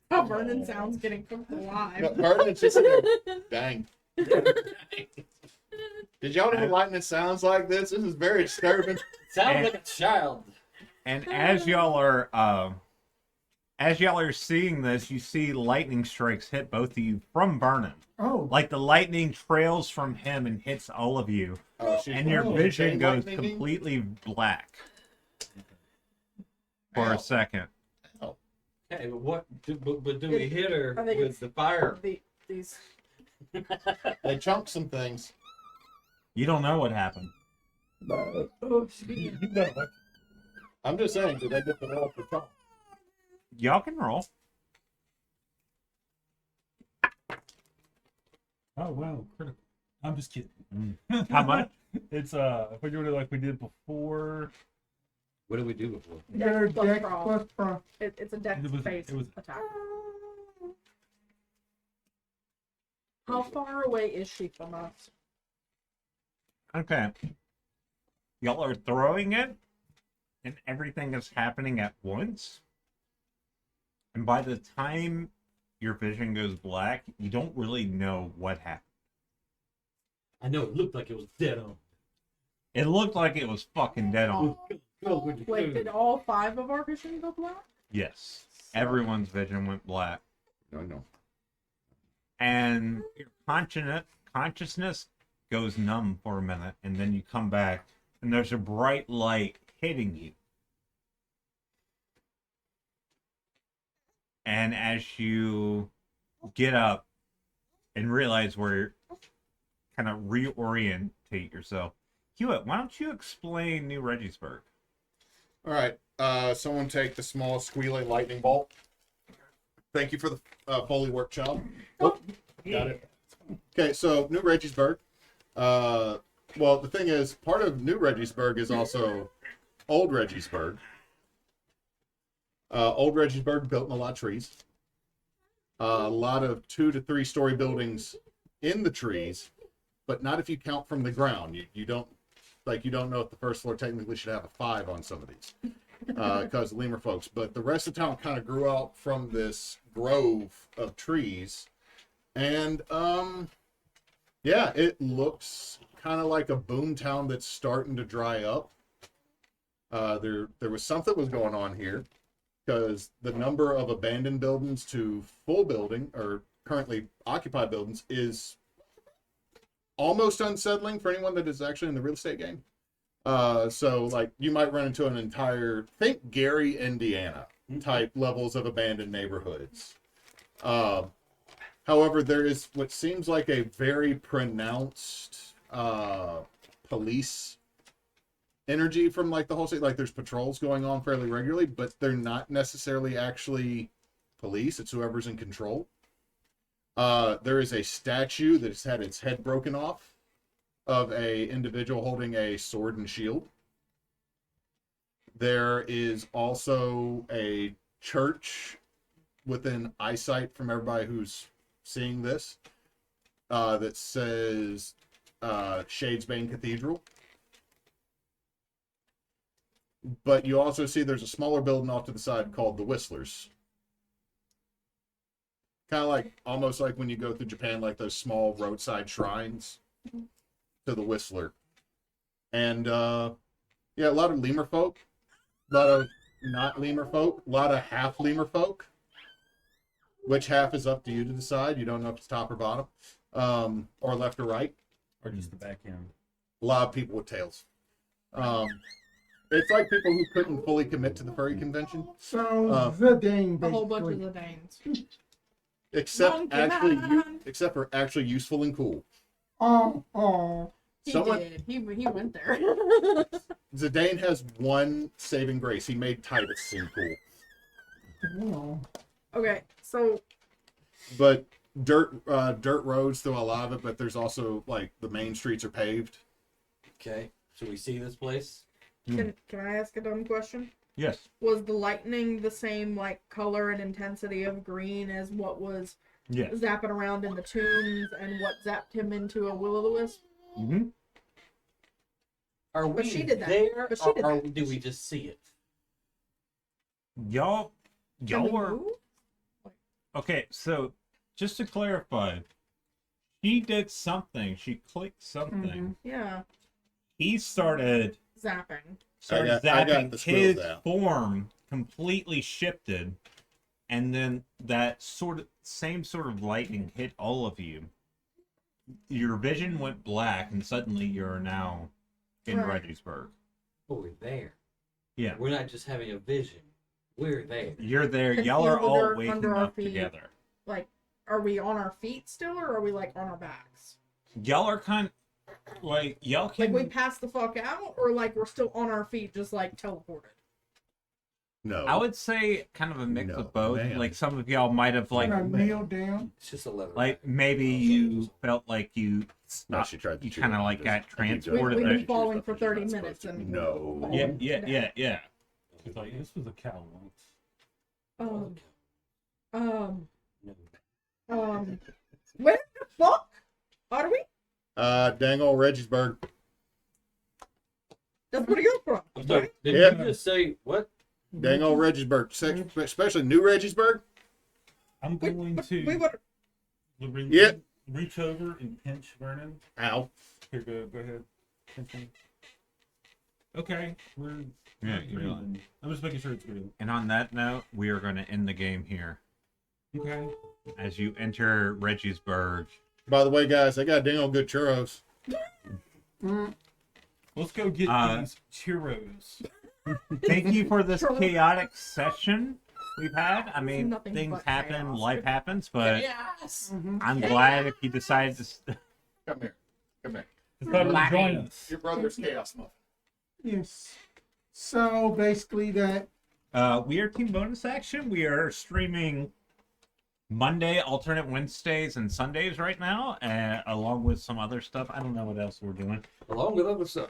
How Vernon sounds getting cooked No, alive. Vernon's just there. Dang. Did y'all know lightning sounds like this? This is very disturbing. Sounds like a child. and as y'all are seeing this, you see lightning strikes hit both of you from Vernon. Oh. Like the lightning trails from him and hits all of you, Oh, she's and your oh, vision chain goes lightning? completely black for Ow. a second. Okay, but but do we hit her I think with the fire? These. They chunk some things. You don't know what happened. Oh, speaking. I'm just saying, did they get the roll for chunk? Y'all can roll. Oh wow, critical. I'm just kidding. How much? It's if we're doing it like we did before. What did we do before? Your Dex plus deck brawl. plus pro. It's a dex It was- based it was- attack. How far away is she from us? Okay. Y'all are throwing it, and everything is happening at once. And by the time your vision goes black, you don't really know what happened. I know it looked like it was dead on. It looked like it was fucking dead on. Go with the Wait, food. did all 5 of our vision go black? Yes. Everyone's vision went black. No. And your consciousness goes numb for a minute, and then you come back, and there's a bright light hitting you. And as you get up and realize where, kind of reorientate yourself, Hewitt, why don't you explain New Regisburg? All right. Someone take the small squealy lightning bolt. Thank you for the Foley work, child. Oh, got it. Okay, so New Regisburg. Well, the thing is, part of New Regisburg is also Old Regisburg. Old Regisburg built in a lot of trees. A lot of 2 to 3 story buildings in the trees, but not if you count from the ground. You don't know if the first floor technically should have a 5 on some of these because lemur folks. But the rest of town kind of grew out from this grove of trees, and yeah, it looks kind of like a boom town that's starting to dry up. There was something was going on here because the number of abandoned buildings to full building or currently occupied buildings is almost unsettling for anyone that is actually in the real estate game. So like you might run into an entire, think Gary, Indiana type levels of abandoned neighborhoods. However, there is what seems like a very pronounced police energy from like the whole city. Like there's patrols going on fairly regularly, but they're not necessarily actually police. It's whoever's in control. There is a statue that's had its head broken off of a individual holding a sword and shield. There is also a church within eyesight from everybody who's seeing this that says Shadesbane Cathedral. But you also see there's a smaller building off to the side called the Whistlers. Kind of like, almost like when you go through Japan, like those small roadside shrines to the Whistler. And yeah, a lot of lemur folk, a lot of not lemur folk, a lot of half lemur folk. Which half is up to you to decide. You don't know if it's top or bottom, or left or right. Or just the back end. A lot of people with tails. It's like people who couldn't fully commit to the furry convention. So Zidane, A whole bunch of basically. the Danes. Except for actually useful and cool. Oh, He Someone- did. He went there. Zidane has one saving grace. He made Titus seem cool. oh. Okay, so But dirt roads through a lot of it, but there's also like the main streets are paved. Okay, so we see this place. can I ask a dumb question? Yes. Was the lightning the same like color and intensity of green as what was Yes. zapping around in the tombs and what zapped him into a will-o'-the-wisp? Mm-hmm. Are But we she did that. there, But she did or that. do we just see it? Y'all Can we were move? okay. So just to clarify, she did something. She clicked something. Yeah, He started zapping. I got zapping. the squirrels His out. form completely shifted, and then that same sort of lightning hit all of you. Your vision went black, and suddenly you're now in Right. Regisburg. Oh, we're there. Yeah, We're not just having a vision. We're there. you're there. Can Y'all feel are the all dirt waking under our up feet. together. Like, are we on our feet still, or are we like on our backs? Y'all are kind like y'all Like can we passed the fuck out, or like we're still on our feet, just like teleported? No. I would say kind of a mix No, of both. man. Like some of y'all might have Can I like kneel down? It's just a leather. like maybe you felt like you No, she tried to you chew kind it. of like Just- got I keep transported going, We've there. been falling for 30 She's not minutes supposed to. and- No. Yeah. It's like, this was a cow once. Um, No. where the fuck are we? Dang old Regisburg. That's where you go from. I'm sorry. Did Yeah. you just say what? Dang old Regisburg. Especially new Regisburg. I'm going to We would. Yep. reach over and pinch Vernon. Ow. Here, go ahead. Pinch him. Okay, we're Yeah, we're you're done. I'm just making sure it's good. And on that note, we are going to end the game here. Okay. As you enter Regisburg, By the way, guys, they got dang old good churros. Let's go get these churros. thank you for this chaotic session we've had. I mean, Nothing things but happen, chaos. life happens, but Yes. I'm glad if you decided to. Come here. Come here. Decided to join us. Your brother's chaos muffin. Yes. So basically that We are Team Bonus Action. We are streaming Monday, alternate Wednesdays, and Sundays right now, along with some other stuff. I don't know what else we're doing. Along with other stuff.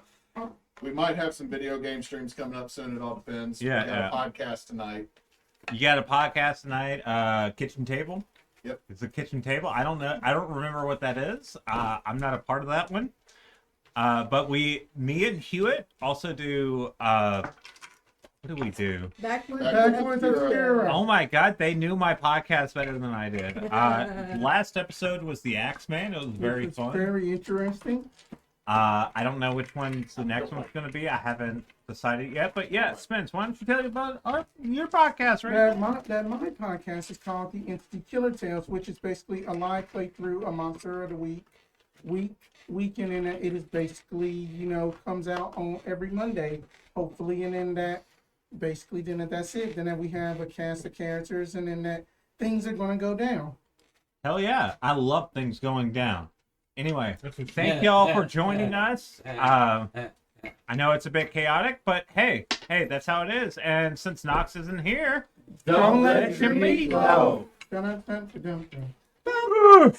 We might have some video game streams coming up soon. It all depends. Yeah, We got a podcast tonight. You got a podcast tonight, Kitchen Table. Yep. It's a kitchen table. I don't know. I don't remember what that is. I'm not a part of that one. But me and Hewitt also do. What do we do? Backwards Backwards Obscura. Oh my God, they knew my podcast better than I did. Last episode was the Axeman. It was very it's fun. very interesting. I don't know which one's the next one's going to be. I haven't decided yet. But yeah, Spence, why don't you tell me about your podcast right now? That my podcast is called the Entity Killer Tales, which is basically a live playthrough, a monster of the week, weekend, and it is basically, you know, comes out on every Monday, hopefully, and then that's it. Then we have a cast of characters, and then that things are gonna go down. Hell yeah. I love things going down. Anyway, That's what thank y'all for joining us. I know it's a bit chaotic, but hey, that's how it is. And since Knox isn't here, Don't let your meat go. Dun, dun, dun, dun, dun.